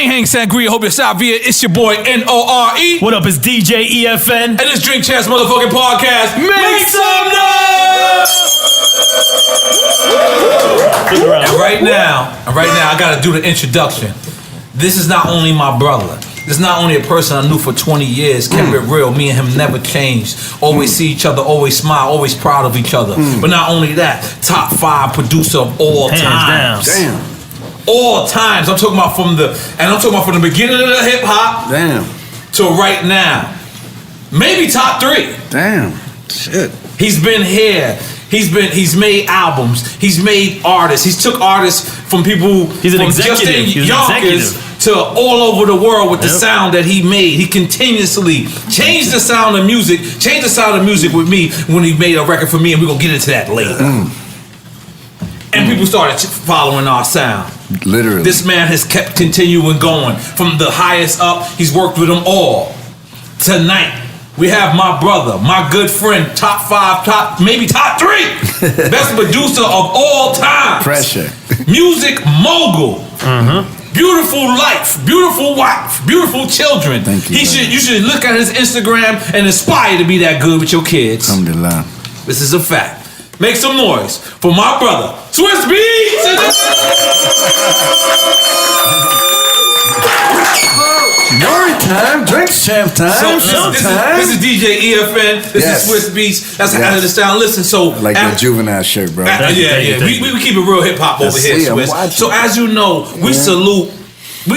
Hang Sangria, hope you're Salvia. It's your boy N.O.R.E. What up, it's DJ EFN. And this Drink Champs motherfucking podcast. Make some noise! And right now, I gotta do the introduction. This is not only my brother. This is not only a person I knew for 20 years, kept it real. Me and him never changed. Always see each other, always smile, always proud of each other. But not only that, top 5 producer of all time. Damn. All times. I'm talking about from the beginning of the hip hop. Damn. To right now. Maybe top 3. Damn. Shit. He's been here. He's made albums. He's made artists. He's took artists from people He's an from executive. just in He's an Yonkers executive. to all over the world with the sound that he made. He continuously changed the sound of music. Changed the sound of music with me when he made a record for me, and we're gonna get into that later. And people started following our sound. Literally. This man has kept continuing going from the highest up. He's worked with them all. Tonight, we have my brother, my good friend, top 5, maybe top 3, best producer of all time. Pressure. Music mogul. Beautiful life, beautiful wife, beautiful children. Thank you. You should look at his Instagram and aspire to be that good with your kids. Alhamdulillah. This is a fact. Make some noise for my brother, Swizz Beatz. N.O.R.E. time, Drink Champ time, This is DJ EFN. This is Swizz Beatz. That's how the sound. Listen, so like the juvenile shirt, bro. We keep it real hip hop over here, Swizz. So as you know, we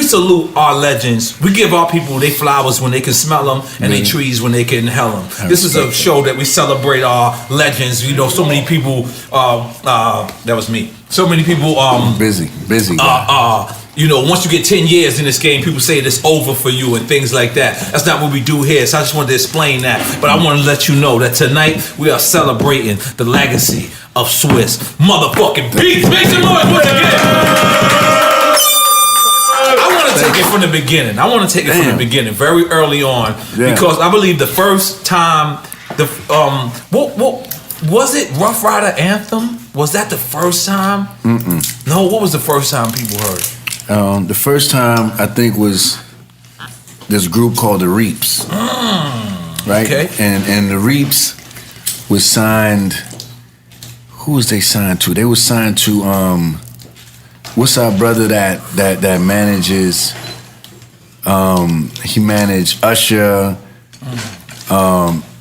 salute our legends. We give our people their flowers when they can smell them and their trees when they can inhale them. This is a show that we celebrate our legends. You know, so many people. That was me. So many people. Busy. You know, once you get 10 years in this game, people say it's over for you and things like that. That's not what we do here, so I just wanted to explain that. But I want to let you know that tonight we are celebrating the legacy of Swizz motherfucking Beatz. Make some noise once again. I want to take it from the beginning, very early on, because I believe the first time, what was it? Ruff Ryder anthem? Was that the first time? No, what was the first time people heard it? The first time I think was this group called the Reaps, right? Okay. And the Reaps was signed. Who was they signed to? They was signed to what's our brother that manages? He managed Usher.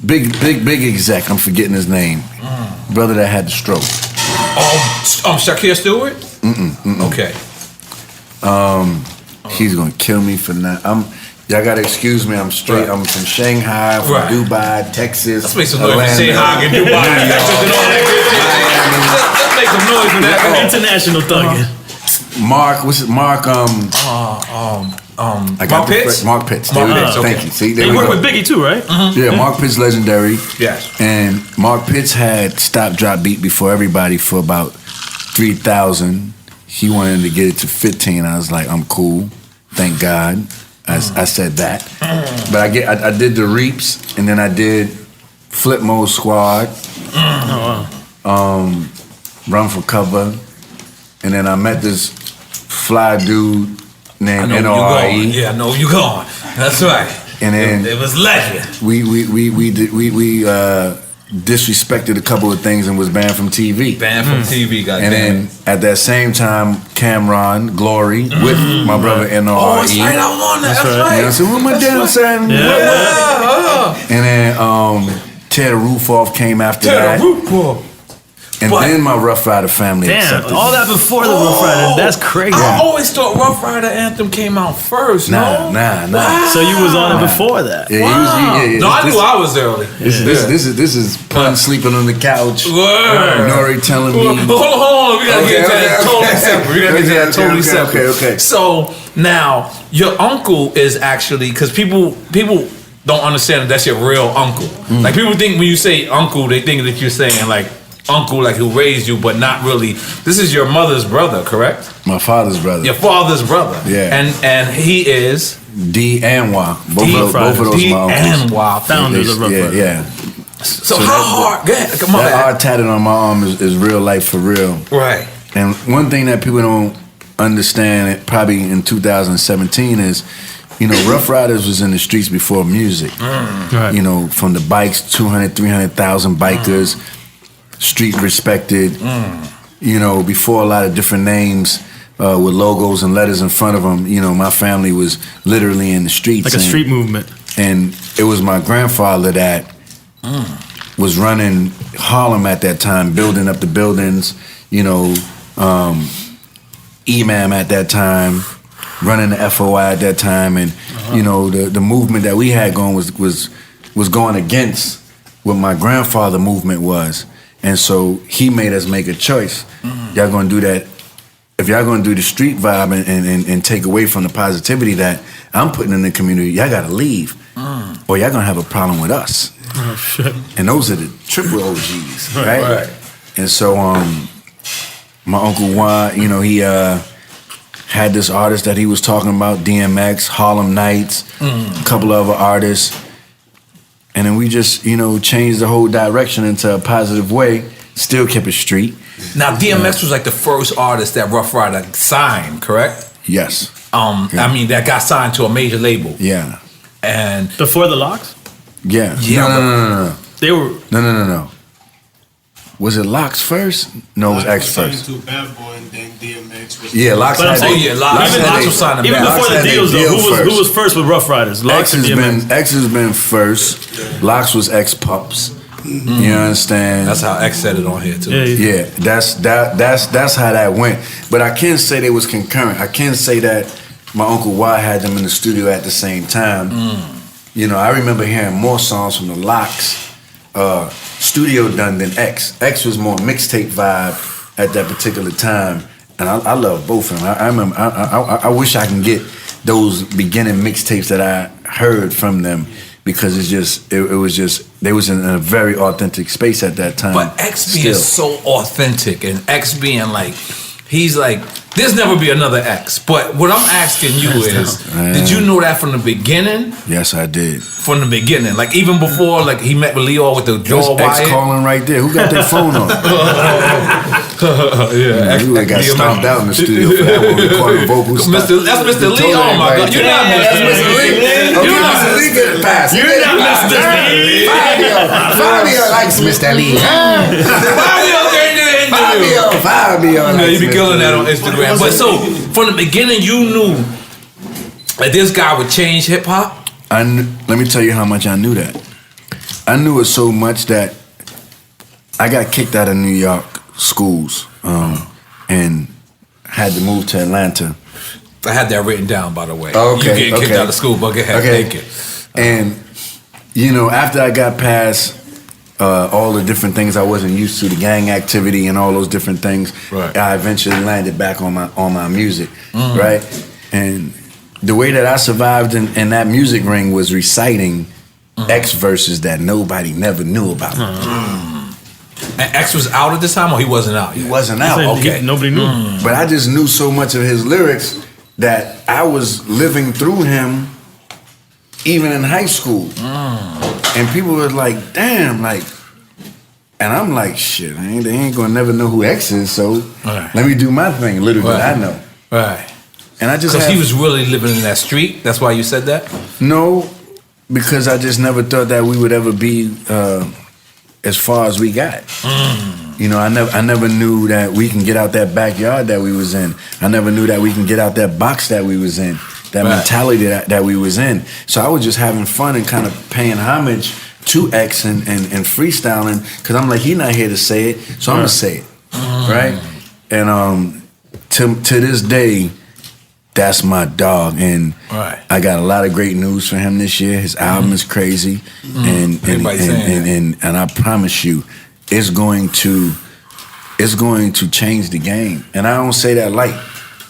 Big exec. I'm forgetting his name. Brother that had the stroke. Shakir Stewart. Okay. He's gonna kill me for that. Y'all gotta excuse me. I'm straight. Right. I'm from Shanghai, from Dubai, Texas. Let's make some noise for Shanghai and Dubai, Texas, and all that good shit. Let's make some noise for that. International thugging. Mark, what's it? Mark. Mark Pitts. Mark Pitts. Mark Pitts. Thank you. See, there You we work go. with Biggie too, right? Yeah, Mark Pitts, legendary. Yes. And Mark Pitts had Stop Drop Beat before everybody for about 3,000. He wanted to get it to 15. I was like, I'm cool. Thank God. I said that. But I did the Reaps, and then I did Flip Mode Squad. Run for Cover. And then I met this fly dude named N.O.R.E. Yeah, I know you gone. That's right. And then it was legend. We disrespected a couple of things and was banned from TV. Banned from TV, goddamn. And then at that same time, Cameron, Glory, with my brother N.O.R.E. Oh, that's right, I was on that. That's right. And I said, where my damn son? And then Tear the Roof Off came after that. Tear the Roof Off. And then my Ruff Ryder family accepted all that before the Ruff Ryder. That's crazy. I always thought Ruff Ryder anthem came out first. Nah. So you was on it before that. Yeah, No, I knew I was early. This is Pun sleeping on the couch. N.O.R.E. telling me. Hold on. We gotta get that totally separate. Okay. So now your uncle is actually, because people don't understand that that's your real uncle. Like people think when you say uncle, they think that you're saying like uncle, like who raised you, but not really. This is your mother's brother, correct? My father's brother. Your father's brother. Yeah. And he is D and Y. Both of those D my uncles. and Y. Founders of Ruff Ryders. Yeah. So how hard? Go ahead. That R tatted on my arm is real life for real. Right. And one thing that people don't understand it probably in 2017 is, you know, Ruff Ryders was in the streets before music. Right. You know, from the bikes, 200, 300,000 bikers, street respected. You know, before a lot of different names with logos and letters in front of them. You know, my family was literally in the streets. Like a street movement. And it was my grandfather that was running Harlem at that time, building up the buildings, you know, Imam at that time, running the FOI at that time, and you know the movement that we had going was going against what my grandfather movement was, and so he made us make a choice. Y'all gonna do that? If y'all gonna do the street vibe and take away from the positivity that I'm putting in the community, y'all gotta leave, or y'all gonna have a problem with us. Oh shit! And those are the triple OGs, right? And so my Uncle Juan, you know, he had this artist that he was talking about, DMX, Harlem Nights, a couple of other artists. And then we just, you know, changed the whole direction into a positive way, still kept it street. Now, DMX was like the first artist that Ruff Ryder signed, correct? Yes. I mean, that got signed to a major label. Yeah. And Before the locks? Yeah. Yeah, No. They were... No. Was it Locks first? No, it was X first. To Bad Boy and then DMX was Locks But I'm had saying, they- Locks was signed to Even Bad before Boy. the had deals, their though, deal who was first with Ruff Ryders? Locks and DMX. X has been first. Locks was X Pups. You understand? That's how X said it on here too. Yeah. That's how that went. But I can't say they was concurrent. I can't say that my Uncle Y had them in the studio at the same time. You know, I remember hearing more songs from the Locks studio done than X. X was more mixtape vibe at that particular time, and I love both of them. I remember. I wish I can get those beginning mixtapes that I heard from them, because it was just they was in a very authentic space at that time. But X being so authentic, and X being like, he's like, there's never be another X. But what I'm asking you is, did you know that from the beginning? Yes, I did. From the beginning, like even before, like he met with Leo with the jaw X wire. calling right there. Who got their phone on? Yeah, You got stomped out in the studio for that one, recording vocals. That's Mr. Lee. Oh my God, you're not Mr. Lee. You're not Mr. Lee. Get a pass. You're not Mr. Lee. Fabio likes Mr. Lee. Fabio. Yeah, you be killing that on Instagram. But so from the beginning, you knew that this guy would change hip hop. Let me tell you how much I knew that. I knew it so much that I got kicked out of New York schools and had to move to Atlanta. I had that written down, by the way. Okay, You getting kicked out of school, but go ahead, take it. And, you know, after I got past all the different things I wasn't used to, the gang activity and all those different things, I eventually landed back on my music, right? And the way that I survived in that music ring was reciting X verses that nobody never knew about. And X was out at this time, or he wasn't out yet? He wasn't out. Okay. Nobody knew. But I just knew so much of his lyrics that I was living through him even in high school. And people were like, damn, like, and I'm like, shit, they ain't gonna never know who X is, so let me do my thing. Little did I know. Right. And I just because he was really living in that street. That's why you said that? No, because I just never thought that we would ever be as far as we got. You know, I never knew that we can get out that backyard that we was in. I never knew that we can get out that box that we was in, that mentality that we was in. So I was just having fun and kind of paying homage to X and freestyling, because I'm like, he not here to say it, so I'm gonna say it, right? And to this day, that's my dog, and I got a lot of great news for him this year. His album is crazy, and I promise you, it's going to change the game. And I don't say that light.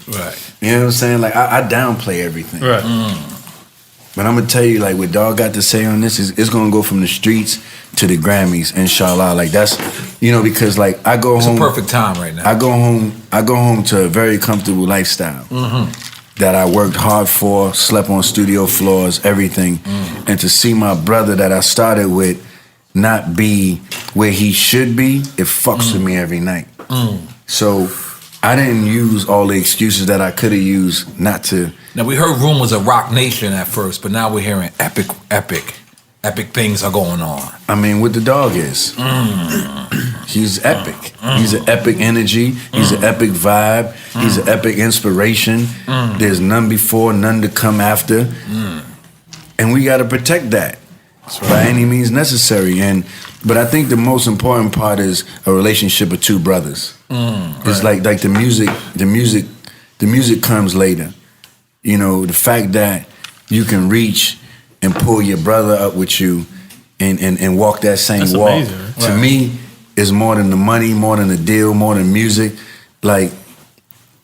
Right. You know what I'm saying? Like I downplay everything. Right. But I'm gonna tell you, like, what Dog got to say on this is it's gonna go from the streets to the Grammys, inshallah. Like that's, you know, because like I go home. It's a perfect time right now. I go home to a very comfortable lifestyle that I worked hard for, slept on studio floors, everything, and to see my brother that I started with not be where he should be, it fucks with me every night. So I didn't use all the excuses that I could have used not to. Now we heard rumors of Rock Nation at first, but now we're hearing epic things are going on. I mean, what the dog is. He's epic. He's an epic energy. He's an epic vibe. He's an epic inspiration. There's none before, none to come after. And we got to protect that by any means necessary. But I think the most important part is a relationship of two brothers. It's like the music comes later. You know, the fact that you can reach and pull your brother up with you and walk that same That's walk. amazing, right? To me, is more than the money, more than the deal, more than music. Like,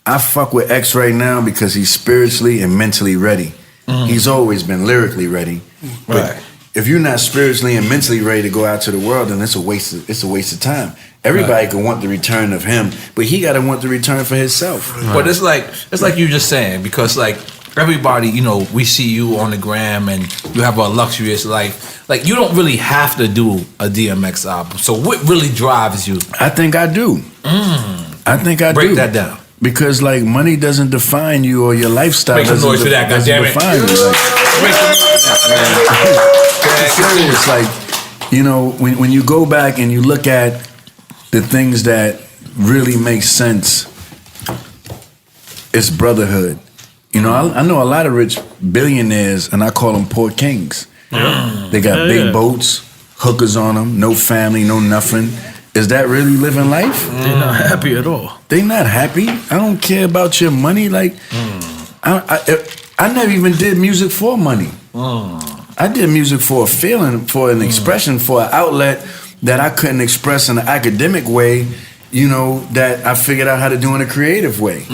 I fuck with X right now because he's spiritually and mentally ready. He's always been lyrically ready. But if you're not spiritually and mentally ready to go out to the world, then it's a waste of time. Everybody can want the return of him, but he got to want the return for himself. But it's like you just saying, because like everybody, you know, we see you on the gram and you have a luxurious life. Like, you don't really have to do a DMX album. So what really drives you? I think I do. I think I do. Break that down. Because like money doesn't define you, or your lifestyle Make some doesn't, noise for that, doesn't goddammit. define you. Like, it's serious. Like, you know, when you go back and you look at the things that really make sense, it's brotherhood. You know, I know a lot of rich billionaires, and I call them poor kings. They got big boats, hookers on them, no family, no nothing. Is that really living life? They're not happy at all. They not happy. I don't care about your money. Like, I never even did music for money. I did music for a feeling, for an expression, for an outlet that I couldn't express in an academic way, you know, that I figured out how to do in a creative way.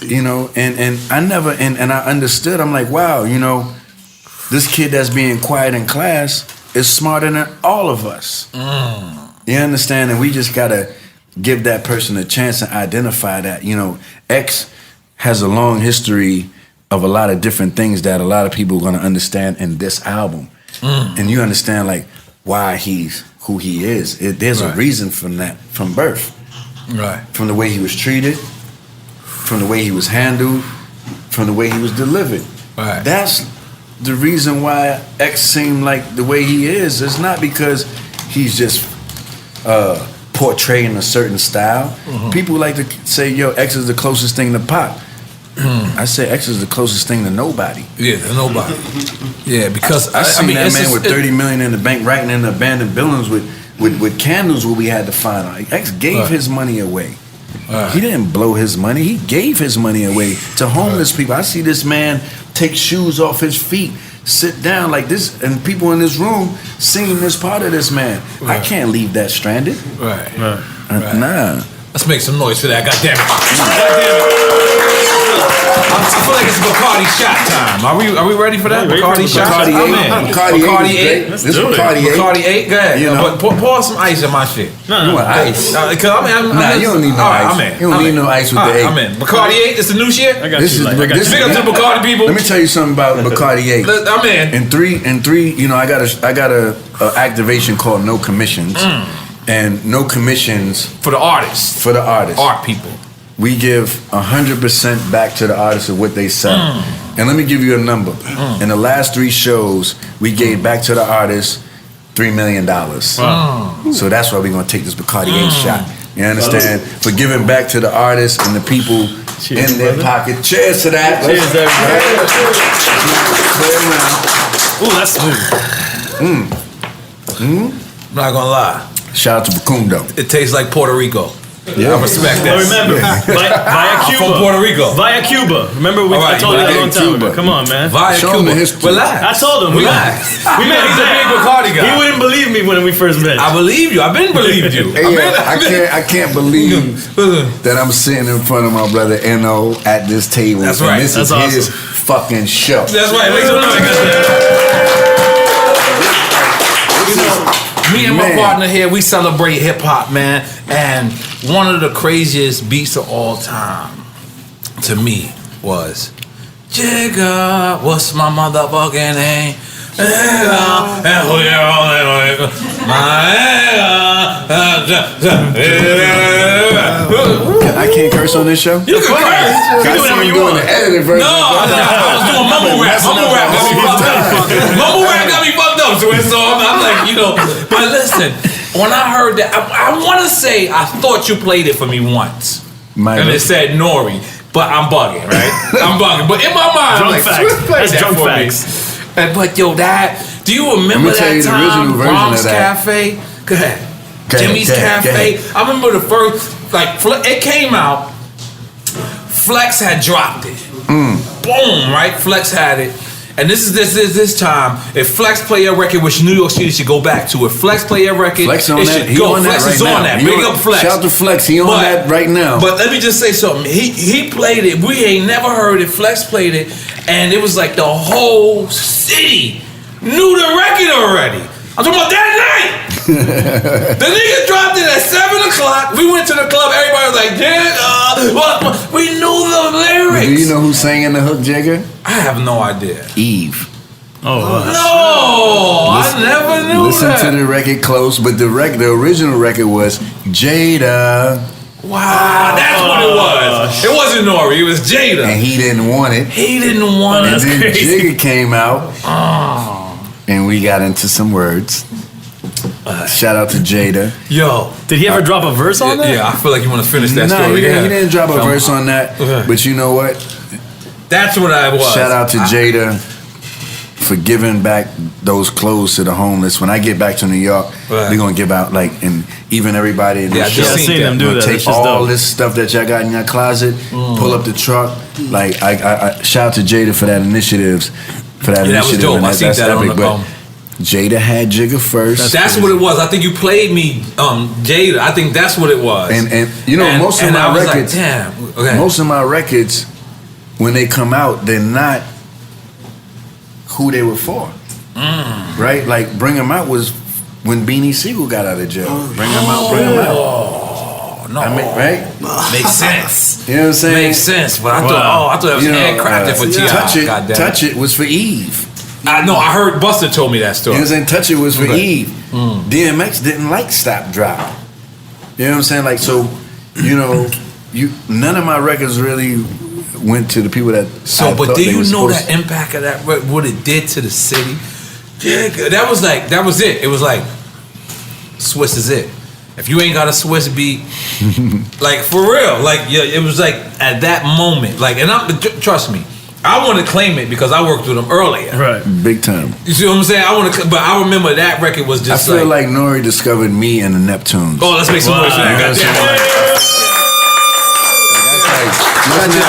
You know, and I never, and I understood, I'm like, wow, you know, this kid that's being quiet in class is smarter than all of us. You understand? And we just gotta give that person a chance and identify that. You know, X has a long history of a lot of different things that a lot of people are gonna understand in this album. And you understand like why he's who he is. There's a reason from that, from birth. From the way he was treated, from the way he was handled, from the way he was delivered. That's the reason why X seemed like the way he is. It's not because he's just portraying a certain style. People like to say, yo, X is the closest thing to pop. I say X is the closest thing to nobody. Yeah, to nobody. Yeah, because I seen that man with $30 million in the bank writing in abandoned buildings with candles where we had to find. Like, X gave his money away. He didn't blow his money. He gave his money away to homeless people. I see this man take shoes off his feet, sit down like this, and people in this room singing this part of this man. I can't leave that stranded. Nah. Let's make some noise for that. God damn it. I feel like it's Bacardi shot time. Are we ready for that? Bacardi shot? Bacardi 8. Let's do it. Bacardi 8, go ahead. You know. But pour some ice in my shit. No, ice. Nah, you don't need no ice. You don't need no ice with the 8. I'm in. Bacardi 8, it's the new shit? I got you. Big up to the Bacardi people. Let me tell you something about Bacardi 8. I'm in. In three, you know, I got a activation called No Commissions. And No Commissions for the artists. For the artists. Art people. We give 100% back to the artists of what they sell. And let me give you a number. In the last 3 shows, we gave back to the artists $3 million. So that's why we're gonna take this Bacardi 8 shot. You understand? For giving back to the artists and the people in their pocket. Cheers to that. Cheers, everybody. Ooh, that's smooth. I'm not gonna lie. Shout out to Facundo. It tastes like Puerto Rico. I respect that. Well, remember, via Cuba. From Puerto Rico. Via Cuba. Remember, I told you that a long time ago. Come on, man. Via Cuba. Relax. I told him. Relax. We made He's a big Bacardi guy. He wouldn't believe me when we first met. I believe you. I've been believed you. I can't believe that I'm sitting in front of my brother N.O.R.E. at this table. That's right. And this is his fucking show. That's right. Make some noise. Me and my partner here, we celebrate hip hop, man. And one of the craziest beats of all time to me was Jigga, what's my motherfucking name? I can't curse on this show? You can curse. I see you doing the edited version. No, I was doing mumble rap. Mumble rap got me fucked up. Mumble rap got me fucked up. So I'm like, but listen, when I heard that, I want to say I thought you played it for me once. And it said N.O.R.E. But I'm bugging, right? I'm bugging. But in my mind, I'm like, Swizz played that for me. But do you remember that time, Bronx Cafe? Go ahead. Jimmy's Cafe. I remember the first, it came out, Flex had dropped it. Boom, right? Flex had it. And this time, if Flex play a record, which New York City should go back to, if Flex play a record, Flex on it that. should go. Flex is on that. Big up Flex. Shout out to Flex. He on that right now. But let me just say something. He played it. We ain't never heard it. Flex played it. And it was like the whole city knew the record already. I'm talking about that night. The nigga dropped it at 7 o'clock. We went to the club. Everybody was like, we knew the lyrics. Do you know who sang in the hook, Jigga? I have no idea. Eve. Oh, no, I never knew that. Listen to the record close, but the original record was Jada. Wow, that's what it was. It wasn't N.O.R.E, it was Jada. And he didn't want it. He didn't want it. And then crazy. Jigga came out. And we got into some words. Shout out to Jada. Yo. Did he ever drop a verse on that? Yeah, I feel like you want to finish that No, story. he didn't drop a verse on that. But you know what? That's what I was. Shout out to Jada for giving back those clothes to the homeless. When I get back to New York, we're going to give out, and even everybody in the show. I've seen them do that. Take all this stuff that y'all got in your closet, pull up the truck. I shout out to Jada for that initiative. That was dope. I see that on the Jada had Jigga first. That's what it was. I think you played me, Jada. I think that's what it was. And most of my records, most of my records, when they come out, they're not who they were for. Right? Like Bring 'Em Out was when Beanie Siegel got out of jail. Bring 'Em Out, Bring 'Em Out. No, right? Makes sense. You know what I'm saying? Makes sense. But I thought it was handcrafted for T.I. Touch It was for Eve. I know. I heard Buster told me that story. You know what I'm saying? Touch It was for Eve. DMX didn't like Stop Drop. You know what I'm saying? None of my records really went to the people that. But do you know that impact of that? What it did to the city? Yeah, that was it. It was like Swizz is it. If you ain't got a Swizz beat, for real, it was at that moment, and trust me, I want to claim it because I worked with them earlier. Right. Big time. You see what I'm saying? But I remember that record was just I feel like N.O.R.E discovered me and the Neptunes. Oh, let's make some noise for that.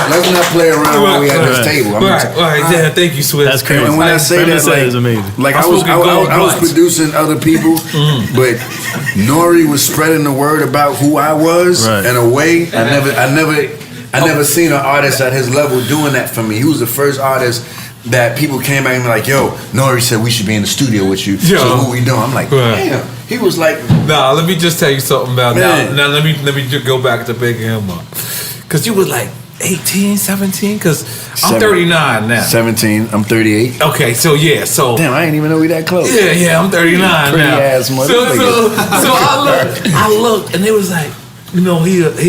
Let's not play around when we at this table. Right. Thank you, Swizz. That's crazy. And when I say that, is amazing. I was producing other people, but N.O.R.E was spreading the word about who I was in a way I never seen an artist at his level doing that for me. He was the first artist that people came back and were like, yo, N.O.R.E said we should be in the studio with you. So what we doing? I'm like, damn. He was like, nah, let me just tell you something about now. Now let me just go back to Big him up. Cause you was 18, 17? Cause I'm 39 now. 17, I'm 38. Okay, so damn, I didn't even know we that close. Yeah, I'm 39 now. Pretty ass motherfucker. So I looked and it was like, he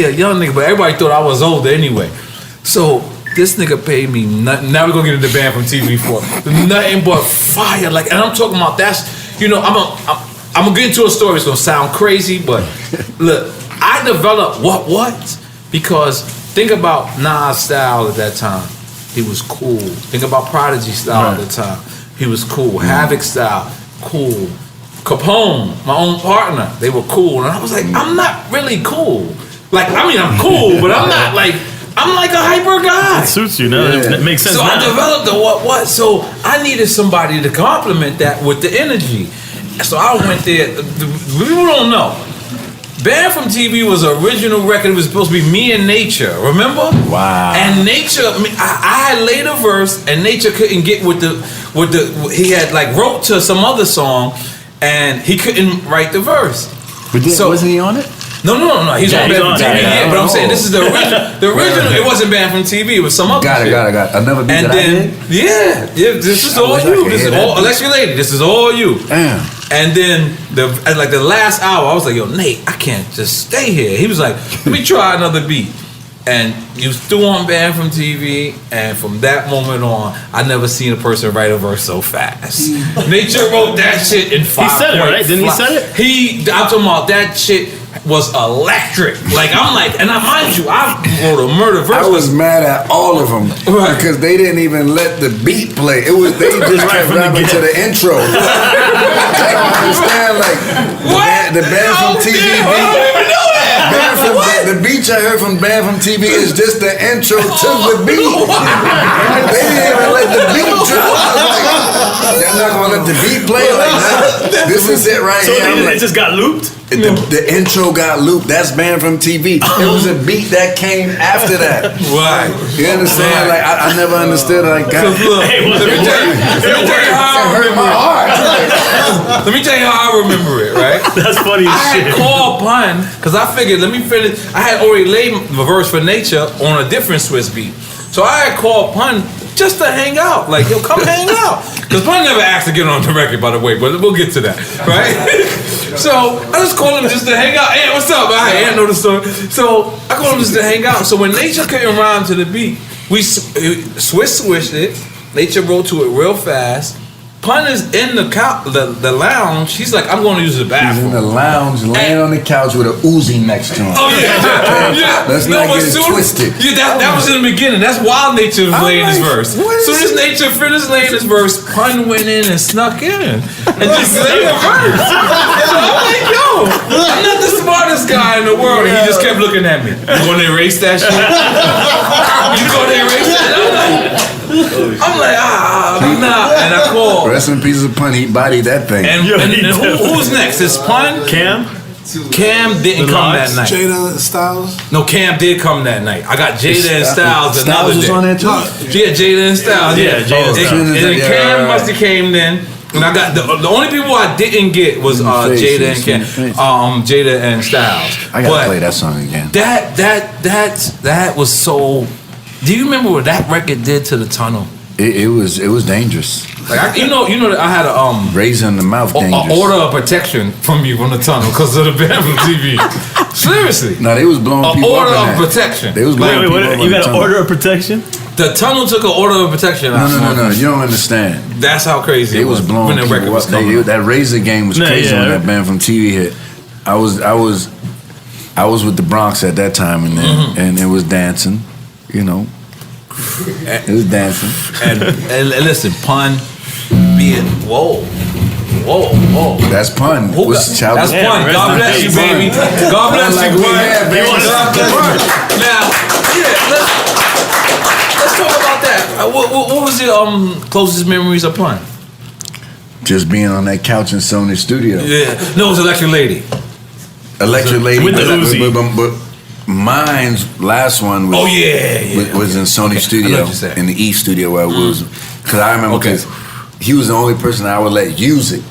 a young nigga, but everybody thought I was older anyway. So this nigga paid me nothing. Now we're gonna get into the band from TV for nothing but fire. And I'm talking about I'm gonna get into a story. It's gonna sound crazy, but look, I developed what because think about Nas style at that time. He was cool. Think about Prodigy style at the time. He was cool. Havoc style, cool. Capone, my own partner, they were cool. And I was like, I'm not really cool. I'm cool, but I'm not I'm like a hyper guy. It suits you now. It makes sense. So now. I developed the what. So I needed somebody to complement that with the energy. So I went there. People don't know. Band from TV was an original record. It was supposed to be me and Nature. Remember? Wow. And Nature, I had laid a verse, and Nature couldn't get with the. He had wrote to some other song, and he couldn't write the verse. But wasn't he on it? No. He's on banned from TV. Yeah, but I'm saying this is the original. The original, it wasn't banned from TV. It was some other shit. Got it. Another beat and that then, I did? this is all you. This is all Electric Lady. This is all you. Damn. And then the last hour, I was like, yo, Nate, I can't just stay here. He was like, let me try another beat. And you still on banned from TV, and from that moment on, I never seen a person write a verse so fast. Nature wrote that shit in 5 He said it, right? Didn't he say it? I'm talking about that shit was electric. Like, I'm like, and mind you, I wrote a murder verse. I was mad at all of them because they didn't even let the beat play. They just kept rapping to the intro. I don't understand, like, the band from TV beat. I don't even know that. The beats I heard from band from TV is just the intro to the beat. They didn't even let the beat drop. I was like, they're not gonna let the beat play? Like, nah, this is it right here. So it just got looped? The intro got looped. That's banned from TV. It was a beat that came after that. Right. You understand? Like I never understood. Like, God, let me tell you how I hurt my heart. Let me tell you how I remember it. Right. That's funny as shit. I had called Pun because I figured let me finish. I had already laid the verse for Nature on a different Swizz beat, so I had called Pun just to hang out. Like, yo, come hang out. Because Pun never asked to get on the record, by the way, but we'll get to that, right? So I just called him just to hang out. Hey, what's up? I know the story. So I called him just to hang out. So when Nature couldn't rhyme to the beat, we switched it. Nature wrote to it real fast. Pun is in the lounge. He's like, I'm going to use the bathroom. He's in the lounge, laying on the couch with a Uzi next to him. Oh yeah. Let's not get it twisted. Yeah, that was in the beginning. That's while Nature was laying his verse. Soon as Nature finished laying his verse, Pun went in and snuck in and just laid a verse. So I'm like, yo, I'm not the smartest guy in the world. And he just kept looking at me. You going to erase that shit? You going to erase that? I'm like, nah. And I called. Rest in peace of Pun. He bodied that thing. And who's next? Is Pun? Cam didn't come that night. Jada and Styles? No, Cam did come that night. I got Jada and Styles another day. Was on there too? Yeah, Jada and Styles. Yeah, Jada and Styles. And Cam must have came then. And I got the only people I didn't get was Jada and Cam, Jada and Styles. I gotta play that song again. That was so. Do you remember what that record did to the tunnel? It was dangerous. Like you know that I had a razor in the mouth. Dangerous. Order of protection from you from the tunnel because of the band from TV. Seriously. No, they was blowing people up. Order of protection. They was blowing people up. You got an order of protection? The tunnel took an order of protection. No. You don't understand. That's how crazy it was blowing when the record was coming. That razor game was crazy when that band from TV hit. I was with the Bronx at that time, and it was dancing. You know. It was dancing. And listen, Pun being whoa. That's Pun. That's Pun. God bless you, baby. God bless you, Pun. Now, let's talk about that. What was your closest memories of Pun? Just being on that couch in Sony studio. Yeah. No, it was Electric Lady. Electric Lady with the Uzi. But mine's last one was was in Sony studio, in the E studio where I was, because I remember because he was the only person I would let use it.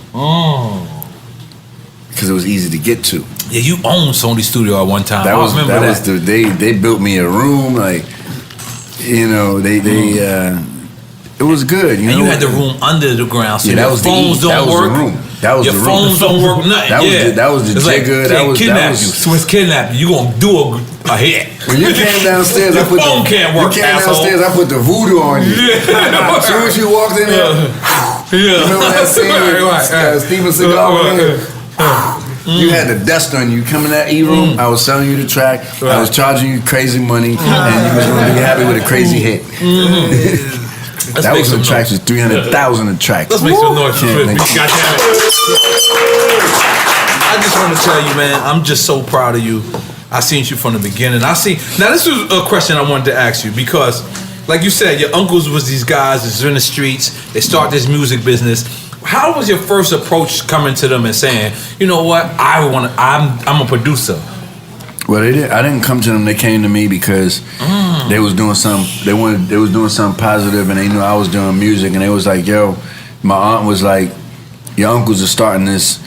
Because it was easy to get to. Yeah, you owned Sony studio at one time. They built me a room, like, you know, it was good, you know. And you had the room under the ground, so your phones don't work. That was your the room. phones don't work, nothing. That was the jigger. Swizz kidnapped you. You gonna do a hit. When you came downstairs, your phone can't work. You came downstairs, I put the voodoo on you. As soon as you walked in there, you remember that scene with Steven Seagal? You had the dust on you. Coming that E room, I was selling you the track. I was charging you crazy money, and you was gonna be happy with a crazy hit. That was some tracks with 300,000 a track. Let's make some noise for Swizz Beatz. God damn it. I just want to tell you, man, I'm just so proud of you. I seen you from the beginning. Now this was a question I wanted to ask you because, like you said, your uncles was these guys that's in the streets. They start this music business. How was your first approach coming to them and saying, you know what, I'm a producer? Well, they did. I didn't come to them. They came to me because they was doing something. They was doing something positive, and they knew I was doing music. And they was like, "Yo," my aunt was like, "Your uncles are starting this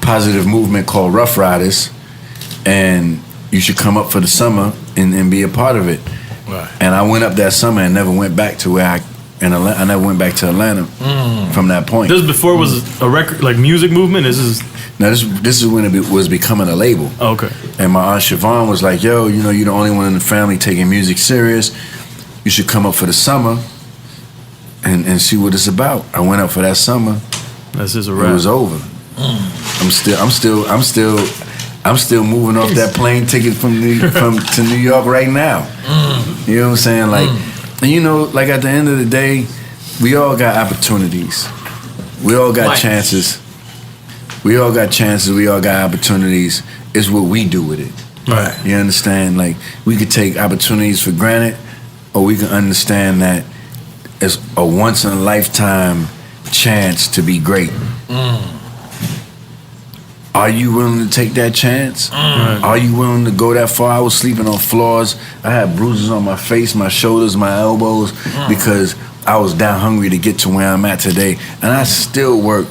positive movement called Ruff Ryders, and you should come up for the summer and be a part of it. Right. And I went up that summer and never went back to I never went back to Atlanta from that point. This before was a record, like music movement? This is when it was becoming a label. Oh, okay. And my Aunt Siobhan was like, yo, you know, you're the only one in the family taking music serious. You should come up for the summer and see what it's about. I went up for that summer. That's just a wrap. It was over. I'm still moving off that plane ticket to New York right now. You know what I'm saying? Like, and you know, like at the end of the day, we all got opportunities. We all got chances. We all got chances. We all got opportunities. It's what we do with it. Right. You understand? Like, we could take opportunities for granted, or we can understand that it's a once in a lifetime chance to be great. Are you willing to take that chance? Are you willing to go that far? I was sleeping on floors. I had bruises on my face, my shoulders, my elbows, because I was down hungry to get to where I'm at today. And I still work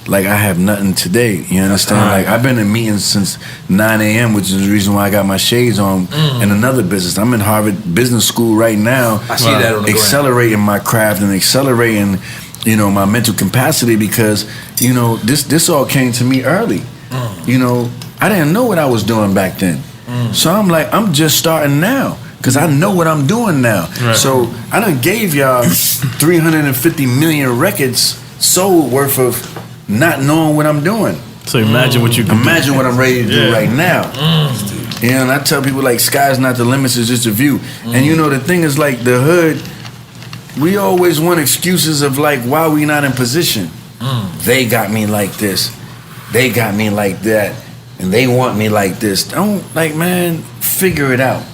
like I have nothing today. You understand? Like, I've been in meetings since 9 a.m., which is the reason why I got my shades on in another business. I'm in Harvard Business School right now. I see that on the accelerating my craft and accelerating, you know, my mental capacity, because, you know, this all came to me early. You know, I didn't know what I was doing back then. So I'm like, I'm just starting now, because I know what I'm doing now. Right. So I done gave y'all 350 million records sold worth of not knowing what I'm doing. So imagine what you can imagine what I'm ready to do right now. You know, and I tell people, like, sky's not the limit, it's just a view. And you know, the thing is, like, the hood, we always want excuses of, like, why we not in position. They got me like this. They got me like that, and they want me like this. Don't, like, man, figure it out.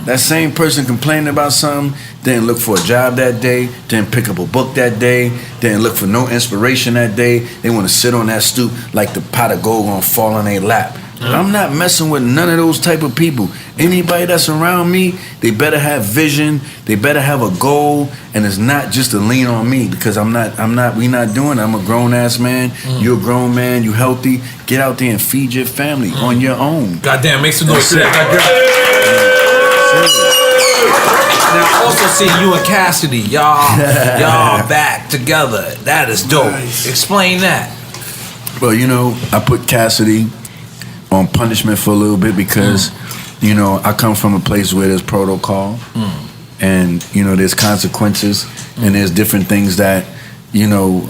That same person complaining about something didn't look for a job that day, didn't pick up a book that day, didn't look for no inspiration that day. They want to sit on that stoop like the pot of gold gonna fall on their lap. I'm not messing with none of those type of people. Anybody that's around me, they better have vision, they better have a goal, and it's not just to lean on me, because we not doing it. I'm a grown ass man, you're a grown man, you healthy, get out there and feed your family on your own. Goddamn, make some noise for that. Now I also see you and Cassidy, y'all back together. That is dope. Nice. Explain that. Well, you know, I put Cassidy on punishment for a little bit because, you know, I come from a place where there's protocol and, you know, there's consequences and there's different things that, you know,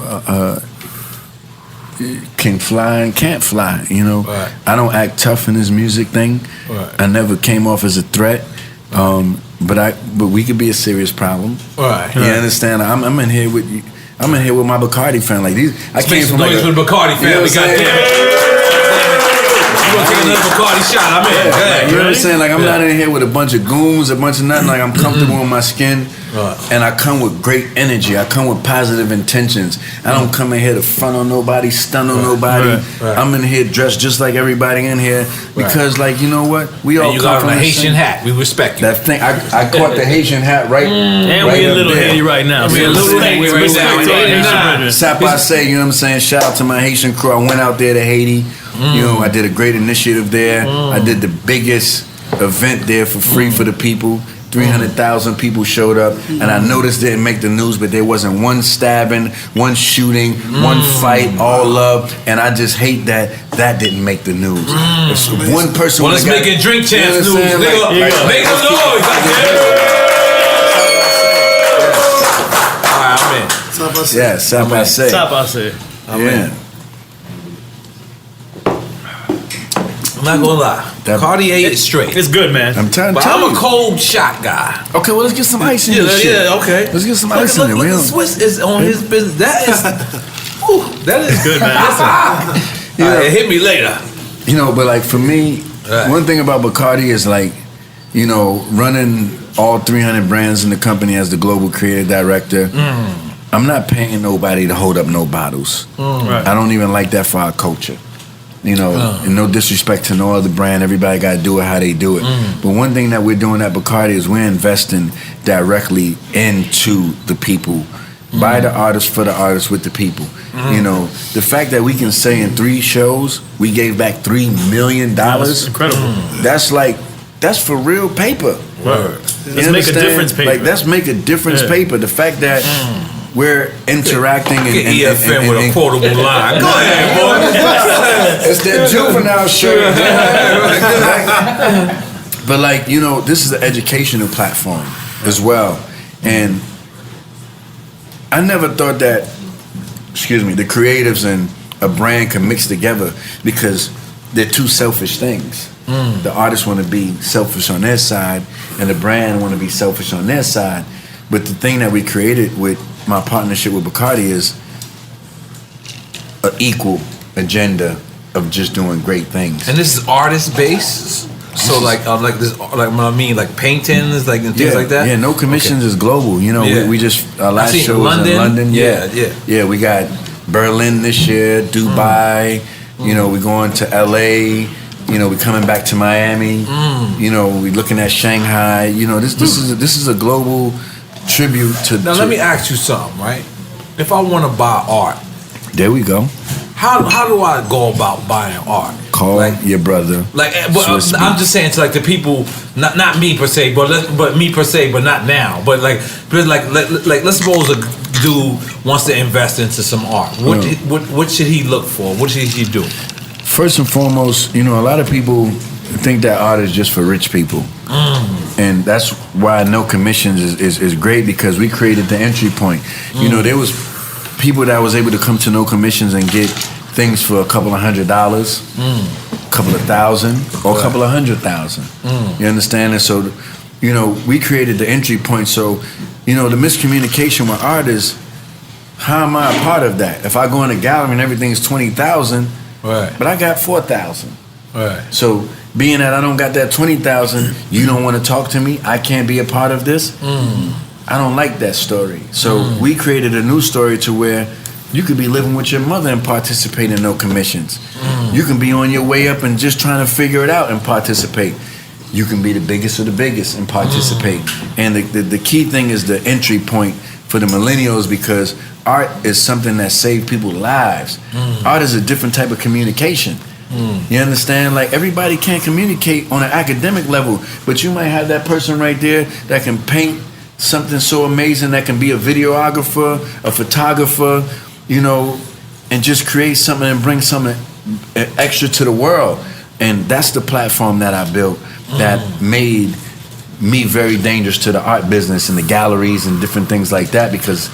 can fly and can't fly, you know. Right. I don't act tough in this music thing. Right. I never came off as a threat. But we could be a serious problem. Right. You understand? I'm in here with you. I'm in here with my Bacardi fan. Like these, I came from like with the Bacardi family. Goddamn. You want to take another Bacardi shot? I'm in. Yeah, you know what I'm saying? Like, I'm not in here with a bunch of goons, a bunch of nothing. Like, I'm comfortable in my skin, and I come with great energy. I come with positive intentions. I don't come in here to front on nobody, stun on nobody. I'm in here dressed just like everybody in here because, like, you know what? We all you come got on a Haitian hat. We respect you. That thing, I caught the Haitian hat right. And right we a little Haiti right now. We a little Haiti right now. Sapa say, you know what I'm saying? Shout out to my Haitian crew. I went out there to Haiti. You know, I did a great initiative there. I did the biggest event there for free for the people. 300,000 people showed up, and I noticed didn't make the news, but there wasn't one stabbing, one shooting, one fight, all love, and I just hate that didn't make the news. If one person, well, let's make it drink champs news. Make some noise. All right, I'm in. Yeah, Sapa say. I'm in. I'm not gonna lie. Cartier is straight. It's good, man. I'm telling you. But I'm a cold shot guy. Okay, well, let's get some ice in this shit. Yeah, okay. Let's get some ice in there. Look, Swizz is on his business. That is good, man. It hit me later. You know, but like for me, one thing about Bacardi is like, you know, running all 300 brands in the company as the global creative director. I'm not paying nobody to hold up no bottles. I don't even like that for our culture. You know, and no disrespect to no other brand. Everybody got to do it how they do it. But one thing that we're doing at Bacardi is we're investing directly into the people By the artist, for the artist, with the people. You know, the fact that we can say in 3 shows we gave back $3 million. That's incredible. That's for real paper. Word. Let's make a difference paper. Like, let's make a difference paper. The fact that we're interacting and EFN with a quotable line. Go ahead, boy. It's that juvenile shirt. But like, you know, this is an educational platform as well. And I never thought that, the creatives and a brand can mix together because they're two selfish things. The artists want to be selfish on their side and the brand want to be selfish on their side. But the thing that we created with my partnership with Bacardi is an equal agenda of just doing great things. And this is artist based, so like this, like what I mean, like paintings, like and things like that. Yeah, No Commissions is global. You know, we just our last show was in London. Yeah. We got Berlin this year, Dubai. You know, we're going to LA. You know, we're coming back to Miami. You know, we're looking at Shanghai. You know, this is a global tribute to. Now let me ask you something, right? If I want to buy art, there we go. How do I go about buying art? Call your brother. Like, but I'm just saying to like the people, not me per se, but me per se, but not now. But let's suppose a dude wants to invest into some art. What should he look for? What should he do? First and foremost, you know, a lot of people think that art is just for rich people. And that's why No Commissions is great, because we created the entry point. You know, there was people that was able to come to No Commissions and get things for a couple of $100, a couple of $1,000, or a couple of $100,000. You understand? And so, you know, we created the entry point. So, you know, the miscommunication with art is, how am I a part of that? If I go in a gallery and everything's $20,000, but I got $4,000. So, being that I don't got that $20,000, you don't want to talk to me, I can't be a part of this. I don't like that story. So we created a new story to where you could be living with your mother and participate in No Commissions. You can be on your way up and just trying to figure it out and participate. You can be the biggest of the biggest and participate. And the key thing is the entry point for the millennials, because art is something that saves people's lives. Art is a different type of communication. You understand? Like, everybody can't communicate on an academic level, but you might have that person right there that can paint something so amazing, that can be a videographer, a photographer, you know, and just create something and bring something extra to the world. And that's the platform that I built that made me very dangerous to the art business and the galleries and different things like that, because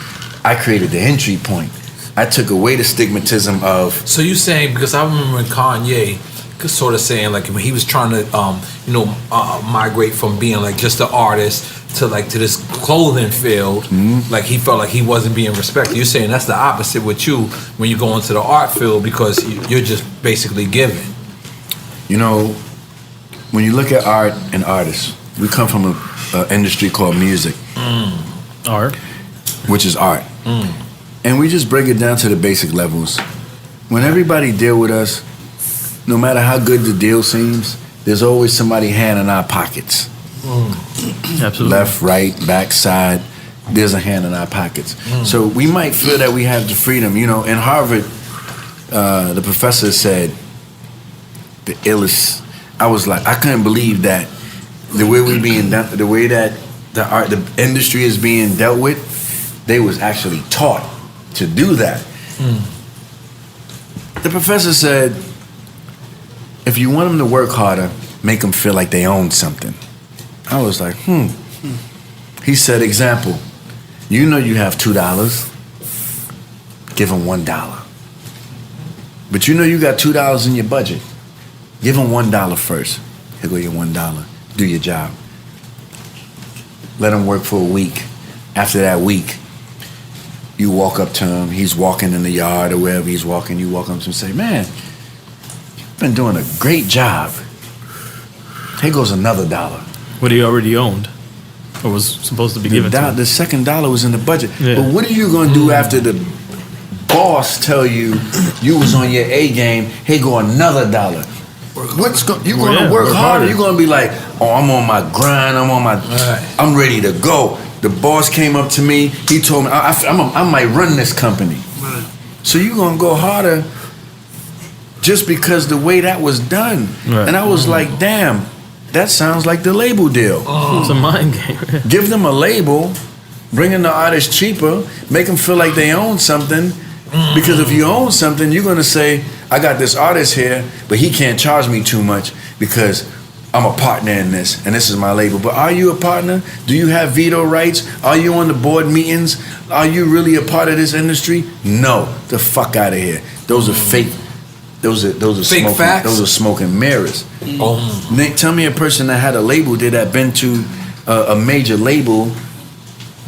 I created the entry point. I took away the stigmatism of. So you saying, because I remember when Kanye sort of saying, like, when he was trying to migrate from being like just an artist to this clothing field, like he felt like he wasn't being respected. You're saying that's the opposite with you when you go into the art field, because you're just basically giving. You know, when you look at art and artists, we come from an industry called music. Art. Which is art. And we just break it down to the basic levels. When everybody deal with us, no matter how good the deal seems, there's always somebody hand in our pockets. Absolutely. Left, right, back, side, there's a hand in our pockets. So we might feel that we have the freedom. You know, in Harvard, the professor said, the illest, I was like, I couldn't believe that the way we being done, the way that the industry is being dealt with, they was actually taught to do that. The professor said, if you want them to work harder, make them feel like they own something. I was like, He said, example, you know you have $2, give them $1. But you know you got $2 in your budget, give them $1 first. Here go your $1, do your job. Let them work for a week. After that week, you walk up to him, he's walking in the yard or wherever he's walking, you walk up to him and say, man, you've been doing a great job. Here goes another $1. What he already owned, or was supposed to be given to him. The second $1 was in the budget. But what are you going to do after the boss tell you was on your A game, here go another $1? You're going to work harder. You're going to be like, oh, I'm on my grind, I'm ready to go. the boss came up to me. He told me I might run this company. Right. So you gonna go harder just because the way that was done. Right. And I was like, damn, that sounds like the label deal. It's a mind game. Give them a label, bring in the artist cheaper, make them feel like they own something. Because if you own something, you're gonna say, I got this artist here, but he can't charge me too much because I'm a partner in this, and this is my label. But are you a partner? Do you have veto rights? Are you on the board meetings? Are you really a part of this industry? No, the fuck out of here. Those are fake. Those are fake smoking, facts. Those are smoking mirrors. Nick, tell me a person that had a label that been to a major label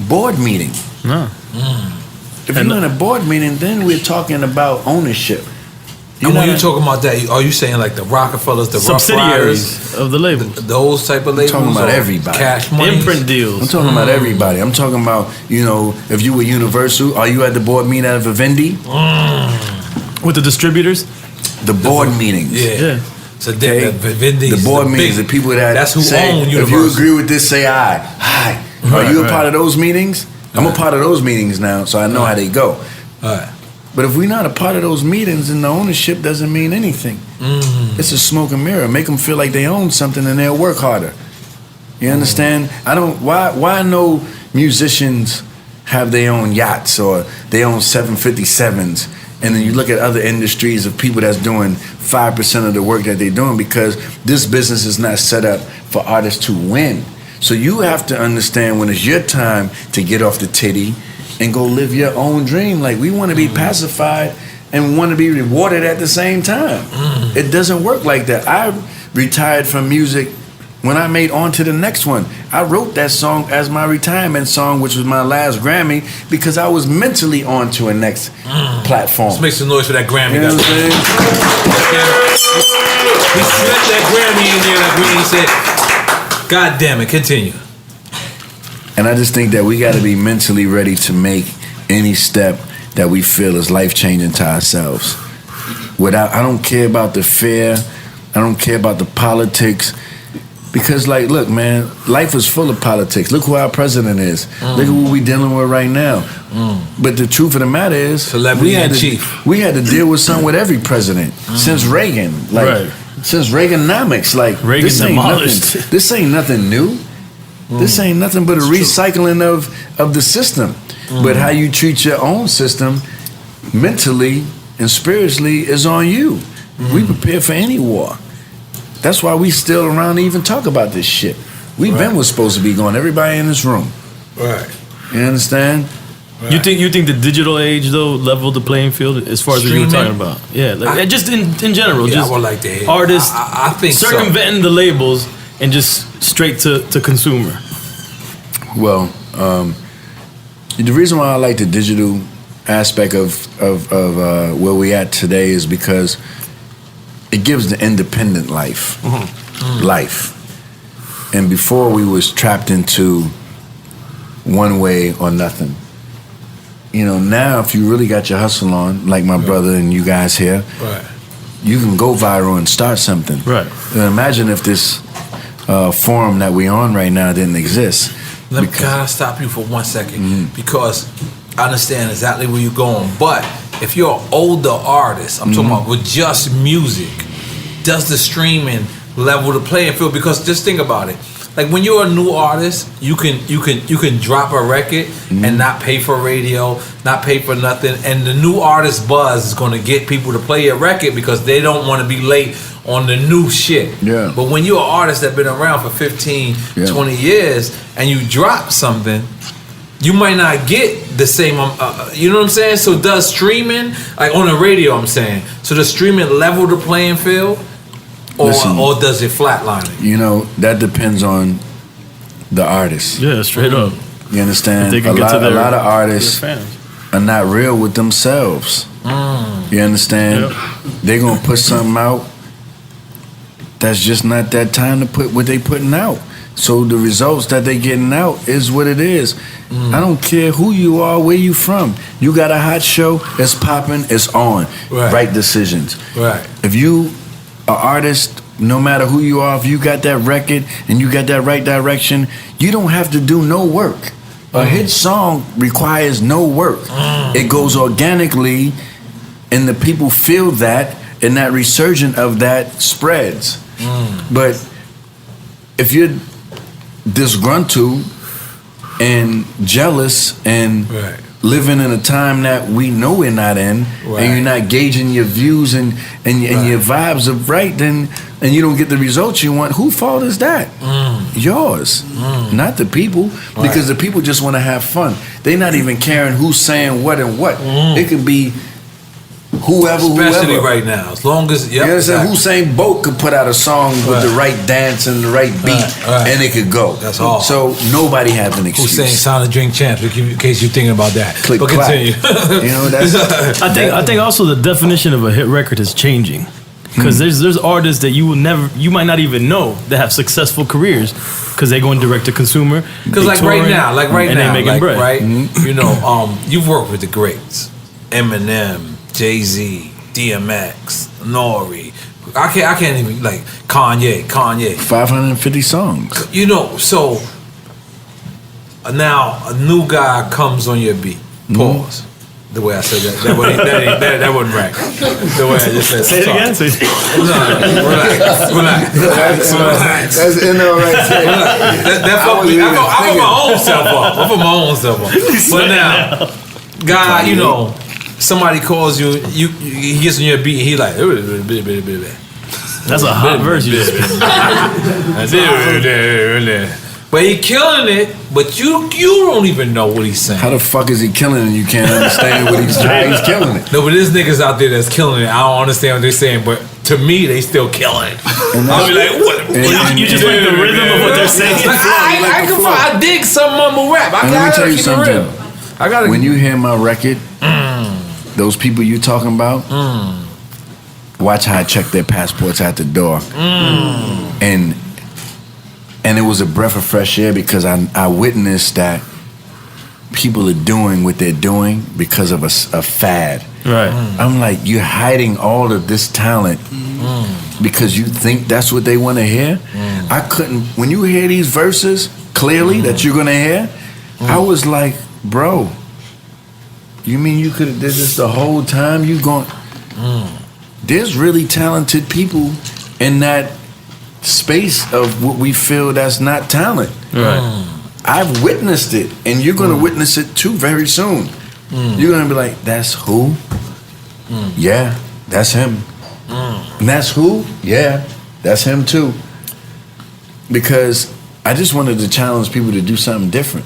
board meeting. No. If you're in a board meeting, then we're talking about ownership. And when you're talking about that, are you saying like the Rockefellers, the Ruff Ryders, subsidiaries of the label? those type of labels? I'm talking about or everybody. Cash money. Imprint deals. I'm talking about everybody. I'm talking about, if you were Universal, are you at the board meeting at Vivendi? With the distributors? The board meetings. Yeah. So Okay? The board meetings, the people that's who say, own Universal. if you agree with this, say aye. Hi. Are you a part of those meetings? I'm a part of those meetings now, so I know how they go. All right. But if we're not a part of those meetings, then the ownership doesn't mean anything. It's a smoke and mirror. Make them feel like they own something and they'll work harder. You understand? Why no musicians have their own yachts or their own 757s? And then you look at other industries of people that's doing 5% of the work that they're doing, because this business is not set up for artists to win. So you have to understand when it's your time to get off the titty and go live your own dream. Like, we want to be pacified and want to be rewarded at the same time. It doesn't work like that. I retired from music when I made On to the Next One. I wrote that song as my retirement song, which was my last Grammy, because I was mentally on to a next platform. Let's make some noise for that Grammy. You know what I'm saying? We slipped that Grammy in there like Green said. God damn it, continue. And I just think that we got to be mentally ready to make any step that we feel is life-changing to ourselves. I don't care about the fear. I don't care about the politics. Because, like, look, man, life is full of politics. Look who our president is. Look at what we dealing with right now. But the truth of the matter is, Celebrity in chief. We had to deal with something with every president since Reagan. Like, since Reaganomics. Like, Reagan demolished. This ain't nothing new. This ain't nothing but a recycling of the system. But how you treat your own system mentally and spiritually is on you. We prepare for any war. That's why we still around to even talk about this shit. We've been what's supposed to be going. Everybody in this room. Right. You understand? Right. You think the digital age though leveled the playing field as far as what you were talking about? Yeah, like, just in general. Yeah, just I would like to hear. Artists I think circumventing the labels and just straight to consumer. Well, the reason why I like the digital aspect of where we at today is because it gives the independent life. And before we was trapped into one way or nothing. Now if you really got your hustle on, like my brother and you guys here, you can go viral and start something. Right. Imagine if this forum that we on right now didn't exist. Let me kind of stop you for 1 second because I understand exactly where you're going. But if you're an older artist, I'm talking about with just music, does the streaming level the playing field? Because just think about it. Like when you're a new artist, you can drop a record and not pay for radio, not pay for nothing, and the new artist buzz is going to get people to play your record because they don't want to be late on the new shit. Yeah. But when you're an artist that's been around for 15, 20 years and you drop something, you might not get the same, you know what I'm saying? So does streaming, like on the radio I'm saying, so does streaming level the playing field? Or does it flatline it? That depends on the artist. Yeah, straight up. You understand? They can a lot of artists fans are not real with themselves. You understand? Yep. They're going to put something out that's just not that time to put what they putting out. So the results that they getting out is what it is. I don't care who you are, where you from. You got a hot show, it's popping, it's on. Right decisions. Right. If you an artist, no matter who you are, if you got that record and you got that right direction, you don't have to do no work. A hit song requires no work. It goes organically, and the people feel that, and that resurgence of that spreads. But if you're disgruntled and jealous and living in a time that we know we're not in, and you're not gauging your views and your vibes are right, then and you don't get the results you want, whose fault is that? Yours, not the people, because the people just want to have fun. They're not even caring who's saying what and what. It could be especially whoever. Right now, as long as you understand, Usain Bolt could put out a song with the right dance and the right beat, and it could go. That's all. So nobody has an excuse. Usain sound of drink champs, in case you're thinking about that. Click, but clap. continue. You know, that's. I think also the definition of a hit record is changing. Because there's artists that you might not even know that have successful careers because they go in direct to consumer. Because right now, they making bread. Right? You know, you've worked with the greats, Eminem, Jay-Z, DMX, N.O.R.E. I can't even like Kanye. 550 songs. You know, so now a new guy comes on your beat. Pause. The way I said that wasn't right. The way I just said. Say it again. Relax. That's N.O.R.E. That fucked me. I put my own self up. But now, guy, you know, somebody calls you, he gets on your beat, and he like, that's a hot verse you just but he killing it, but you don't even know what he's saying. How the fuck is he killing it and you can't understand what he's killing it? No, but there's niggas out there that's killing it. I don't understand what they're saying, but to me, they still killing it. I'll be like, what? You just like the rhythm of what they're saying. I dig some mumble rap. Let me tell you something. When you hear my record, those people you talking about, watch how I check their passports at the door. And it was a breath of fresh air because I witnessed that people are doing what they're doing because of a fad. Right. I'm like, you're hiding all of this talent because you think that's what they want to hear? I couldn't, when you hear these verses clearly that you're going to hear, I was like, bro, you mean you could have did this the whole time? You going? There's really talented people in that space of what we feel that's not talent. Right. I've witnessed it, and you're going to witness it too very soon. You're going to be like, that's who? Yeah, that's him. And that's who? Yeah, that's him too. Because I just wanted to challenge people to do something different.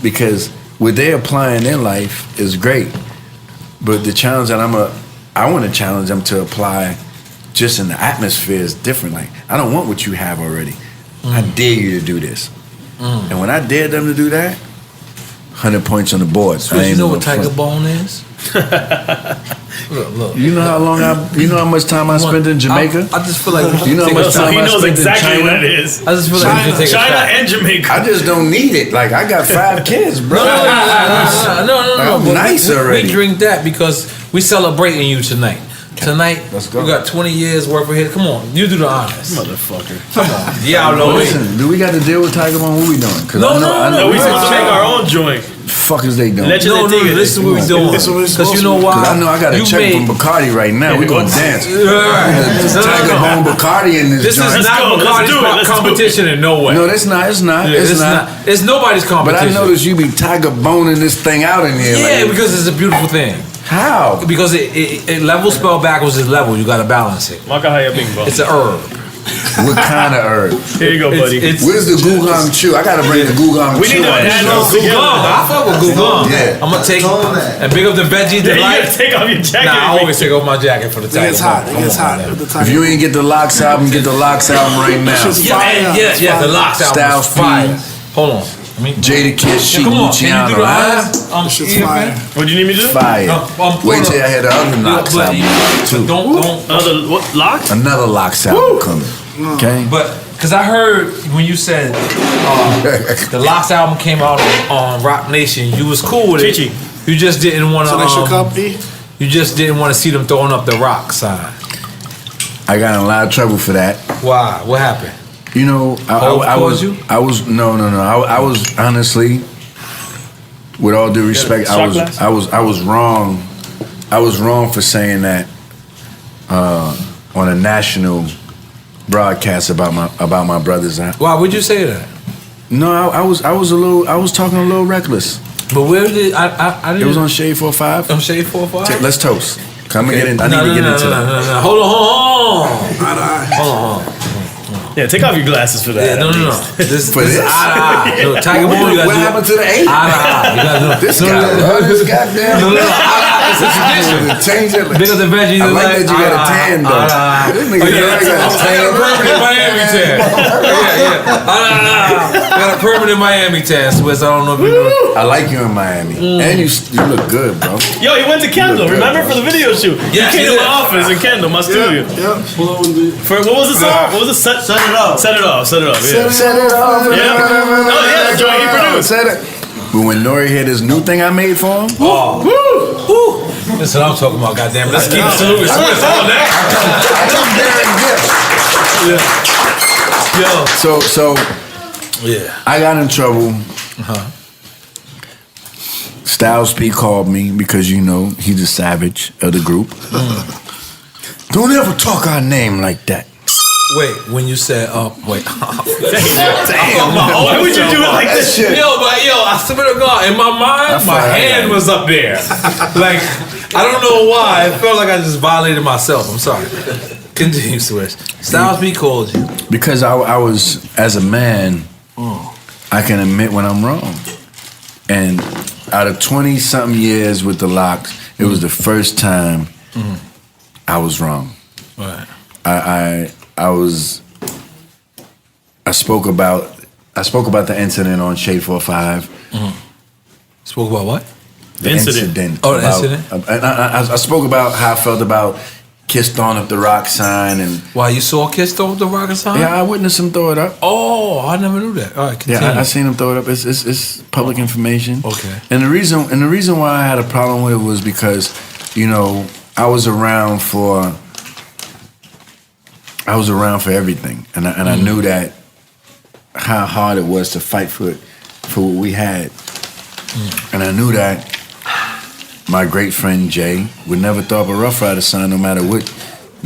Because what they're applying in life is great, but the challenge that I want to challenge them to apply just in the atmosphere is different. Like, I don't want what you have already. I dare you to do this. And when I dared them to do that, 100 points on the board. So you know what Tiger Bone is? Look. You know how much time I spent in Jamaica? I just feel like you know how much time I spent exactly in China? what it is. I just feel like you should take China a shot. and Jamaica. I just don't need it. Like, I got 5 kids, bro. No. I'm nice already. We drink that because we celebrating you tonight. Tonight, Let's go. We got 20 years worth of hit. Come on, you do the honors. Motherfucker. Come on. Yeah, Listen, do we got to deal with Tiger Bone? What we doing? No. We supposed to make our own joint. Fuck is they doing? No, this is what we doing. Because you know why? Because I know I got a check from Bacardi right now. We're going to dance. Tiger Bone Bacardi in this joint. This is not Bacardi's competition in no way. No, it's not. It's not. It's nobody's competition. But I noticed you be Tiger Boning this thing out in here. Yeah, because it's a beautiful thing. How? Because it level spelled backwards is level. You got to balance it. It's an herb. What kind of herb? Here you go, buddy. Where's the Gugam Chew? I gotta bring the Gugam Chew. We need to add those together. I fuck with Gugam. Yeah. I'm gonna take and big up the veggie You delight. gotta take off your jacket. Nah, I always take off my jacket for the Tiger. It's hot. Come It's on, hot. man. If you ain't get the Locks album, get the Locks album right now. Yeah, the Locks album Styles is fire. Hold on. Jada Kiss, Chic Come on, can you do the Luciano. honors? Shit's fire. What do you need me to do? Fire. Wait till I hear the other Locks album too. Don't. Another Locks? Another Locks album coming. Okay. But because I heard when you said the Locks album came out on Rock Nation, you was cool with it. Chichi. You just didn't want So that's your to. cup, E? You just didn't want to see them throwing up the rock sign. I got in a lot of trouble for that. Why? What happened? You know, I was honestly, with all due respect, I was wrong. I was wrong for saying that on a national broadcast about my brothers. Why would you say that? No, I was talking a little reckless. But where did I didn't. It was on Shade 4-5. On Shade 4-5. Let's toast. Come and get in. I need to get into that. No. Hold on. Yeah, take off your glasses for that. Yeah, no. This for this. No, Tiger Boy, you gotta what do happened to the 8? You gotta do This guy, this goddamn. No. It's a tradition. Change it. Big up the veggie. I like that you got a tan though. This nigga got a tan. Permanent Miami tan. Yeah. Got a permanent Miami tan, Swizz. I don't know if you know. I like you in Miami, and you look good, bro. Yo, he went to Kendall. Remember for the video shoot? Yes, he came to my office in Kendall, my studio. For what was the song? What was the set? Set it off. Set it off. Yeah. Oh yeah, the joint he produced. But when N.O.R.E hit his new thing I made for him, Woo. That's what I'm talking about, goddamn. Let's keep saluting Swizz on that. Yo. So Yeah. I got in trouble. Styles P called me because he's a savage of the group. Don't ever talk our name like that. Wait, when you said, wait. Damn. Why would you do it like this? Shit. Yo, I swear to God, in my mind, my hand was up there. Like, I don't know why. I felt like I just violated myself. I'm sorry. Continue, Swizz. Styles P called you. Because I was, as a man, I can admit when I'm wrong. And out of 20-something years with the Locks, it was the first time I was wrong. Right. I spoke about the incident on Shade 4-5. Spoke about what? The incident. Oh, the incident? I spoke about how I felt about Kiss throwing up the rock sign and. Why, you saw Kiss throw up the rock sign? Yeah, I witnessed him throw it up. Oh, I never knew that. All right, continue. Yeah, I seen him throw it up. It's public information. Okay. And the reason why I had a problem with it was because, I was around for everything, and I knew that how hard it was to fight for what we had, and I knew that my great friend Jay would never throw up a Ruff Ryders sign, no matter what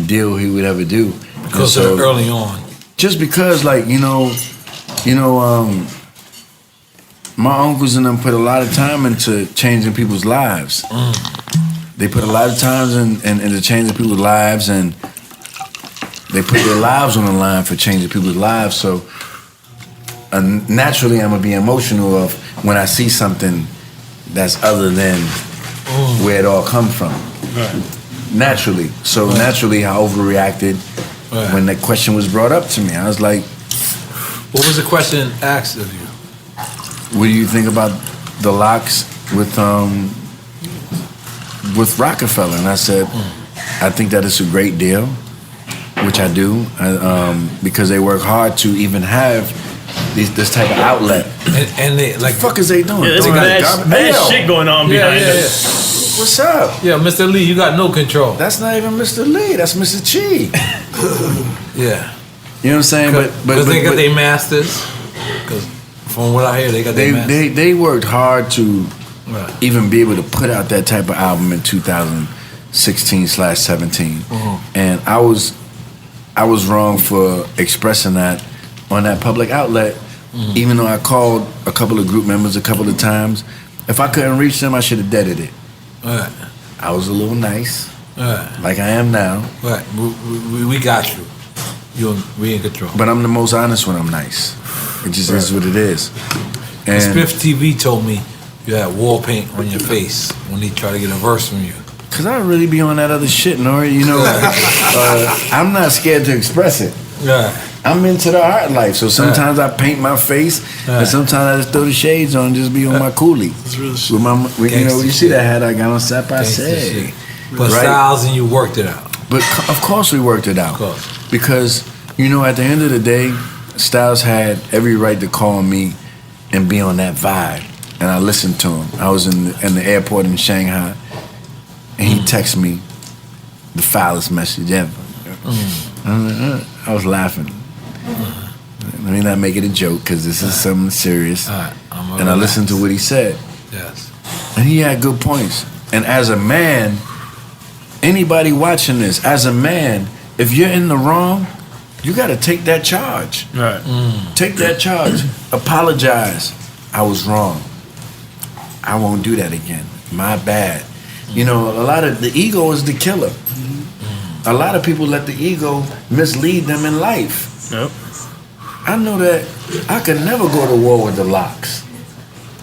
deal he would ever do. Because of early on. Just because, my uncles and them put a lot of time into changing people's lives. They put a lot of time into changing people's lives, and they put their lives on the line for changing people's lives. So naturally, I'm gonna be emotional of when I see something that's other than where it all come from. Right. Naturally. So naturally, I overreacted when that question was brought up to me. I was like, what was the question asked of you? what do you think about the Locks with Rockefeller? And I said, I think that it's a great deal, which I do, because they work hard to even have this type of outlet. And they like, the fuck is they doing? Yeah, there's mad shit going on behind it. What's up? Yeah, Mr. Lee, you got no control. That's not even Mr. Lee. That's Mr. Chi. Yeah. You know what I'm saying? But they got their masters. Because from what I hear, they got their masters. They worked hard to even be able to put out that type of album in 2016/17. And I was wrong for expressing that on that public outlet, even though I called a couple of group members a couple of times. If I couldn't reach them, I should have deaded it. Right. I was a little nice, like I am now. Right. We got you. We in control. But I'm the most honest when I'm nice. It just is what it is. And Spiff TV told me you had wall paint on your face when he tried to get a verse from you. Cause I really be on that other shit, N.O.R.E. You know, I'm not scared to express it. Yeah. I'm into the art life, so sometimes I paint my face, and sometimes I just throw the shades on, and just be on my coolie. That's real shit. With my, you see that hat I got on Sap I say. But Styles and you worked it out. But of course we worked it out. Of course. Because, at the end of the day, Styles had every right to call me and be on that vibe. And I listened to him. I was in the airport in Shanghai, and he texted me the foulest message ever. I was laughing. Let me not make it a joke, because this is something serious. And I listened to what he said. Yes. And he had good points. And as a man, anybody watching this, as a man, if you're in the wrong, you got to take that charge. Right. Take that charge. Apologize. I was wrong. I won't do that again. My bad. You know, a lot of the ego is the killer. A lot of people let the ego mislead them in life. Yep. I know that I could never go to war with the Locks,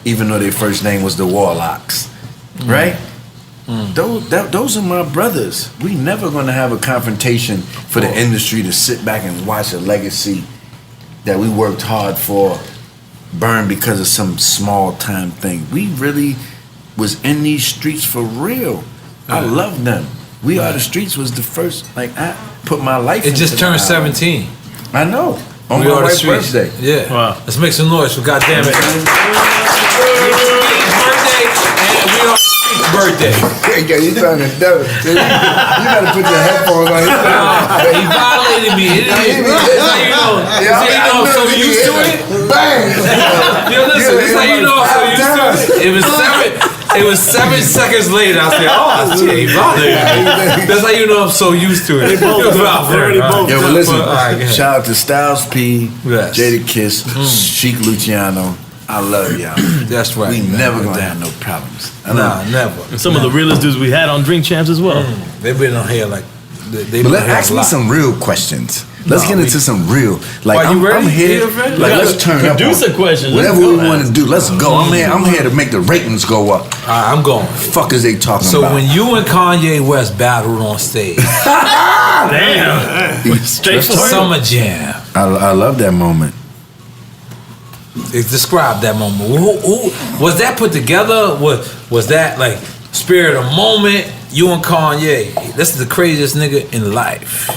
even though their first name was the Warlocks, right? Those are my brothers. We never gonna have a confrontation for the industry to sit back and watch a legacy that we worked hard for burn because of some small time thing. We really was in these streets for real. I love them. We Are the Streets was the first, like, I put my life into It just turned 17. I know. On We my Are the wife's Streets. birthday. Yeah. Wow. Let's make some noise for goddamn it. Birthday and We Are the Streets birthday. Yeah, you trying to do it. You gotta put your headphones on. He violated me. That's how you know. That's how you know I'm so used to it. Bang! Yo, listen, that's how you know I'm so used to it. It was 7 seconds later. I said, "Oh, shit, he violated me." That's how you know I'm so used to it. Yo, but listen, Alright, shout out to Styles P, Yes. Jada Kiss, Chic Luciano. I love y'all. That's right. We man. never gonna have no problems. I know. Nah, never. And some of the realest dudes we had on Drink Champs as well. They've been on here like. They But let's ask me some real questions. Let's get into some real. Like, Are you ready? I'm here. EFN? Like, let's turn up. Producer questions. Whatever Let's we go, want to do, let's go. I'm here to make the ratings go up. I'm going. Fuck is they talking So about? when you and Kanye West battled on stage, Damn. Straight for Summer Jam. I love that moment. Describe that moment. Who was that put together? Was that like spirit of moment? You and Kanye. This is the craziest nigga in life.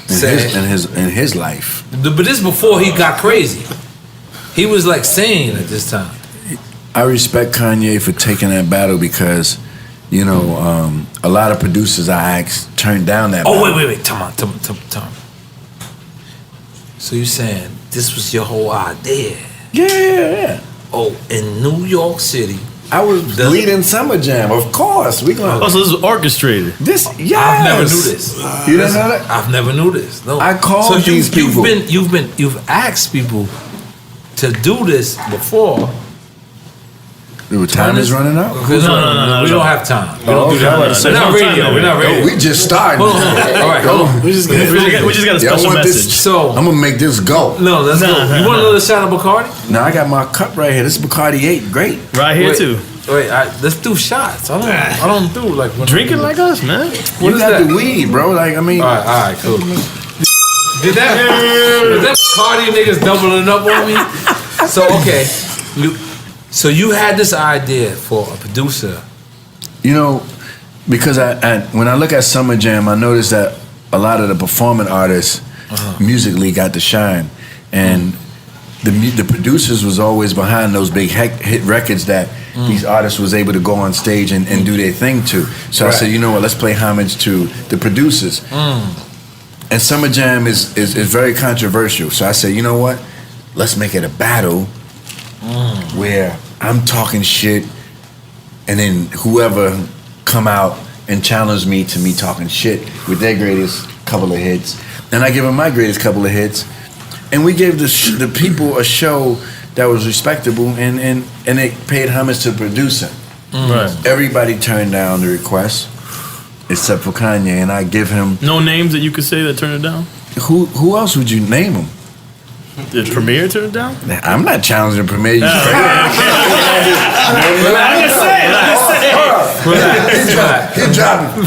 In his life. But this is before he got crazy. He was like sane at this time. I respect Kanye for taking that battle because, you know, a lot of producers I asked turned down that battle. Oh wait. Tom. So you saying this was your whole idea? Yeah. Oh, in New York City. I was leading Summer Jam, of course. We gonna. Oh, so this is orchestrated. This, yes. I've never knew this. You didn't know that? I've never knew this. No. I called these people. You've asked people to do this before. Time is running out. No. We don't have time. We don't do that. We're not radio. We're not radio. We just started. Hold on. We just got a special message. So I'm gonna make this go. no, let's go. You want another shot of Bacardi? Now I got my cup right here. This is Bacardi 8. Great. Right here, too. Wait, let's do shots. I don't do like Drinking like us, man. You is got that? the weed, bro. Like, I mean. All right, cool. Did that Bacardi niggas doubling up on me? So okay, so you had this idea for a producer. You know, because I when I look at Summer Jam, I notice that a lot of the performing artists musically got to shine, and the producers was always behind those big hit records that these artists was able to go on stage and do their thing to. So I said, you know what, let's play homage to the producers. And Summer Jam is very controversial. So I said, you know what, let's make it a battle where I'm talking shit, and then whoever come out and challenge me to me talking shit with their greatest couple of hits, and I give them my greatest couple of hits, and we gave the people a show that was respectable, and they paid homage to the producer. Right. Everybody turned down the request except for Kanye, and I give him. No names that you could say that turned it down? Who else would you name him? Did Premier turn it down? I'm not challenging Premier. You straight. He dropped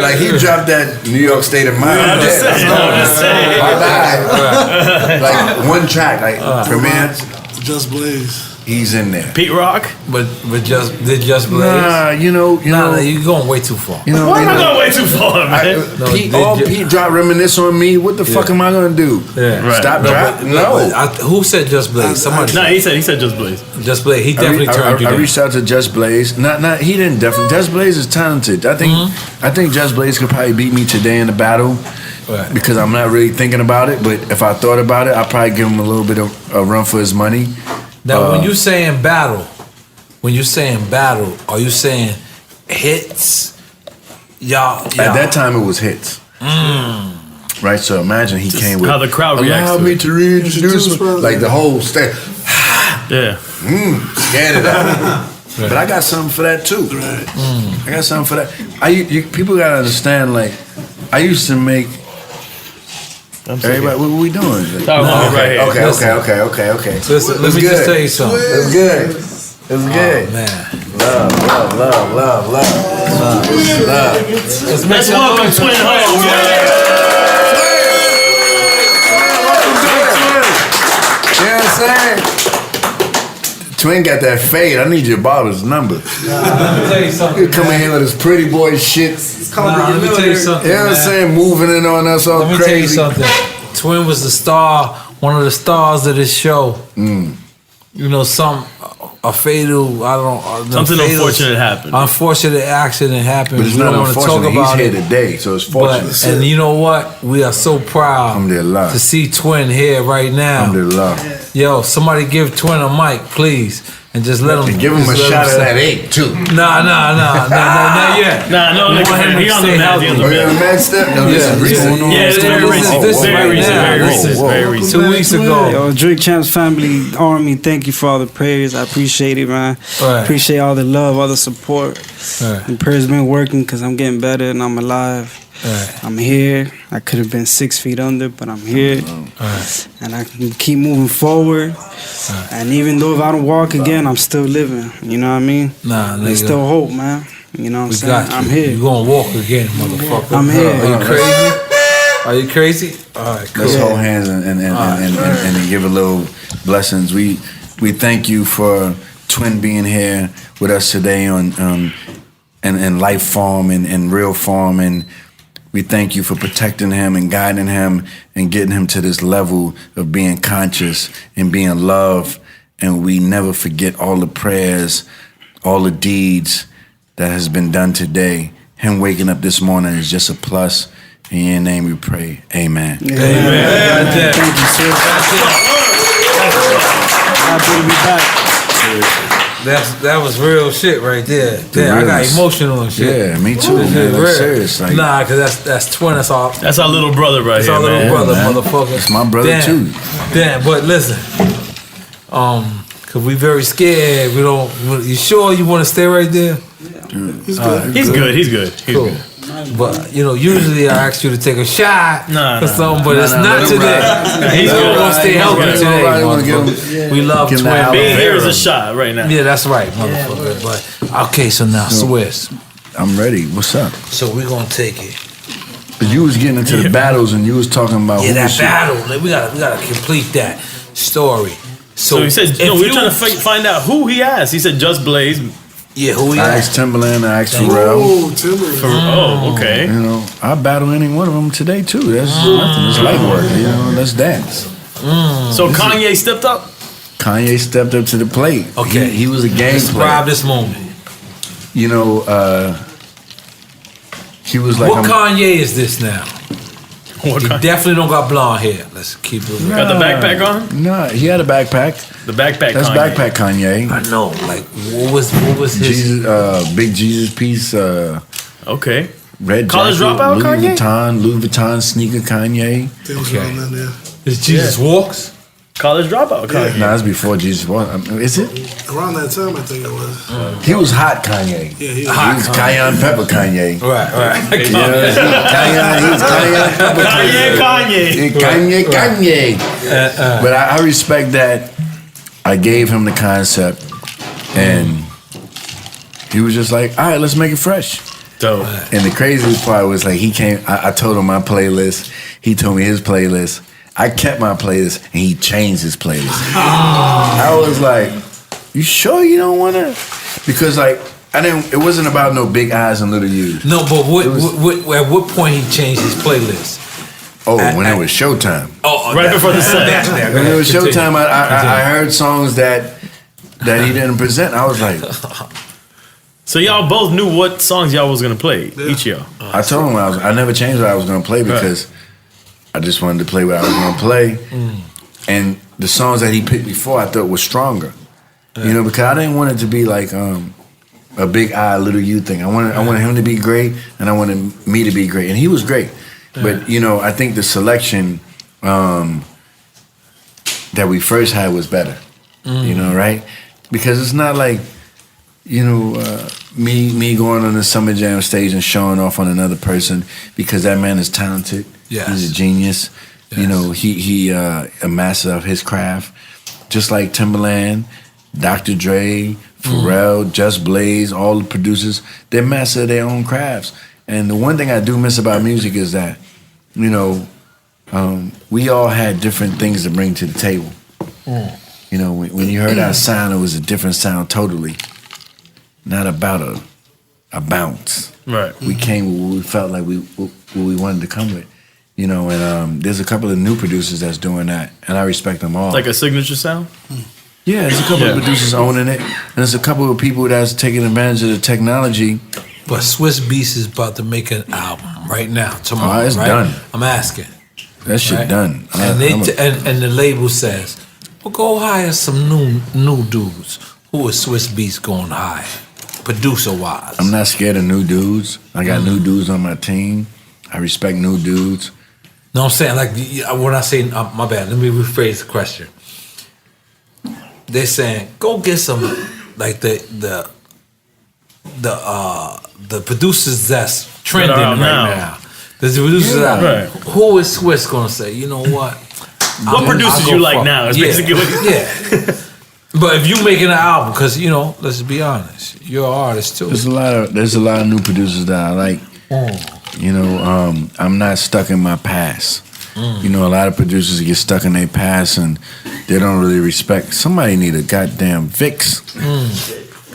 like he dropped that New York State of Mind. I'm just saying. Like one track, like Premier. Just Blaze. He's in there. Pete Rock? But just Blaze? Nah, you know, you're going way too far. You know, Why am I going way too far, man? Pete dropped Reminisce on me. What the fuck am I gonna do? Yeah. Right. Stop dropping? No. Who said Just Blaze? Somebody. No, he said Just Blaze. Just Blaze. He definitely turned you I down. reached out to Just Blaze. He didn't definitely. Just Blaze is talented. I think Just Blaze could probably beat me today in the battle. Right. Because I'm not really thinking about it. But if I thought about it, I'd probably give him a little bit of a run for his money. Now, when you're saying battle, are you saying hits? Y'all. At that time, it was hits. Right, so imagine he came with how the crowd reacts. Allow me to reintroduce him. Like the whole stage. Yeah. Scared of that. But I got something for that too. I got something for that. People gotta understand. Like, I used to make. Everybody, what are we doing? Okay. Listen, let me just tell you something. It's good. It's good. Oh, man. Love. Let's welcome Twin home. You know what I'm saying? Twin got that fade. I need your barber's number. Let me tell you something. You come in here with this pretty boy shit. Let me tell you something. You know what I'm saying? Moving in on us all crazy. Let me tell you something. Twin was the star, one of the stars of this show. You know, something unfortunate happened. Unfortunate accident happened. But it's not unfortunate. He's here today, so it's fortunate. And you know what? We are so proud to see Twin here right now. Yo, somebody give Twin a mic, please. And just let him. And give him a shot of that 8 too. Nah, not yet. No, he on the meds. He on the meds. Very recent. 2 weeks ago. Yo, Drink Champs family, Army, thank you for all the prayers. I appreciate it, man. Right. Appreciate all the love, all the support. Right. And prayers been working because I'm getting better and I'm alive. Right. I'm here. I could have been 6 feet under, but I'm here. Right. And I can keep moving forward. Right. And even though if I don't walk again, I'm still living. You know what I mean? There's still hope, man. You know what I'm saying? I'm here. You're going to walk again, motherfucker. I'm here. Are you crazy? Are you crazy? All right, cool. Let's hold hands and give a little blessings. We thank you for Twin being here with us today on in life form and in real form, and we thank you for protecting him and guiding him and getting him to this level of being conscious and being loved. And we never forget all the prayers, all the deeds that has been done today. Him waking up this morning is just a plus. In your name we pray. Amen. Amen. Thank you, sir. Happy to be back. That was real shit right there. Damn, I got emotional and shit. Yeah, me too. Man, like, serious. Like, nah, cause that's Twin. That's our little brother right here. That's our little brother, man. motherfucker. It's my brother too. Damn, but listen, cause we very scared. We don't. You sure you want to stay right there? He's good. He's good. Cool. But you know, usually I ask you to take a shot or something, but it's not today. He's gonna stay healthy today. We love Twin. Being here is a shot right now. Yeah, that's right, motherfucker. But okay, so now Swizz, I'm ready. What's up? So we're gonna take it. But you was getting into the battles and you was talking about that battle. We gotta complete that story. So he said, we're trying to find out who he asked. He said Just Blaze. Yeah, who he asked? I asked Timberland, I asked Pharrell. Oh, Timberland. Okay. You know, I battle any one of them today too. That's nothing. It's light work. You know, let's dance. So Kanye stepped up? Kanye stepped up to the plate. Okay. He was a game player. Describe this moment. You know, he was like... What Kanye is this now? He definitely don't got blonde hair. Let's keep it real. Got the backpack on? No, he had a backpack. The backpack That's Kanye. backpack Kanye. I know. Like, what was his... Jesus, big Jesus piece. Okay. Red College jacket, dropout Kanye? Louis Vuitton sneaker Kanye. Okay. Is Jesus Walks? College dropout Kanye. Nah, that's before Jesus Walks. Is it? Around that time, I think it was. He was hot Kanye. Yeah, he was Cayenne Pepper Kanye. Right. Cayenne Pepper Kanye. But I respect that. I gave him the concept, and he was just like, all right, let's make it fresh. Dope. And the craziest part was like he came. I told him my playlist. He told me his playlist. I kept my playlist, and he changed his playlist. I was like, "You sure you don't want to?" Because like I didn't. It wasn't about no big eyes and little U's. No, but at what point he changed his playlist? When it was Showtime. Right before the set. When it was Showtime, I heard songs that he didn't present. I was like. So y'all both knew what songs y'all was gonna play, each of y'all. I told him I never changed what I was gonna play because I just wanted to play what I was gonna play. And the songs that he picked before I thought were stronger. You know, because I didn't want it to be like a big I, little you thing. I wanted him to be great, and I wanted me to be great, and he was great. But you know, I think the selection that we first had was better. You know, right? Because it's not like, you know, me going on the Summer Jam stage and showing off on another person, because that man is talented. Yes. He's a genius. Yes. You know, he a master of his craft. Just like Timbaland, Dr. Dre, Pharrell, Just Blaze, all the producers, they're master of their own crafts. And the one thing I do miss about music is that, you know, we all had different things to bring to the table. You know, when you heard our sound, it was a different sound totally. Not about a bounce. Right. We came with what we felt like what we wanted to come with. You know, and there's a couple of new producers that's doing that, and I respect them all. Like a signature sound? Yeah, there's a couple of producers owning it, and there's a couple of people that's taking advantage of the technology. But Swizz Beatz is about to make an album right now, tomorrow. It's right? done. I'm asking. That shit done. And and the label says, well, go hire some new dudes. Who is Swizz Beatz going to hire? Producer-wise. I'm not scared of new dudes. I got new dudes on my team. I respect new dudes. No, I'm saying, like, when I say, my bad, let me rephrase the question. They're saying, go get some, like, the producers that's trending right now. There's the producers out. Who is Swizz going to say, you know what? What producers you like now is basically what he's yeah. But if you making an album, because, you know, let's be honest, you're an artist too. There's a lot of new producers that I like. You know, I'm not stuck in my past. You know, a lot of producers get stuck in their past and they don't really respect. Somebody need a goddamn fix.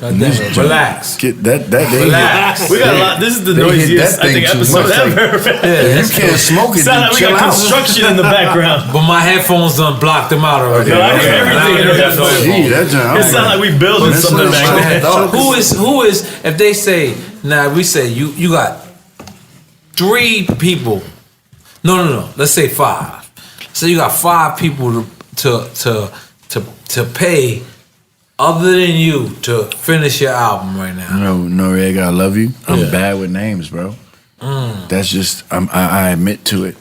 Goddamn, relax. Get that relax. We got a lot. This is the noisiest I think episode ever. You can't smoke it. Sound like we got construction in the background. But my headphones done blocked them out already. No, I hear everything. It sound like we building something back there. Who is? If they say, we say you got 3 people. No. Let's say 5. So you got 5 people to pay. Other than you to finish your album right now. N.O.R.E, I love you. I'm bad with names, bro. That's just I admit to it.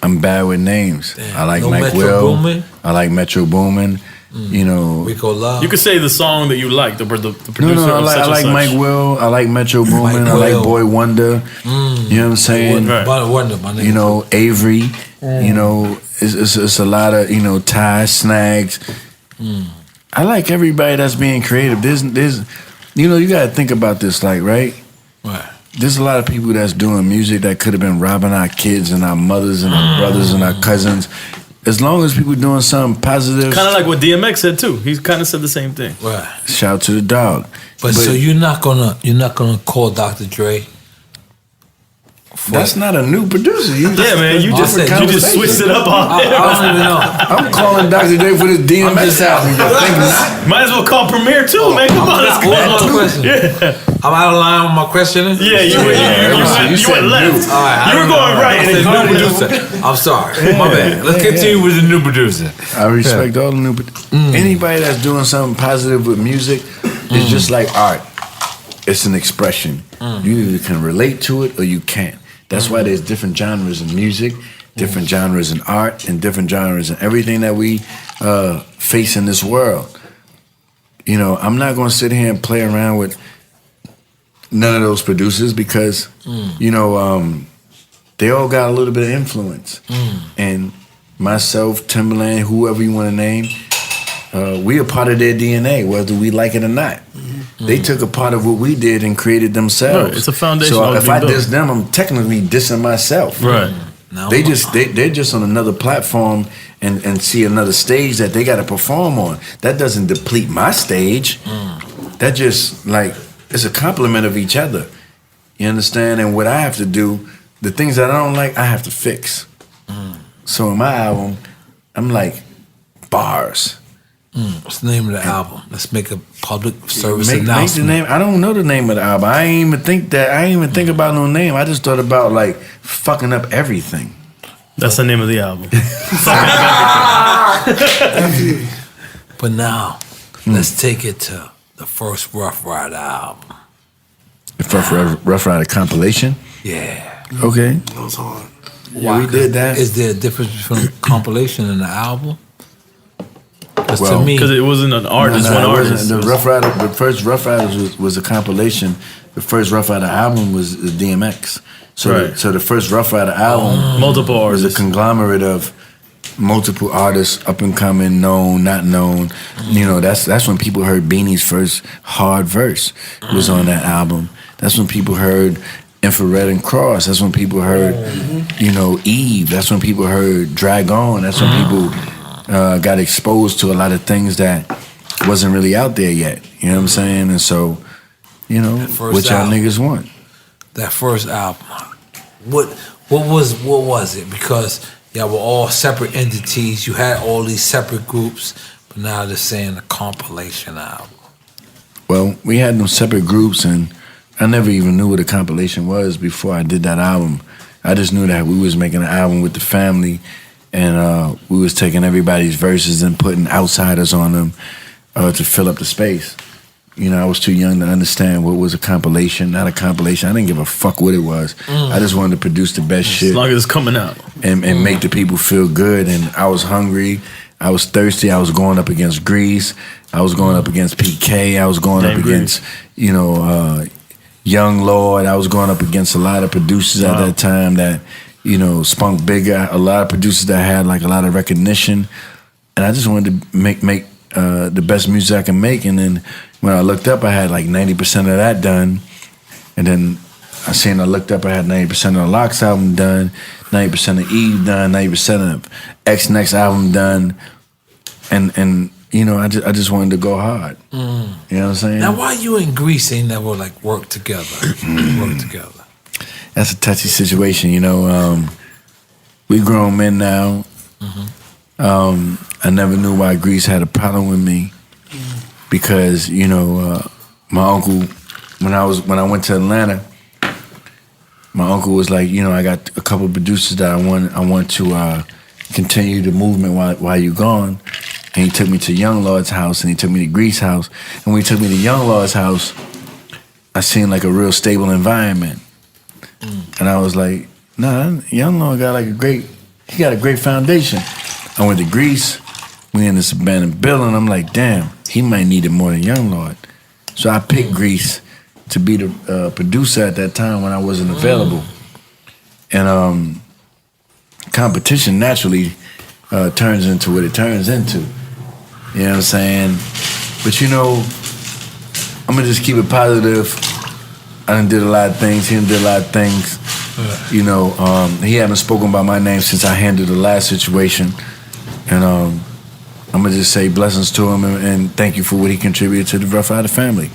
I'm bad with names. Damn. I like Mike Will. I like Metro Boomin. You know, Rico Love. You could say the song that you like, the producer. No, I like Mike Will. I like Metro Boomin. I like Boy Wonder. You know what I'm saying? Boy Wonder, my name. You know, Avery. You know, it's a lot of, you know, Ty, Snags. I like everybody that's being creative. There's, you know, you gotta think about this, like, right? There's a lot of people that's doing music that could have been robbing our kids and our mothers and our brothers and our cousins. As long as people doing something positive. Kind of like what DMX said too. He kind of said the same thing. Shout out to the dog. But so you're not gonna call Dr. Dre. That's not a new producer. Man, you just switched it up on I don't even know. I'm calling Dr. Dre for this DMX album. Might as well call Premier too, man. Come on, let's go. I'm out of line with my questioning. Yeah, you went left. All right, you were going right. New producer. I'm sorry. My bad. Let's continue with the new producer. I respect all the new producers. Anybody that's doing something positive with music is just like art. It's an expression. You either can relate to it or you can't. That's why there's different genres in music, different genres in art, and different genres in everything that we face in this world. You know, I'm not going to sit here and play around with none of those producers because, you know, they all got a little bit of influence. And myself, Timbaland, whoever you want to name, we are part of their DNA, whether we like it or not. They took a part of what we did and created themselves. Right, it's a foundation. So if I diss them, I'm technically dissing myself. Right. They're just on another platform and see another stage that they got to perform on. That doesn't deplete my stage. That just like it's a compliment of each other. You understand? And what I have to do, the things that I don't like, I have to fix. So in my album, I'm like bars. What's the name of the album? Let's make a public service announcement. Make the name. I don't know the name of the album. I ain't even think about no name. I just thought about like fucking up everything. That's the name of the album. But now, Let's take it to the first Ruff Ryder album. The first Ruff Ryder compilation? Yeah. Okay. That was hard. Yeah, we did that. Is there a difference between a compilation and an album? Because Well, to me, Because it wasn't an artist, one it wasn't. artist. The first Ruff Ryders was a compilation. The first Ruff Ryder album was the DMX. So, Right. so the first Ruff Ryder album Multiple was a artists. conglomerate of multiple artists, up and coming, known, not known. You know, that's when people heard Beanie's first hard verse was on that album. That's when people heard Infrared and Cross. That's when people heard, you know, Eve. That's when people heard Drag On. That's when people got exposed to a lot of things that wasn't really out there yet. You know what I'm saying? And so, you know, what y'all album. niggas want. that first album, what was it? Because y'all were all separate entities. You had all these separate groups, but now they're saying a compilation album. Well, we had them separate groups, and I never even knew what a compilation was before I did that album. I just knew that we was making an album with the family, and we was taking everybody's verses and putting outsiders on them to fill up the space. You know, I was too young to understand what was a compilation, not a compilation. I didn't give a fuck what it was. I just wanted to produce the best shit. As long as it's coming out. And make the people feel good. And I was hungry. I was thirsty. I was going up against Grease. I was going up against PK. I was going up against, you know, Young Lord. I was going up against a lot of producers at that time that, you know, Spunk Bigger. A lot of producers that had like a lot of recognition. And I just wanted to make the best music I can make. And then when I looked up, I had like 90% of that done. And then I looked up, I had 90% of the Locks album done, 90% of Eve done, 90% of X Next album done. And you know, I just wanted to go hard. You know what I'm saying? Now, why you and Grease ain't never like worked together? That's a touchy situation, you know. We grown men now. I never knew why Grease had a problem with me because, you know, my uncle, when I went to Atlanta, my uncle was like, you know, I got a couple of producers that I want to continue the movement while you're gone. And he took me to Young Lord's house and he took me to Grease house. And when he took me to Young Lord's house, I seen like a real stable environment. And I was like, nah, Young Lord got like a great foundation. I went to Grease. We in this abandoned building. I'm like, damn, he might need it more than Young Lord. So I picked Grease to be the producer at that time when I wasn't available. And competition naturally turns into what it turns into. You know what I'm saying? But you know, I'm gonna just keep it positive. I done did a lot of things. He done did a lot of things. You know, he haven't spoken about my name since I handled the last situation. And I'm gonna just say blessings to him and thank you for what he contributed to the Ruff Ryder family.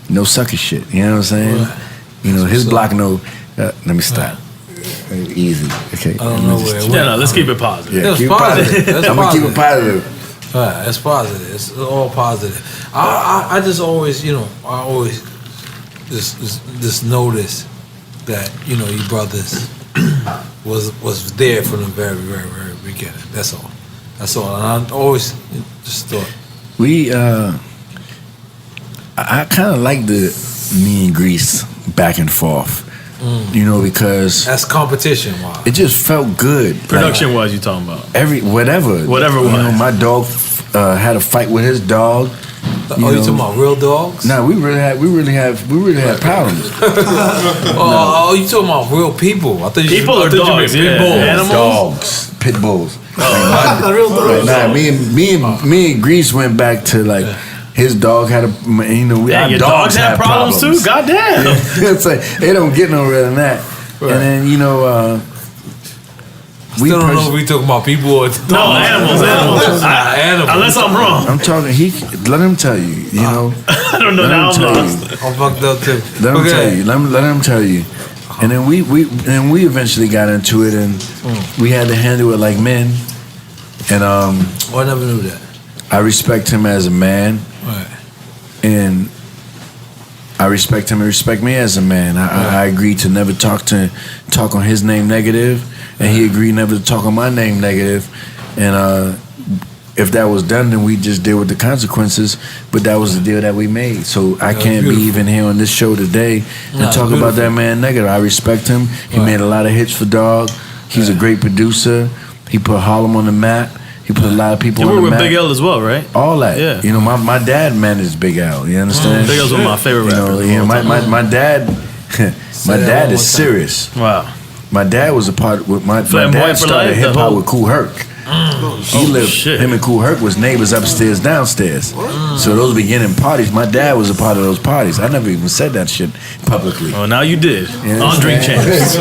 No sucker shit, you know what I'm saying? You know, his block let me stop. Easy, okay. I don't know where it went. Let's keep it positive. Yeah, That's keep positive. it positive. That's I'm gonna keep it positive. positive. Right, it's positive. It's all positive. I just always, you know, I always just notice that, you know, you brothers was there from the very, very, very beginning. That's all. That's all. And I always just thought. I kind of like the me and Grease back and forth. You know, because that's competition wise. It just felt good. Production wise, you talking about? Whatever. You know, my dog had a fight with his dog. You talking about real dogs? No, we really had problems. You talking about real people? I thought you people or dogs? Pit bulls. Animals? Dogs, pit bulls. Real dogs. Nah, me and Grease went back to like. His dog had your dogs have problems too? Goddamn. Yeah. It's like, they don't get no realer than that. Right. And then, you know, we don't know if we talking about people or dogs. No, animals. Animals. Unless I'm wrong. I'm talking, let him tell you, you know. I don't know, now I'm lost. I'm fucked up too. Let him tell you. Let him tell you. And then we eventually got into it and we had to handle it like men. And I never knew that. I respect him as a man. Right. And I respect him and respect me as a man. I agreed to never talk on his name negative, and he agreed never to talk on my name negative. And if that was done, then we just deal with the consequences. But that was the deal that we made. So I can't be even here on this show today and talk about that man negative. I respect him. He made a lot of hits for Dog. He's a great producer. He put Harlem on the map. He put a lot of people on the map. You were with Big L as well, right? All that. Yeah. You know, my dad managed Big L. You understand? Big L's one of my favorite rappers. You know, my dad, my dad is serious. Wow. My dad was a part. My dad started hip hop with Kool Herc. He lived. Him and Kool Herc was neighbors upstairs, downstairs. So those beginning parties, my dad was a part of those parties. I never even said that shit publicly. Oh, now you did. On Drink Champs.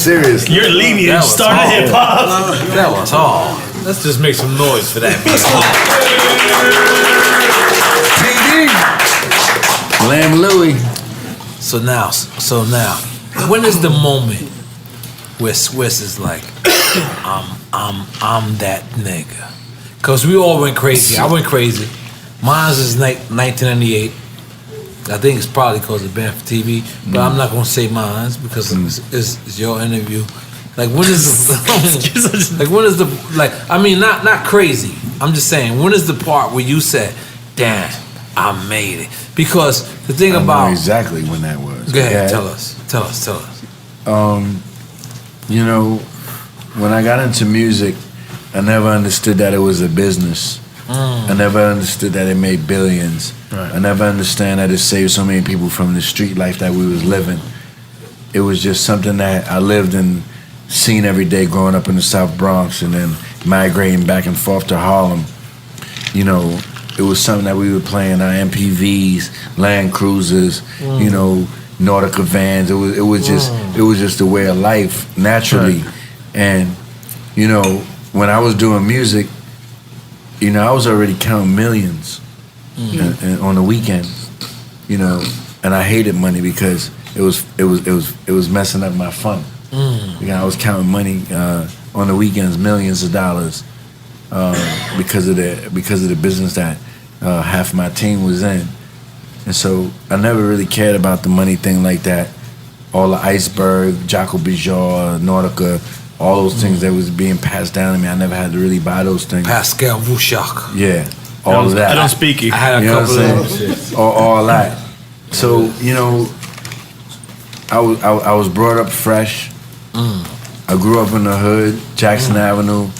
Seriously. You're lenient. Started hip hop. That was hard. Let's just make some noise for that. PD. Lamb Louie. So now, when is the moment where Swizz is like, I'm that nigga? Cause we all went crazy. I went crazy. Mine's is 1998. I think it's probably cause of Band for TV, but I'm not gonna say mine's because it's your interview. Like when is I mean not crazy. I'm just saying when is the part where you said, damn, I made it? Because the thing I about know exactly when that was. Go ahead, tell us. You know, when I got into music, I never understood that it was a business. I never understood that it made billions. Right. I never understand that it saved so many people from the street life that we was living. It was just something that I lived and seen every day growing up in the South Bronx and then migrating back and forth to Harlem. You know, it was something that we were playing on MPVs, Land Cruisers, you know, Nautica vans. It was just a way of life naturally. Right. And you know, when I was doing music, you know, I was already counting millions and on the weekends. You know, and I hated money because it was messing up my fun. You know, I was counting money on the weekends, millions of dollars, because of the business that half my team was in, and so I never really cared about the money thing like that. All the Iceberg, Jaco Bijou, Nautica, all those things that was being passed down to me, I never had to really buy those things. Pascal Bouchak. Yeah, all of that. I don't speak it. I had a couple of shit. All that. So you know, I was brought up fresh. I grew up in the hood, Jackson Avenue,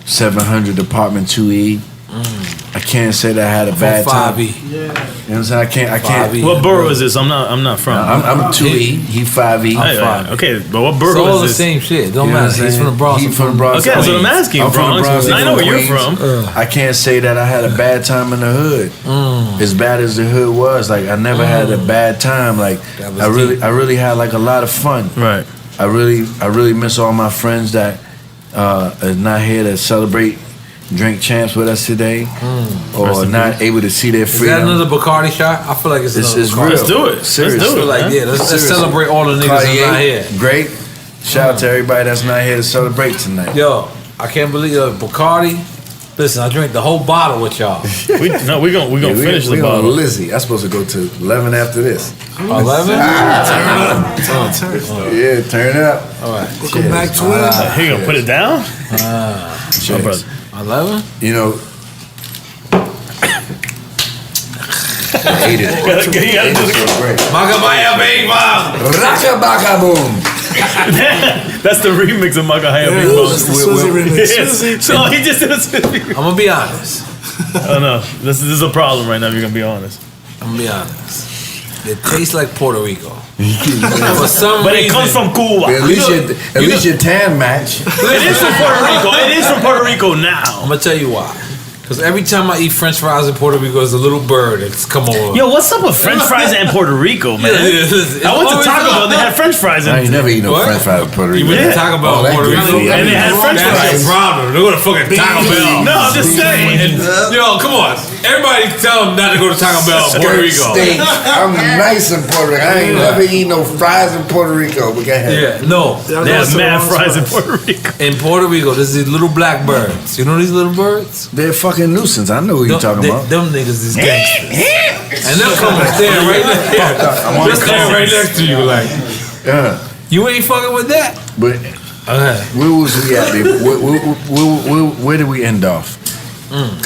700 apartment 2E. I can't say that I had a bad time. 5E. You know what I'm saying? I can't. What borough is this? I'm not from. I'm 2E. He 5E. I'm 5. Okay, but what borough it's all is the this? same shit. Don't matter. He's from the Bronx. He's from the Bronx. Okay, that's what I'm asking. I'm from the Bronx. I know where you're from. I can't say that I had a bad time in the hood. As bad as the hood was, like I never had a bad time. Like I really had like a lot of fun. Right. I really miss all my friends that are not here to celebrate Drink Champs with us today, or not able to see their freedom. Is that another Bacardi shot? I feel like it's another Bacardi. Real. Let's do it. Seriously. Let's do it. Like, yeah, let's celebrate all the niggas that's not here. Great. Shout out to everybody that's not here to celebrate tonight. Yo, I can't believe Bacardi. Listen, I drank the whole bottle with y'all. we gonna finish the bottle. Lizzie, I'm supposed to go to 11 after this. 11? Yeah, turn up. All right. Welcome back to it. He gonna put it down? Cheers. brother. 11? You know, I hated it. Magabaya Bing Bong! Raka baka boom. That's the remix of Magahaya Bing Bong. That's the Swizzy remix. So he just did a Swizzy. I'm gonna be honest. Oh no, this is a problem right now. If you're gonna be honest. I'm gonna be honest. It tastes like Puerto Rico. For some But reason, it comes from Cuba. At least your tan match. It is from Puerto Rico. It is from Puerto Rico now. I'm gonna tell you why. Because every time I eat French fries in Puerto Rico, there's a little bird that's come over. Yo, what's up with French fries and Puerto Rico, man? I went to Taco Bell. They had French fries. I ain't never eaten no French fries in Puerto Rico. You went to Taco Bell in Puerto Rico, and they had French that's fries. your problem. They go to fucking Taco Bell. No, I'm just saying. Yo, come on. Everybody tell them not to go to Taco Bell in Puerto Rico. Steak. I'm nice in Puerto Rico. I ain't never eaten no fries in Puerto Rico. But go ahead. Yeah, no. They have mad fries in Puerto Rico. In Puerto Rico, there's these little black birds. You know these little birds? They're fucking nuisance. I know what you're talking about. Them niggas is gangsters. And they'll come and stand right there. They'll stand right next to you like, Yeah. you ain't fucking with that. But Where was we at? Where did we end off?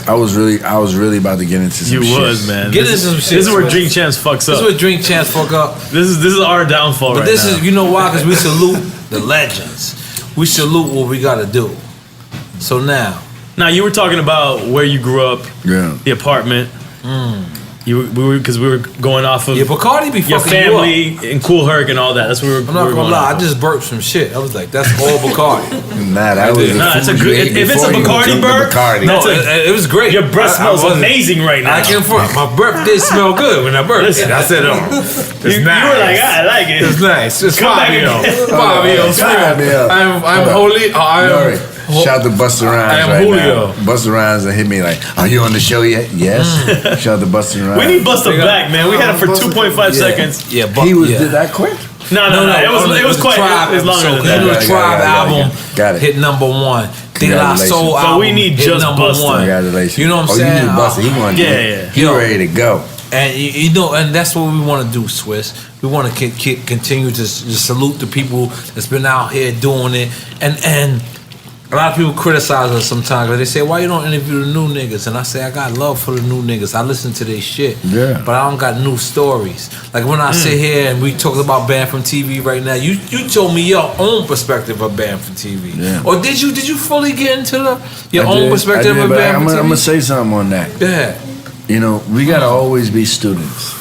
I was really about to get into some shit. You was, man. Get into some shit. This is where Drink Champs fucks up. This is where Drink Champs fuck up. This is our downfall but right this now. is, you know why? Because we salute the legends. We salute what we gotta do. So now you were talking about where you grew up, the apartment. Because we were going off of Bacardi be your fucking family and Cool Herc and all that. That's where I'm not gonna lie, I just burped some shit. I was like, that's all Bacardi. It's a good. If it's a Bacardi burp, it was great. Your breath smells amazing right now. I can't front. My breath did smell good when I burped. Listen, I said, it's nice. You were like, I like it. It's nice. It's Come back Fabio. I'm holy. Shout to Busta Rhymes I am right Julio. now. Busta Rhymes and hit me like, are you on the show yet? Yes. Shout to Busta Rhymes. We need Busta back, man. We had him for 2.5 seconds. Yeah, he did that quick? No. It was quite. It was longer than that. The Tribe album hit number 1. De La Soul album. So we need just Busta. Congratulations. You know what I'm saying? You need Busta. He wanted to. He ready to go. And you know, and that's what we want to do, Swizz. We want to continue to salute the people that's been out here doing it, and a lot of people criticize us sometimes. They say, why you don't interview the new niggas? And I say, I got love for the new niggas. I listen to their shit. Yeah. But I don't got new stories. Like when I sit here and we talk about Banned from TV right now, you told me your own perspective of Banned from TV. Yeah. Or did you fully get into your own perspective of Banned from TV? I'm going to say something on that. Yeah. You know, we got to always be students.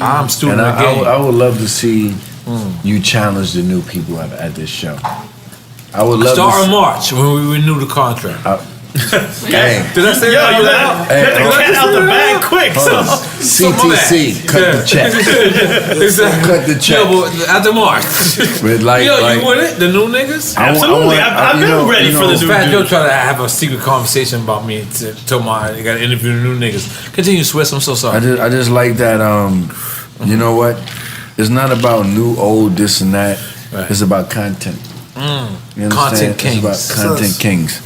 I'm student and again. I would love to see you challenge the new people at this show. I would love start in March when we renew the contract. Hey. Did I say that? Get the cat out the bag quick. CTC, cut the check. Cut the check. Yo, but after March. You with it? The new niggas? Absolutely. I've been ready for the new Fat Joe try to have a secret conversation about me to my got to interview the new niggas. Continue, Swizz. I'm so sorry. I just like that. You know what? It's not about new, old, this and that. Right. It's about content. Content kings. It's about content kings.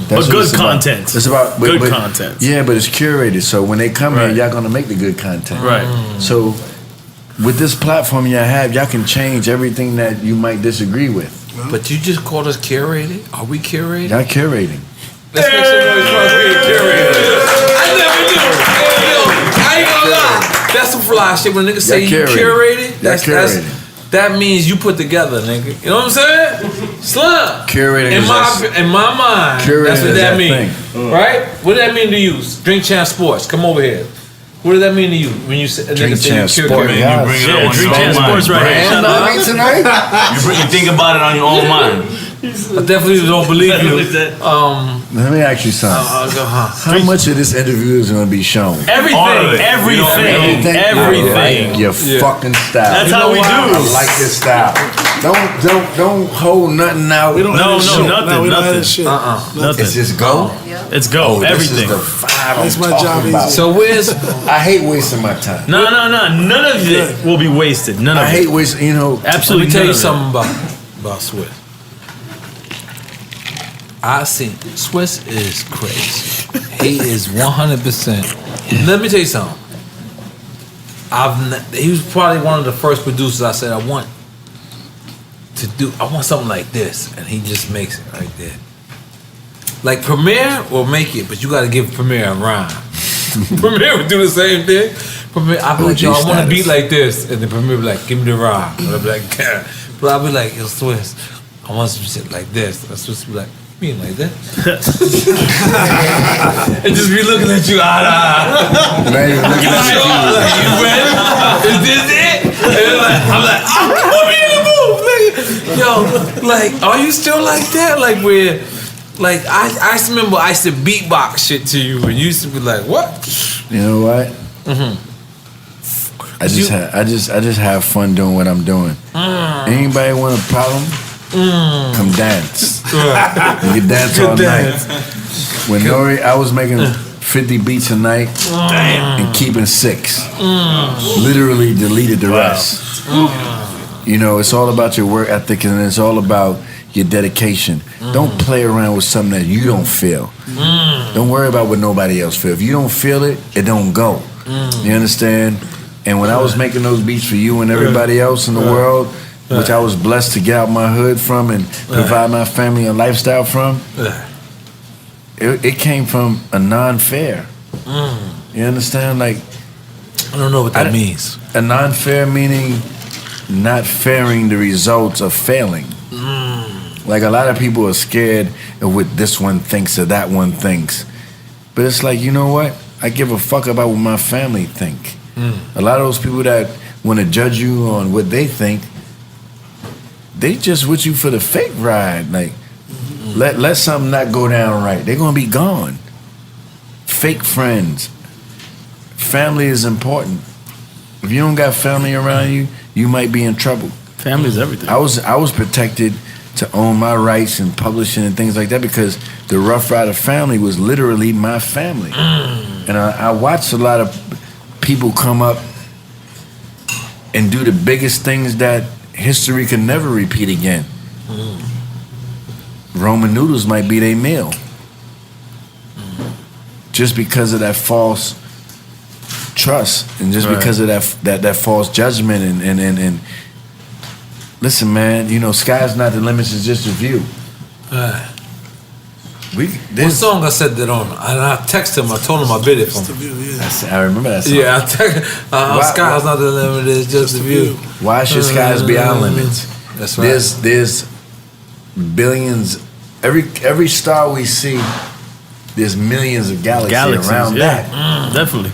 But good content. It's about good content. Yeah, but it's curated. So when they come here, y'all gonna make the good content. Right. So with this platform y'all have, y'all can change everything that you might disagree with. But you just called us curated? Are we curated? Y'all curating. Let's make some noise for us being curated. I never knew. I ain't gonna lie. That's some fly shit. When niggas say you curated, that's that means you put together, nigga. You know what I'm saying? Slum. Curating in my mind, that's what that means. Right? What does that mean to you? Drink Champ Sports. Come over here. What does that mean to you when you say Drink Champ Sports? Drink Champ Sports right here. Tonight? You think about it on your own mind. I definitely don't believe you. Let me ask you something. How much of this interview is going to be shown? Everything. Like your fucking style. That's how we do. I like this style. Don't hold nothing out. We don't nothing. Nothing. It's just go. It's go. Everything. This is the vibe That's my job. about. So where's? I hate wasting my time. No. None of it will be wasted. None of it. I hate wasting. You know. Absolutely. Let me tell you something about Swizz. I see Swizz is crazy. He is 100%. Let me tell you something. He was probably one of the first producers I said I want something like this, and he just makes it right there. Like Premier will make it, but you got to give Premier a rhyme. Premier would do the same thing. Premier, I'll be like, yo, I want to beat like this, and then Premier be like, give me the rhyme. But I'll be like, yeah. But I'll be like, yo, Swizz, I want some shit like this. I'm supposed to be like, me like that. And just be looking at you, you ready? Is this it? And I'm like, put me in the booth, nigga. Yo, like, are you still like that? Like where, like I remember I used to beatbox shit to you, and you used to be like, what? You know what? I just have fun doing what I'm doing. Anybody want a problem? Come dance. You can dance all night. When N.O.R.E, I was making 50 beats a night and keeping 6. Literally deleted the rest. You know, it's all about your work ethic and it's all about your dedication. Don't play around with something that you don't feel. Don't worry about what nobody else feels. If you don't feel it, it don't go. You understand? And when I was making those beats for you and everybody else in the world, which I was blessed to get out my hood from and provide my family a lifestyle from, it came from a non-fair. You understand? Like, I don't know what that means. A non-fair meaning not fairing the results of failing. Like, a lot of people are scared of what this one thinks or that one thinks. But it's like, you know what? I give a fuck about what my family think. A lot of those people that want to judge you on what they think, they just with you for the fake ride. Like, let something not go down right. They're going to be gone. Fake friends. Family is important. If you don't got family around you, you might be in trouble. Family is everything. I was protected to own my rights and publishing and things like that because the Ruff Ryder family was literally my family. And I watched a lot of people come up and do the biggest things that history can never repeat again. Roman noodles might be their meal. Just because of that false trust and just because of that false judgment and listen, man, you know, sky's not the limit, it's just a view. What song I said that on? And I texted him, I told him I bid it for him. I remember that song. Yeah, sky's not the limit, it's just a view. Why should skies be our limits? That's right. There's billions, every star we see, there's millions of galaxies around that. Definitely.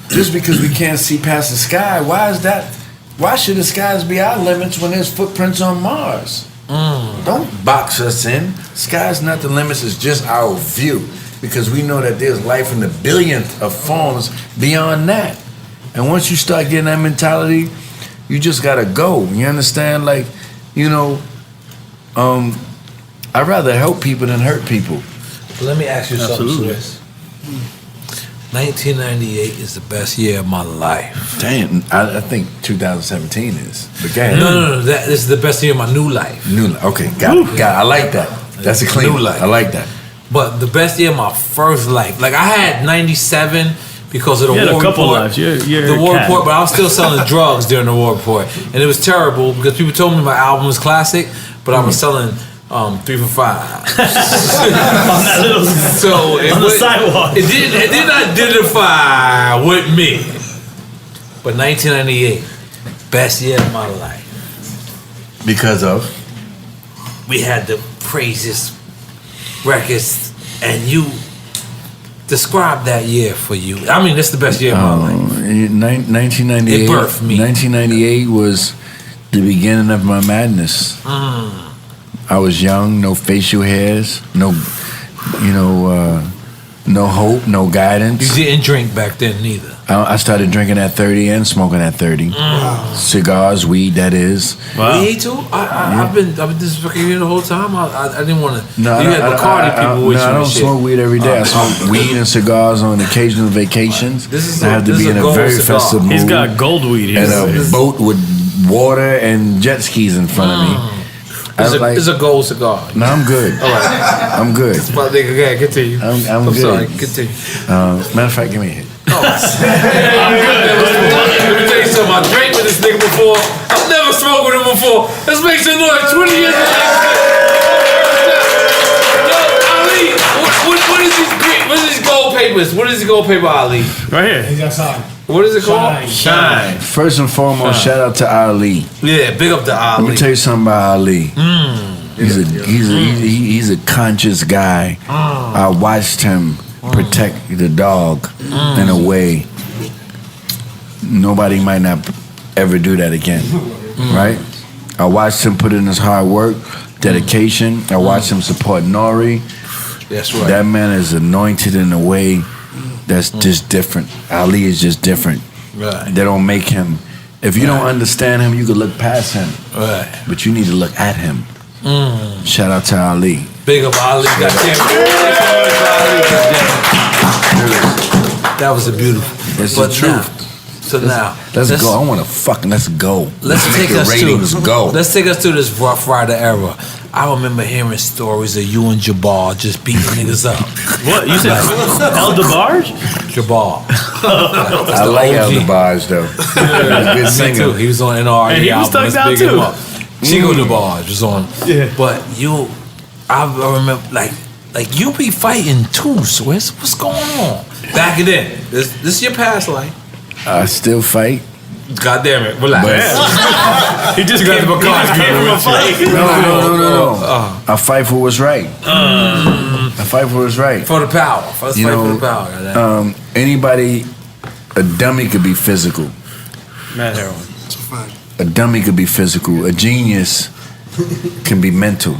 Just because we can't see past the sky, why is that? Why should the skies be our limits when there's footprints on Mars? Don't box us in. Sky's not the limits, it's just our view. Because we know that there's life in the billionth of forms beyond that. And once you start getting that mentality, you just gotta go. You understand? Like, you know, I'd rather help people than hurt people. But let me ask you something, Swizz. 1998 is the best year of my life. Damn, I think 2017 is. But go ahead. No. This is the best year of my new life. Okay, got it. I like that. That's a clean new life. I like that. But the best year of my first life. Like, I had 97 because of the war report. The war report, but I was still selling drugs during the war report. And it was terrible because people told me my album was classic, but I was selling 3 for $5. So on the sidewalk. It did not identify with me. But 1998, best year of my life. Because of? We had the craziest records, and you describe that year for you. I mean, it's the best year of my life. 1998. It birthed me. 1998 was the beginning of my madness. I was young, no facial hairs, no hope, no guidance. You didn't drink back then neither. I started drinking at 30 and smoking at 30. Cigars, weed, that is. Wow. Weed too? I've been just fucking here the whole time. I didn't want to. You had Bacardi people with you. I don't smoke weed every day. I smoke weed and cigars on occasional vacations. I have to be in a very festive mood. He's got gold weed here. And a boat with water and jet skis in front of me. It's a gold cigar. No, I'm good. All right. I'm good. Okay, continue. I'm good. Sorry, continue. Matter of fact, give me a hit. I'm good. Let me tell you something. I drank with this nigga before. I've never smoked with him before. Let's make some noise. 20 years of Ali, what is these gold papers? What is the gold paper, Ali? Right here. He got signed. What is it called? Shine. First and foremost, shout out to Ali. Yeah, big up to Ali. Let me tell you something about Ali. He's a conscious guy. I watched him protect the dog in a way nobody might not ever do that again. Right? I watched him put in his hard work, dedication. I watched him support N.O.R.E. That's right. That man is anointed in a way that's just different. Ali is just different. Right. They don't make him. If you don't understand him, you can look past him. Right. But you need to look at him. Shout out to Ali. Big up Ali. That was a beautiful. It's the truth. So now, let's go. I want to fucking let's go. Let's take us ratings to go. Let's take us to this Ruff Ryder era. I remember hearing stories of you and Jabbar just beating niggas up. What you said? El DeBarge? Jabbar. I like El DeBarge though. He's a good singer. Me too. He was on N.O.R.E. And he was album. thugged out Let's big him too. up. She go to the bars, just on. Yeah. But I remember, like you be fighting too, Swizz. What's going on? Back it in. This is your past life. I still fight. God damn it, relax. He just came from a fight. No. I fight for what's right. I fight for what's right. For the power. Let's fight for the power. Anybody, a dummy could be physical. Mad heroin. A dummy could be physical. A genius can be mental.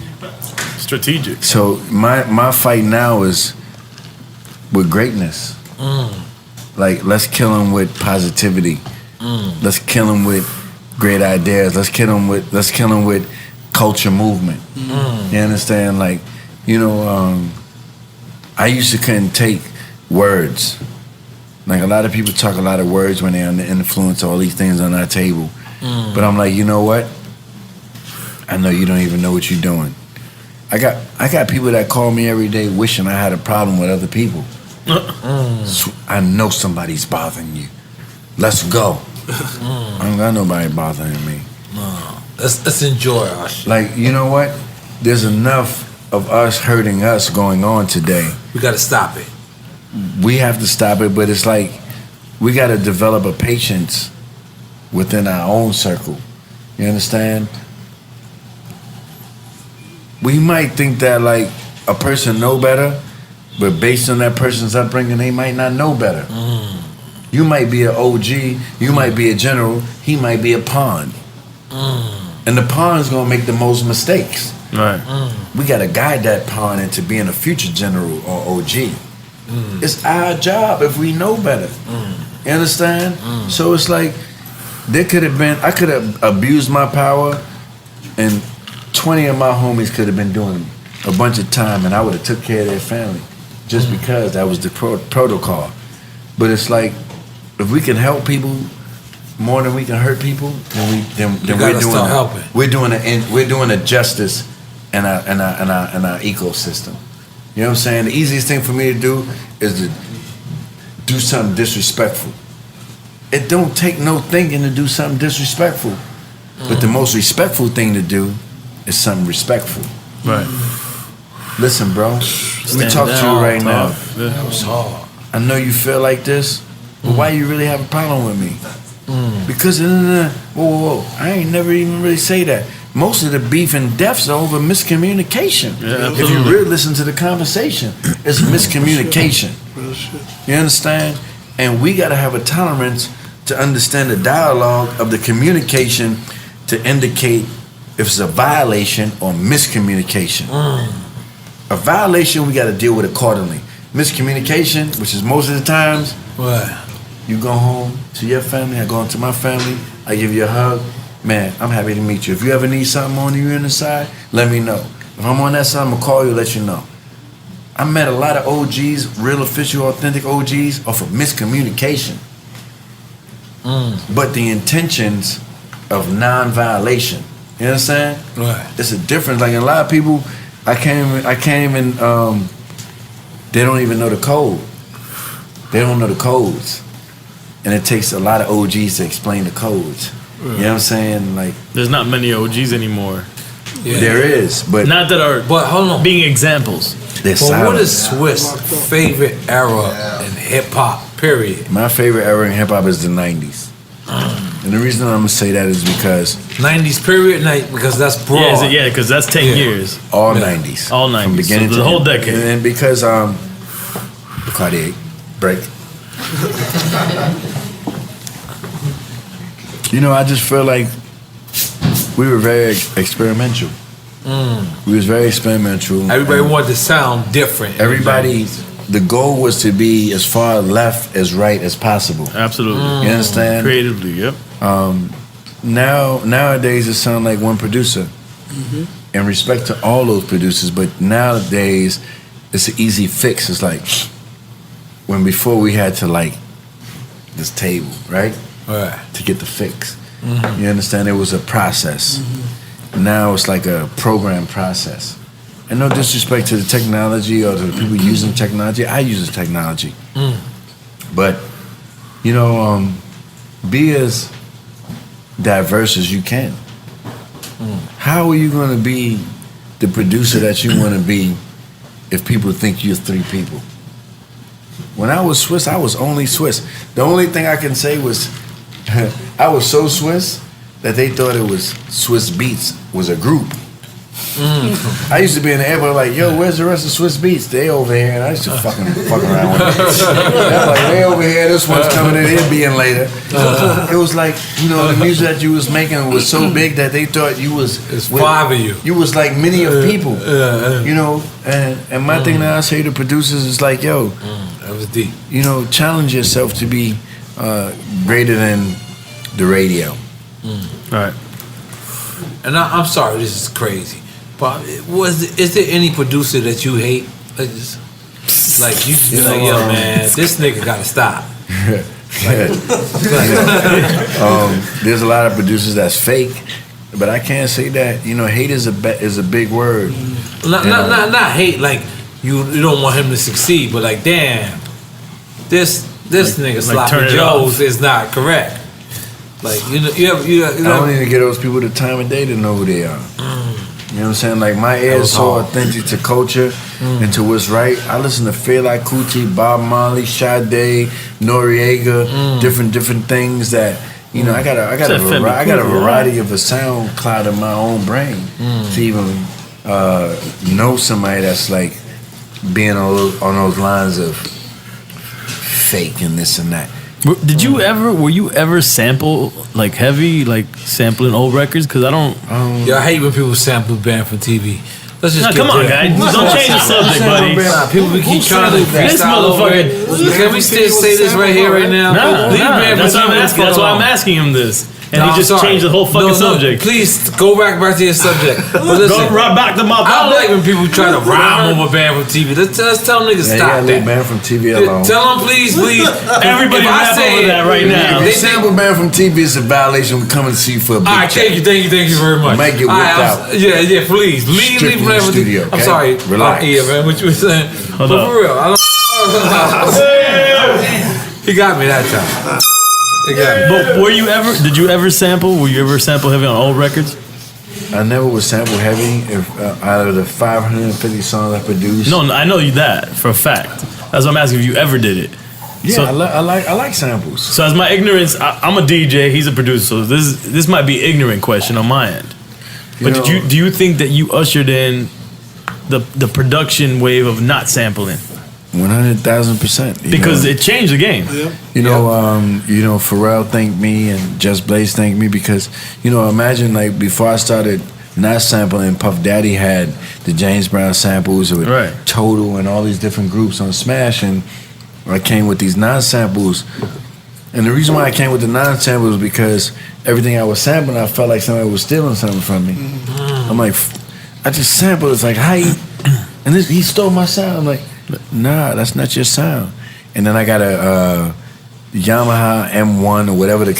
Strategic. So my fight now is with greatness. Like, let's kill him with positivity. Let's kill him with great ideas. Let's kill him with culture movement. You understand? Like, I used to couldn't take words. Like, a lot of people talk a lot of words when they're under the influence of all these things on our table. But I'm like, you know what? I know you don't even know what you're doing. I got people that call me every day wishing I had a problem with other people. I know somebody's bothering you. Let's go. I don't got nobody bothering me. Let's enjoy our shit. Like, you know what? There's enough of us hurting us going on today. We gotta stop it. We have to stop it, but it's like we gotta develop a patience within our own circle. You understand? We might think that like a person know better, but based on that person's upbringing, they might not know better. You might be an OG, you might be a general, he might be a pawn. And the pawn's gonna make the most mistakes. Right. We gotta guide that pawn into being a future general or OG. It's our job if we know better. You understand? So it's like, I could have abused my power, and 20 of my homies could have been doing a bunch of time, and I would have took care of their family just because that was the protocol. But it's like, if we can help people more than we can hurt people, then we're doing a justice in our ecosystem. You know what I'm saying? The easiest thing for me to do is to do something disrespectful. It don't take no thinking to do something disrespectful. But the most respectful thing to do is something respectful. Right. Listen, bro. Let me talk to you right now. That was hard. I know you feel like this, but why you really have a problem with me? Because whoa, I ain't never even really say that. Most of the beef and deaths are over miscommunication. Yeah, if you really listen to the conversation, it's miscommunication. You understand? And we got to have a tolerance to understand the dialogue of the communication to indicate if it's a violation or miscommunication. A violation, we got to deal with accordingly. Miscommunication, which is most of the times, you go home to your family, I go home to my family, I give you a hug. Man, I'm happy to meet you. If you ever need something on you on the side, let me know. If I'm on that side, I'm going to call you, let you know. I met a lot of OGs, real official, authentic OGs, off of miscommunication. But the intentions of non-violation. You understand? Right. It's a difference. Like a lot of people, I can't even, they don't even know the code. They don't know the codes. And it takes a lot of OGs to explain the codes. You know what I'm saying? Like, there's not many OGs anymore. Yeah. There is, but not that are hold on. being examples. But what is Swizz' favorite era in hip hop? Period. My favorite era in hip hop is the 90s. And the reason I'm gonna say that is because 90s period, because that's broad. Yeah, because that's 10 years. All 90s. All 90s. From beginning so to the whole decade. And because the Cartier break. You know, I just feel like we were very experimental. We was very experimental. Everybody wanted to sound different. Everybody, the goal was to be as far left as right as possible. Absolutely. You understand? Creatively, yep. Nowadays it sounds like one producer. In respect to all those producers, but nowadays it's an easy fix. It's like when before we had to like this table, right? Right. To get the fix. You understand? It was a process. Now it's like a program process. And no disrespect to the technology or to the people using technology. I use the technology. But, you know, be as diverse as you can. How are you going to be the producer that you want to be if people think you're three people? When I was Swizz, I was only Swizz. The only thing I can say was I was so Swizz that they thought it was Swizz Beatz was a group. I used to be in the airport like, yo, where's the rest of Swizz Beatz? They over here, and I used to fuck around with them. Like, they over here, this one's coming in, he'll be in later. It was like, you know, the music that you was making was so big that they thought you was... It's five of you. You was like many of people, you know, and my thing that I say to producers is like, yo, that was deep. You know, challenge yourself to be greater than the radio. All right. And I'm sorry, this is crazy, but is there any producer that you hate? Like you just be like, yo, man, this nigga gotta stop. There's a lot of producers that's fake, but I can't say that. You know, hate is a big word. Not hate, like you don't want him to succeed, but like, damn, this nigga Sloppy Joe's is not correct. Like you know, I don't even give those people the time of day to know who they are. You know what I'm saying? Like my ear is so authentic to culture and to what's right. I listen to Fela Kuti, Bob Marley, Sade, Noriega, different things that you know. I got a variety of a sound cloud in my own brain to even know somebody that's like being on those lines of fake and this and that. Were you ever sample like heavy, like sampling old records? Because I don't. I hate when people sample band from TV. Let's just come on, guys. Don't change the subject, buddy. People keep trying to this motherfucker. Can we still say this right here, right now? That's why I'm asking. That's why I'm asking him this. And he just changed the whole fucking subject. Please go back to your subject. But listen, go right back to my. I don't like when people try to rhyme over band from TV. Let's tell niggas stop that. Band from TV alone. Tell them please. Everybody rap over that right now. If you sample band from TV, it's a violation. We're coming to see you for a big check. Thank you very much. Might get whipped out. Yeah, please. Leave the studio. I'm sorry. Relax. Yeah, man. What you were saying? But for real, I don't. He got me that time. But did you ever sample? Were you ever sample heavy on old records? I never was sample heavy. Out of the 550 songs I produced. No, I know you that for a fact. That's what I'm asking if you ever did it. Yeah, so, I like samples. So as my ignorance, I'm a DJ. He's a producer. So this might be an ignorant question on my end. But do you think that you ushered in the production wave of not sampling? 100,000%. Because it changed the game. Yeah. You know, Pharrell thanked me and Just Blaze thanked me because, you know, imagine like before I started not sampling, Puff Daddy had the James Brown samples with Total and all these different groups on Smash, and I came with these non-samples. And the reason why I came with the non-samples was because everything I was sampling, I felt like somebody was stealing something from me. I'm like, I just sampled. It's like, and he stole my sound. I'm like, nah, that's not your sound. And then I got a Yamaha M1 or whatever the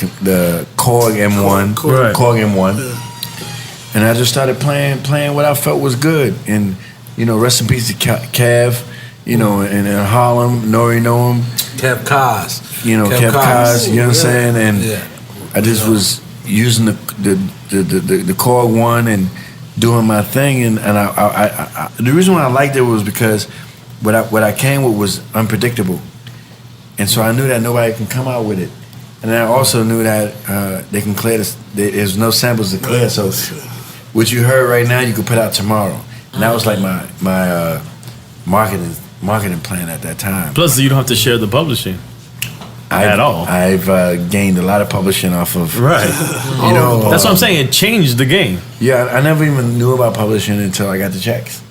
Korg M1, Korg M1, and I just started playing what I felt was good. And you know, rest in peace to Kev, you know, in Harlem, N.O.R.E. know him, Kev Kaz, you know, Kev Kaz, you know what I'm saying? And I just was using the Korg one and doing my thing, and I the reason why I liked it was because what I came with was unpredictable, and so I knew that nobody can come out with it, and then I also knew that they can clear this. There's no samples to clear, so what you heard right now you could put out tomorrow, and that was like my marketing plan at that time. Plus, you don't have to share the publishing at all. I've gained a lot of publishing off of you know. That's what I'm saying. It changed the game. Yeah, I never even knew about publishing until I got the checks.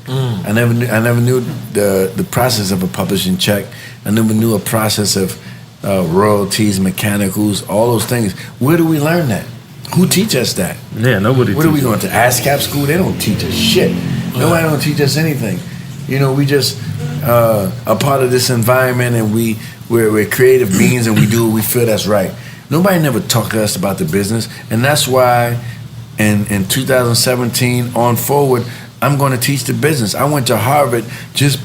I never knew the process of a publishing check. I never knew a process of royalties, mechanicals, all those things. Where do we learn that? Who teach us that? Yeah, nobody. Where are we going to ASCAP school? They don't teach us shit. Nobody don't teach us anything. You know, we just a part of this environment, and we're creative beings, and we do what we feel that's right. Nobody never talked to us about the business, and that's why in 2017 on forward, I'm going to teach the business. I went to Harvard just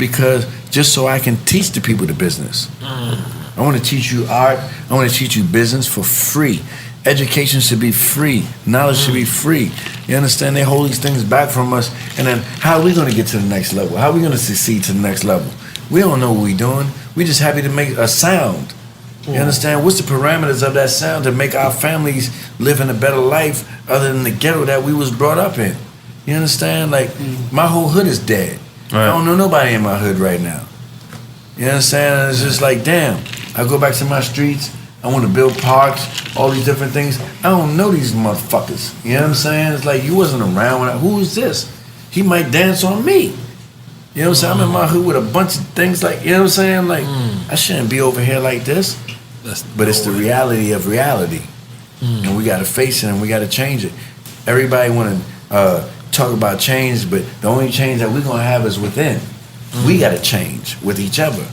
so I can teach the people the business. I want to teach you art. I want to teach you business for free. Education should be free. Knowledge should be free. You understand? They hold these things back from us. And then how are we going to get to the next level? How are we going to succeed to the next level? We don't know what we're doing. We're just happy to make a sound. You understand? What's the parameters of that sound to make our families live in a better life other than the ghetto that we was brought up in? You understand? Like, my whole hood is dead. Right. I don't know nobody in my hood right now. You understand? It's just like, damn, I go back to my streets, I want to build parks, all these different things. I don't know these motherfuckers. You know what I'm saying? It's like, you wasn't around when who is this? He might dance on me. You know what I'm saying? I'm in my hood with a bunch of things like, you know what I'm saying? Like, I shouldn't be over here like this. But it's the reality of reality. And we got to face it and we got to change it. Everybody want to talk about change, but the only change that we're going to have is within. We got to change with each other.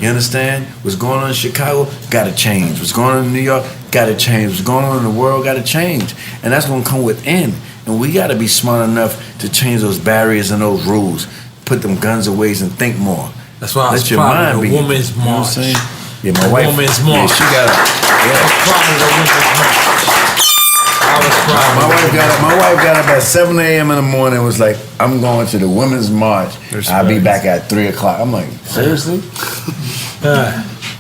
You understand? What's going on in Chicago, got to change. What's going on in New York, got to change. What's going on in the world, got to change. And that's going to come within. And we got to be smart enough to change those barriers and those rules. Put them guns away and think more. That's why I was proud of the Women's March. You know what I'm saying? Yeah, my wife. Women's March. Yeah, she got it. Yeah. I was proud of the Women's March. My wife got up at 7 a.m. in the morning and was like, I'm going to the Women's March. I'll be back at 3 o'clock. I'm like, seriously?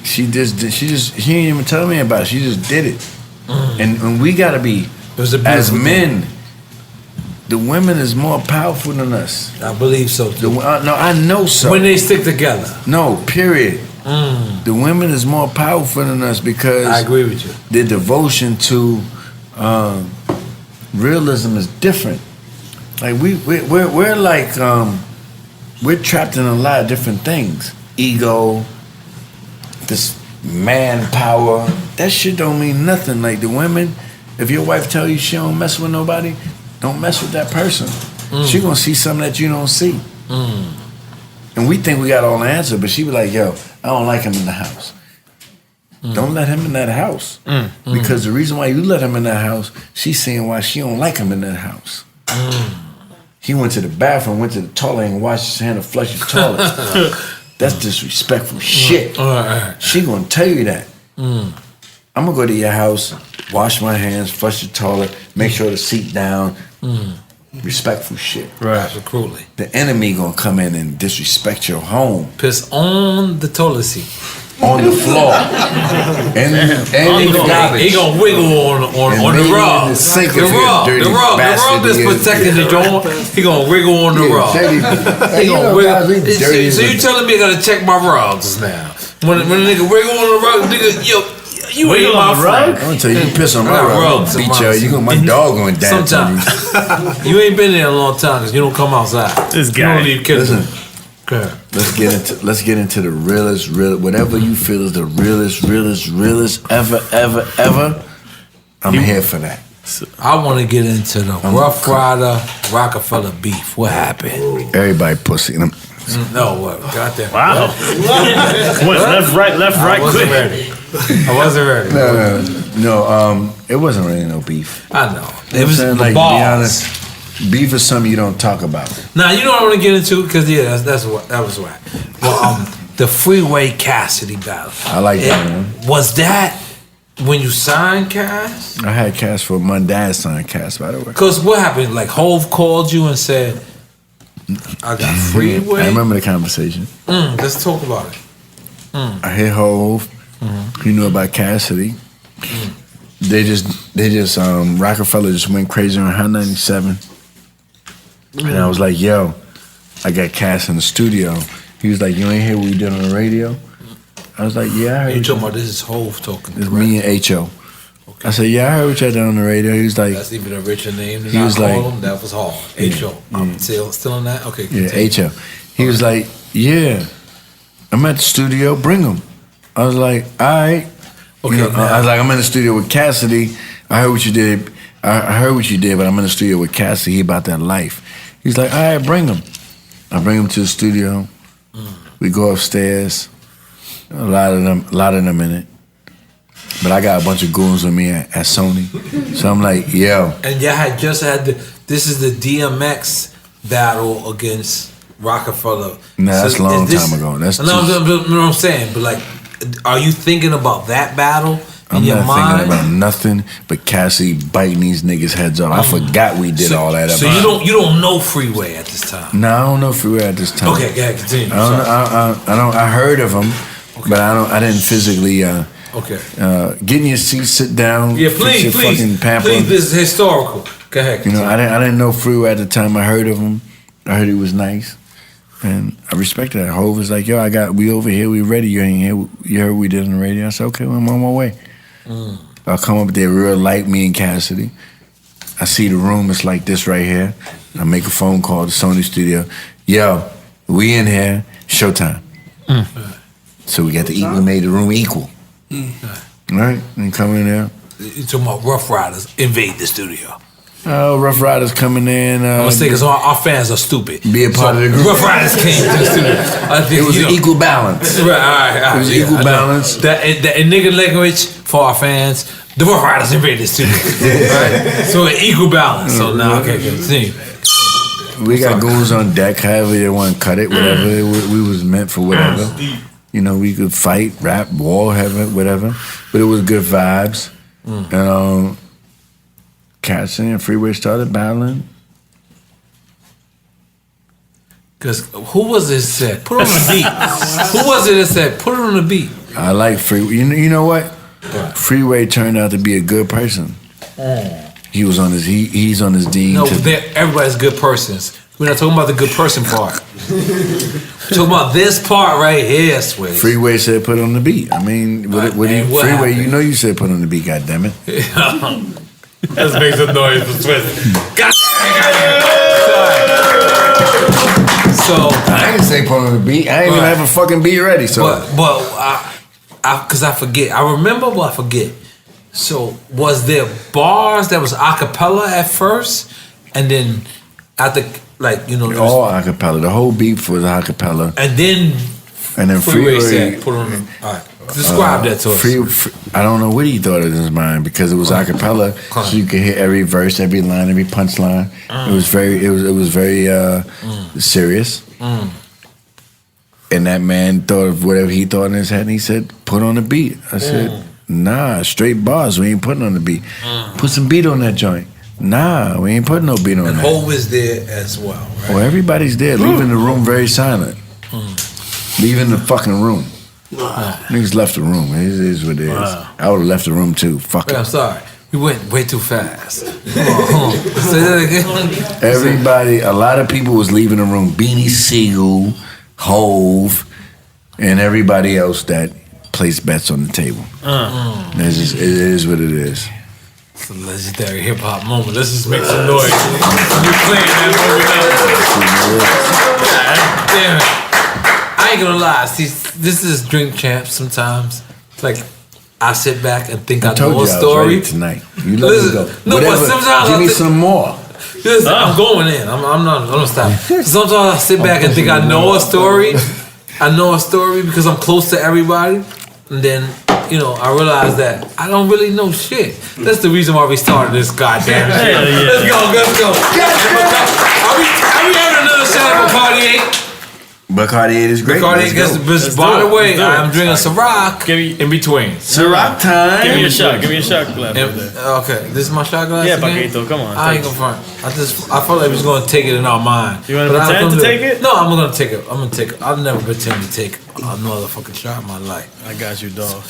She didn't even tell me about it. She just did it. And we got to be, as men, the women is more powerful than us. I believe so too. No, I know so. When they stick together. No, period. The women is more powerful than us because I agree with you. Their devotion to realism is different. Like we're like we're trapped in a lot of different things. Ego, this manpower. That shit don't mean nothing. Like the women, if your wife tell you she don't mess with nobody, don't mess with that person. She gonna see something that you don't see. And we think we got all the answer, but she be like, yo, I don't like him in the house. Don't let him in that house. Because the reason why you let him in that house, she's saying why she don't like him in that house. He went to the bathroom, went to the toilet and washed his hand and flushed his toilet. That's disrespectful shit. She gonna tell you that. I'm gonna go to your house, wash my hands, flush the toilet, make sure the seat down. Respectful shit. Right. Absolutely. The enemy gonna come in and disrespect your home. Piss on the toilet seat. On the floor. and he gonna wiggle on the rug. The rug that's protecting the joint. He gonna wiggle on the rug. He gonna wiggle. So you telling me I gotta check my rugs now? When a nigga wiggle on the rug, nigga, yo, you ain't my friend. I'm gonna tell you, you piss on my rug, beat you. My dog gonna dance on you. You ain't been there a long time because you don't come outside. This guy. Listen. Let's get into the realest, whatever you feel is the realest ever. I'm here for that. I want to get into the Ruff Ryder Rockefeller beef. What happened? Everybody pussy. No, what? Got that? Wow. Went left, right, quick. I wasn't ready. No. It wasn't really no beef. I know. It was like, balls. to be honest, beef is something you don't talk about. Now you know what I want to get into because that was whack. Well, the Freeway Cassidy battle. I like that one. Was that when you signed Cass? I had Cass for my dad signed Cass, by the way. Because what happened? Like Hove called you and said, "I got Freeway." I remember the conversation. Let's talk about it. I hit Hove. He knew about Cassidy. They just Rockefeller just went crazy on High 97. And I was like, yo, I got Cass in the studio. He was like, you ain't hear what we did on the radio? I was like, yeah, I heard. You talking about this is Hove talking? It's me and H.O. Okay. I said, yeah, I heard what y'all did on the radio. He was like, that's even a richer name than he was like, him. That was hard. H.O. I'm still on that? Okay. Yeah, H.O. He was like, yeah, I'm at the studio, bring him. I was like, all right. Okay, I was like, I'm in the studio with Cassidy. I heard what you did. I heard what you did, but I'm in the studio with Cassidy. He about that life. He's like, all right, bring him. I bring him to the studio. We go upstairs. A lot of them in it. But I got a bunch of goons with me at Sony. So I'm like, yo. And y'all had just had this is the DMX battle against Rockefeller. Nah, that's a long time ago. That's no, what I'm saying, but like, are you thinking about that battle I'm not thinking about nothing but Cassie biting these niggas' heads off. I forgot we did all that. So you don't know Freeway at this time? No, I don't know Freeway at this time. Okay, go ahead, continue. I heard of him, but I didn't physically. Get in your seat, sit down. Yeah, please. This is historical. Go ahead. You know, I didn't know Freeway at the time. I heard of him. I heard he was nice, and I respected that. Hov was like, "Yo, we over here. We ready. You ain't here. You heard we did on the radio." I said, "Okay, well, I'm on my way." I'll come up there real light, me and Cassidy. I see the room. It's like this right here. I make a phone call to Sony Studio. Yo, we in here. Showtime. So we got to eat. We made the room equal. Right? And come in there. You're talking about Ruff Ryders invade the studio. Oh, Ruff Ryders coming in. I'm gonna say because our fans are stupid. Be a part of the group. Ruff Ryders came to the studio. I think, it was an equal balance. Right, all right. It was equal balance. That in nigga language for our fans, the Ruff Ryders invaded the studio. Right? So an equal balance. So now, okay, continue. We got goons on deck. However they want to cut it, whatever. We was meant for whatever. You know, we could fight, rap, wall, whatever. But it was good vibes. And Cassie and Freeway started battling. Because who was it that said, put it on the beat? Who was it that said, put it on the beat? I like Freeway. You know what? Freeway turned out to be a good person. He was on his, he's on his dean. No, everybody's good persons. We're not talking about the good person part. We're talking about this part right here, Swizz. Freeway said put on the beat. I mean, Freeway, happened? You know you said put on the beat, goddammit. Let's make some noise for Swizz. So I didn't say put on the beat. I ain't even have a fucking beat ready. So, but because I forget. I remember, but I forget. So was there bars that was a cappella at first, and then after, like, you know, all a cappella. The whole beat was a cappella, and then Freeway said, "Put on." All right, describe that to us. I don't know what he thought in his mind because it was a cappella, so you could hear every verse, every line, every punchline. It was very serious. And that man thought of whatever he thought in his head, and he said, "Put on the beat." I said, "Nah, straight bars. We ain't putting on the beat. Put some beat on that joint." Nah, we ain't putting no beat on that. And Hov is there as well, right? Well, everybody's there, leaving the room very silent. Leaving the fucking room. Niggas left the room. It is what it is. I would have left the room too. Fuck it. I'm sorry. We went way too fast. Say that again. Everybody, a lot of people was leaving the room. Beanie Siegel, Hov, and everybody else that placed bets on the table. It is what it is. It's a legendary hip hop moment. Let's just make some noise. You're playing that moment. Damn it. I ain't gonna lie. See, this is Drink Champs sometimes. It's like I sit back and think I know a story. Tonight. You let me go. No, but sometimes give me some more. Listen, I'm going in. I'm not stop. Sometimes I sit back and think I know a story. I know a story because I'm close to everybody. And then, you know, I realize that I don't really know shit. That's the reason why we started this goddamn shit. Let's go. Are we having another shot of Bacardi 8? Bacardi 8 is great. Bacardi 8 gets by the way, I'm drinking Ciroc in between. Ciroc time. Give me a shot glass. Okay, this is my shot glass. Yeah, again? Paquito, come on. I ain't gonna front. I felt like we was gonna take it in our mind. You wanna pretend to take it? No, I'm gonna take it. I'll never pretend to take another fucking shot in my life. I got you, dog.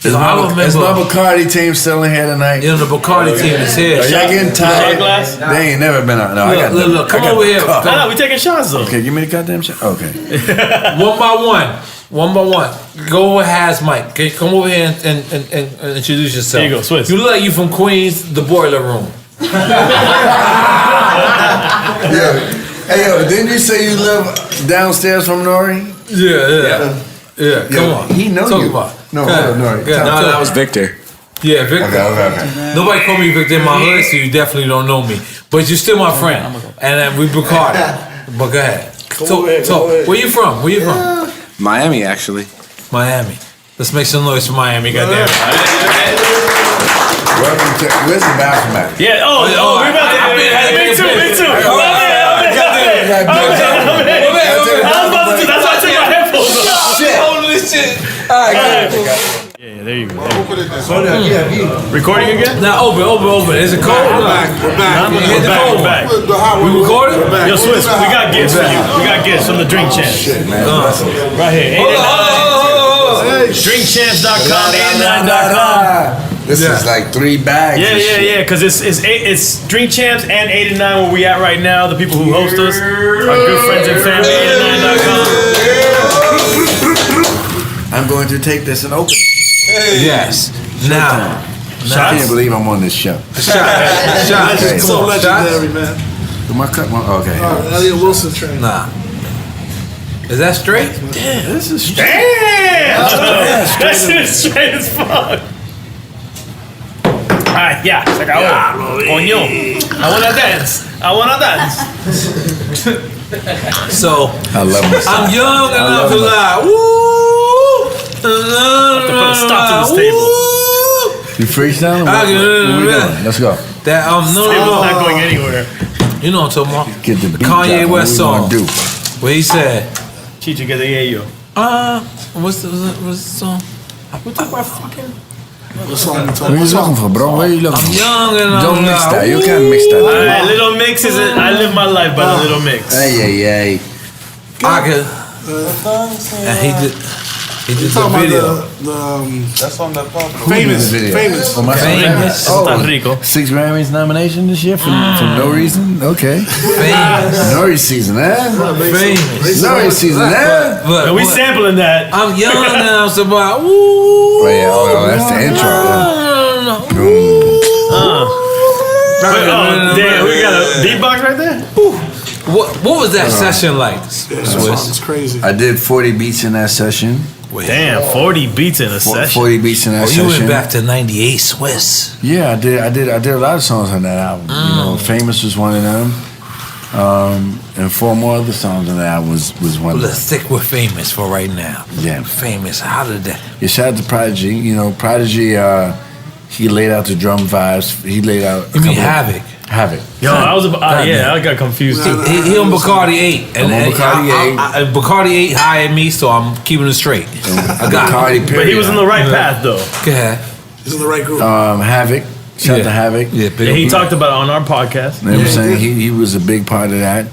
Is my Bacardi team still in here tonight? You know, the Bacardi team is here. Are y'all getting tired? Glass? They ain't never been out. No, look, come over here. No, we taking shots though. Okay, give me the goddamn shot. Okay. One by one. Go over Has Mike. Okay, come over here and introduce yourself. Here you go, Swizz. You look like you from Queens, the boiler room. Hey, yo, didn't you say you live downstairs from N.O.R.E? Yeah, come on. He knows you. About. No, N.O.R.E. No, that was Victor. Yeah, Victor. Okay. Nobody called me Victor in my hood, so you definitely don't know me. But you're still my friend. And we Bacardi. But go ahead. Talk. Where you from? Miami, actually. Miami. Let's make some noise for Miami, goddamn it. Where's the bathroom at? Yeah, we about to. Me too. That's why I took my headphones off. Shit. Holy shit. All right. Yeah, there you go. Yeah. Recording again? Now open. Is it cold? We're back. We're back. We recording? Yo, Swizz, we got gifts for you. We got gifts from the Drink Champs. Right here. Drinkchamps.com, 89.com. This is like 3 bags. Yeah. Because it's Drink Champs and 89 where we at right now. The people who host us, our good friends and family, 89.com. I'm going to take this and open it. Yes. Now. I can't believe I'm on this show. Shots. It's so legendary, man. My cut. Okay. Elliot Wilson train. Nah. Is that straight? Damn, this is straight. Damn! That shit is straight as fuck. Alright, yeah. Se acabó. Coño. I wanna dance. So, I love myself. I'm young enough to lie. Woo! To put a stop to this table. You freestyling? What we doing? Let's go. That I'm not going anywhere. You know what I'm talking about? Get the beat Kanye drop. West What we song. gonna do? Where he said, Chichi que te yo. what's the song? What the fucking? What song you What talking are you looking for, bro? What are you looking I'm for? young and I'm Don't mix loud. that. You can't mix that. Alright, Little Mix is it. I live my life by the Little Mix. Hey. I could. And he did the talking video. about That's on the pump. famous. Oh, my Famous. Está rico. 6 Grammys nomination this year for no reason? Okay. Famous. N.O.R.E season, Famous. N.O.R.E season, But And we sampling that. I'm young now, so about woo. Oh, yeah, that's the intro. Damn, we got a beatbox right there? What was that session like, Swizz? It's crazy. I did 40 beats in that session. Damn, 40 beats in a session. 40 beats in that You session. went back to '98, Swizz. Yeah, I did a lot of songs on that album. You know, Famous was one of them. And 4 more other songs on that album was one of them. Let's stick with Famous for right now. Yeah. Famous. How did that? Yeah, shout out to Prodigy. You know, Prodigy, he laid out the drum vibes. He laid out. You mean Havoc? Havoc. Yo, I got confused too. He on Bacardi 8. I'm on Bacardi 8. Bacardi 8 hired me, so I'm keeping it straight. I got Bacardi, But he was on the right path though. Go ahead. He's in the right group. Havoc. Shout out to Havoc. Yeah, Yeah, he talked about it on our podcast. You know what I'm saying? He was a big part of that.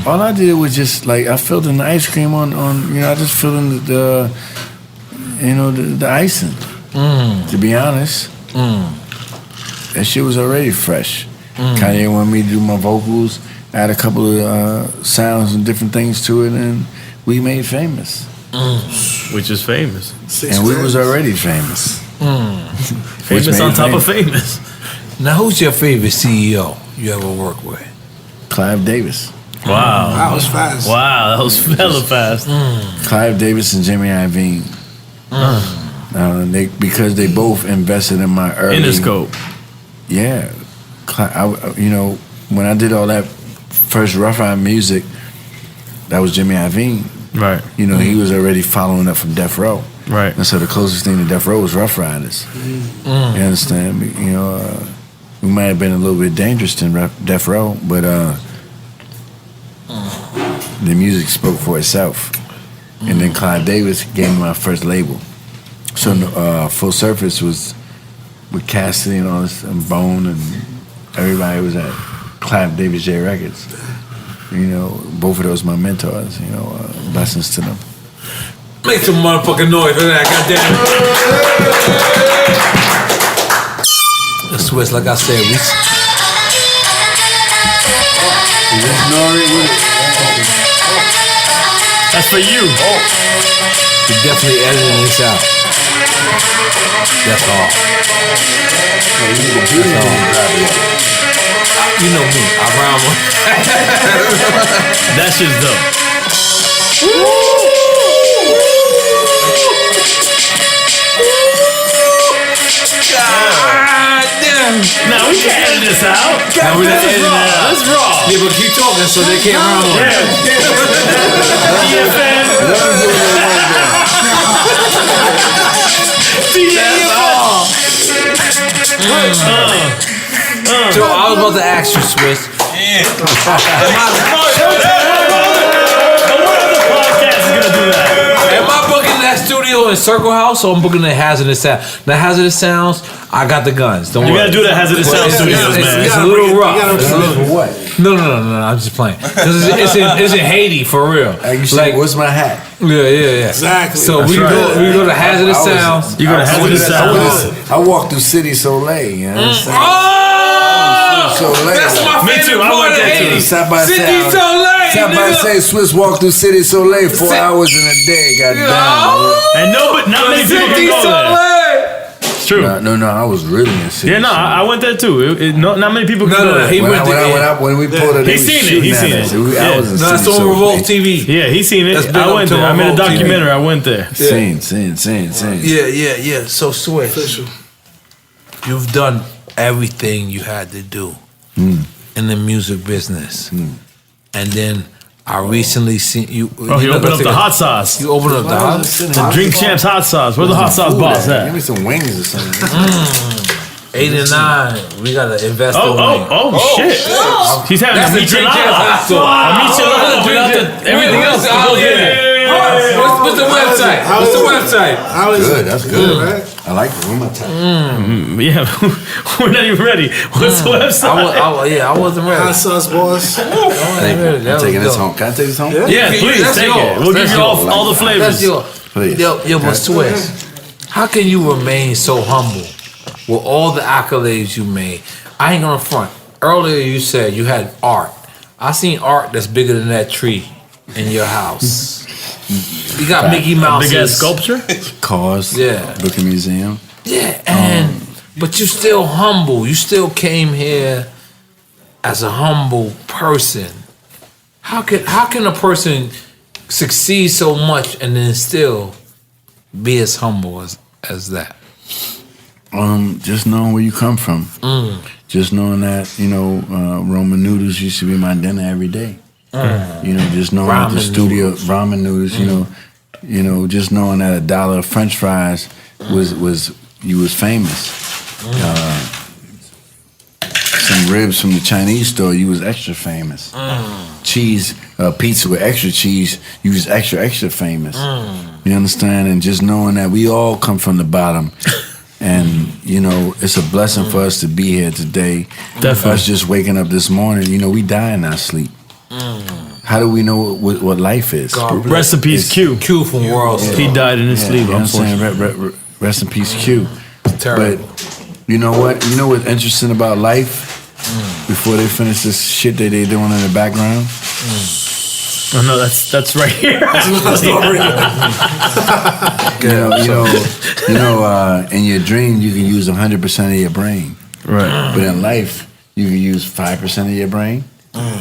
All I did was just like I filled in the ice cream on you know, I just filled in the icing. To be honest. That shit was already fresh. Kanye wanted me to do my vocals, add a couple of sounds and different things to it, and we made Famous. Which is famous. And we was already famous. Famous on top of famous. Now, who's your favorite CEO you ever worked with? Clive Davis. Wow. That was fast. Wow, that was hella fast. Clive Davis and Jimmy Iovine. Because they both invested in my early... Interscope. Yeah. You know, when I did all that first Ruff Ryders music, that was Jimmy Iovine. Right. You know, he was already following up from Death Row. Right. And so the closest thing to Death Row was Ruff Ryders. You understand? You know, we might have been a little bit dangerous than Death Row, but the music spoke for itself. And then Clive Davis gave me my first label. So Full Surface was with Cassidy and all this, and Bone, and everybody was at Clive Davis J Records. You know, both of those my mentors. You know, blessings to them. Make some motherfucking noise for that, goddamn. The Swizz, like I said, That's for you. we definitely editing this out. That's all. That's all. You know me, I rhyme with. That shit's dope. Nah, we can't edit this out. No, we're not editing it out. That's raw. Yeah, but keep talking so they can't rhyme on it. EFN. So I was about to ask you, Swizz. What other podcast is gonna do that? Am I booking that studio in Circle House, or I'm booking the Hazardous Sound. The Hazardous Sounds, I got the guns. Don't You worry. gotta do that Hazardous Sound Studios, man. It's a little rough. What? No, I'm just playing. 'Cause it's in Haiti for real. Like, what's my hat? Yeah. Exactly. So we go to Hazardous Sounds. You go to Hazardous Sounds. I walked through City Soleil, you know what I'm saying? Oh! That's my Me favorite too, I part went of there too. Haiti. Side by City side. Soleil, Side by nigga. side, Swizz walked through City Soleil 4 hours in a day, goddamn. And not many people can go there. It's true. No, I was really in City. Yeah, no, I went there too. Not many people can go there. He went there. When we pulled it, He's seen it. He's seen it. I was in No, that's City on Revolt Soleil. TV. Yeah, he's seen That's it. been I up went to there. I made a Revolt TV. documentary. I went there. Seen. Yeah. So Swizz, you've done everything you had to do in the music business, and then I recently seen you. Oh, he opened up the hot sauce. You opened up the hot sauce. The Drink Champs hot sauce. Where's the hot sauce boss Give at? me some wings or something. 8 and 9. We gotta invest in wings. Oh, shit. He's having That's a the Drink Champs michelada. hot sauce. A michelada without the- everything else. that goes in it. What's the website? What's the website? How is Good, it? that's good. Right? I like it. Where my time? Yeah, we're not even ready. What's the website? I wasn't ready. Hot sauce, boss. I'm taking this home. Can I take this home? Yeah, please That's take yours. it. We'll give That's you yours. all the That's flavors. yours. Please. Yo, but Swizz, how can you remain so humble with all the accolades you made? I ain't gonna front. Earlier you said you had art. I seen art that's bigger than that tree in your house. You got Mickey Mouse. Big ass sculpture? Cars. Yeah. Brooklyn Museum. Yeah, but you still humble. You still came here as a humble person. How can a person succeed so much and then still be as humble as that? Just knowing where you come from. Just knowing that, Roman noodles used to be my dinner every day. Just knowing at the studio, ramen noodles, just knowing that $1 of French fries was famous. Some ribs from the Chinese store, you was extra famous. Cheese, pizza with extra cheese, you was extra famous. You understand? And just knowing that we all come from the bottom. And, it's a blessing for us to be here today. Definitely. Us just waking up this morning, we die in our sleep. How do we know what life is? Rest in peace, Q. Q from World. Yeah. He died in his sleep, You know what I'm saying? Rest in peace, Q. Terrible. But you know what? You know what's interesting about life? Before they finish this shit that they're doing in the background? Oh no, that's right here. In your dream you can use 100% of your brain. Right. But in life, you can use 5% of your brain.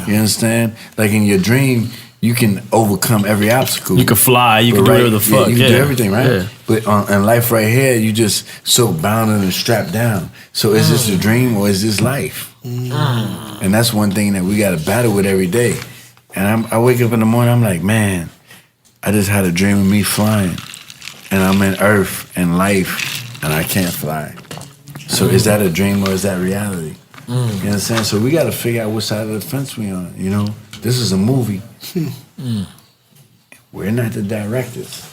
You understand? Like in your dream, you can overcome every obstacle. You can fly, you can do whatever the fuck. You can do everything, right? Yeah. But in life right here, you just so bounded and strapped down. So is this a dream or is this life? And that's one thing that we got to battle with every day. And I wake up in the morning, I'm like, man, I just had a dream of me flying. And I'm in Earth and life, and I can't fly. So is that a dream or is that reality? You understand? So we got to figure out what side of the fence we on. This is a movie. We're not the directors.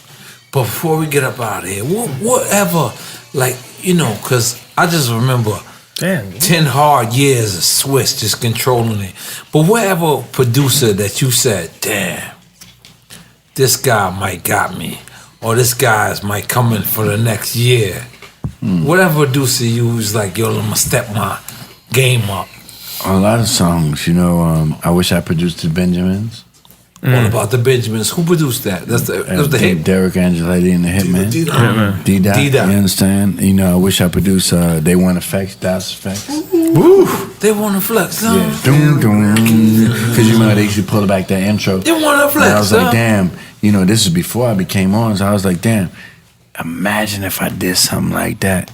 But before we get up out of here, whatever, because I just remember 10 hard years of Swizz just controlling it. But whatever producer that you said, damn, this guy might got me, or this guy's might come in for the next year. Whatever producer you was like, yo, I'm gonna step my game up. A lot of songs, I wish I produced the Benjamins. What about the Benjamins? Who produced that? That was the hit. Derek Angeletti and the Hitman. D-Dot. You understand? I wish I produced They Want Effects, Das Effects. Woo! They Want to Flex, huh? Yeah. Because they used to pull back that intro. They Want to Flex, and I was like, damn, this is before I became on, so I was like, damn, imagine if I did something like that.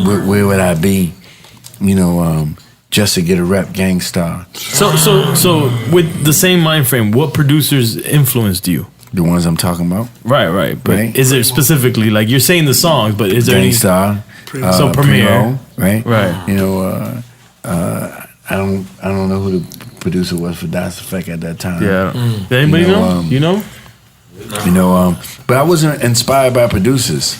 Where would I be? Just to get a rep, Gang Starr. So with the same mind frame, what producers influenced you? The ones I'm talking about. Right. But is there specifically, like you're saying the songs, but is there Gang any? Starr. So Premier, right? Right. I don't know who the producer was for Das Effect at that time. Yeah. Did anybody know? You know? You know, but I wasn't inspired by producers.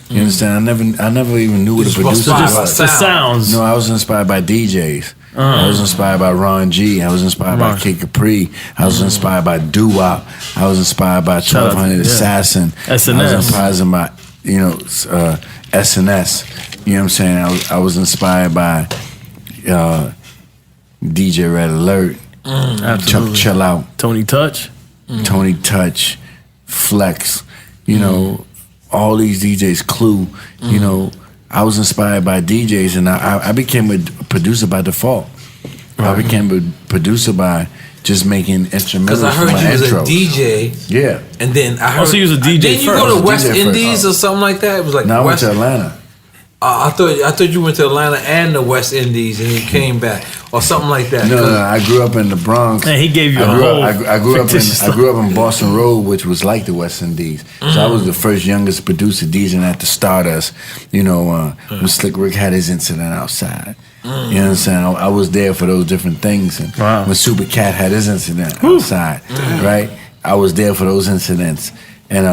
You understand? I never even knew what a producer was. The sounds. No, I was inspired by DJs. I was inspired by Ron G. I was inspired by Kid Capri. I was inspired by Doo-Wop. I was inspired by 1200 Assassin. SNS. I was inspired by, SNS. You know what I'm saying? I was inspired by DJ Red Alert. Absolutely. Chill Out. Tony Touch. Tony Touch. Flex. You know, all these DJs, Clue. You know, I was inspired by DJs, and I became a producer by default. I became a producer by just making instrumentals. Because I heard you was intros. a DJ. Yeah. And then I heard. Also, you was a DJ Didn't you first. go to West DJ Indies first. or something like that? It was like No, I went West. to Atlanta. I thought you went to Atlanta and the West Indies, and you came back or something like that. No, I grew up in the Bronx. And he gave you I grew a up, whole I grew up fictitious in Boston Road, which was like the West Indies. So I was the first youngest producer DJing at the Stardust. You know, when Slick Rick had his incident outside. You know what I'm saying? I was there for those different things. And when Super Cat had his incident outside, right? I was there for those incidents. And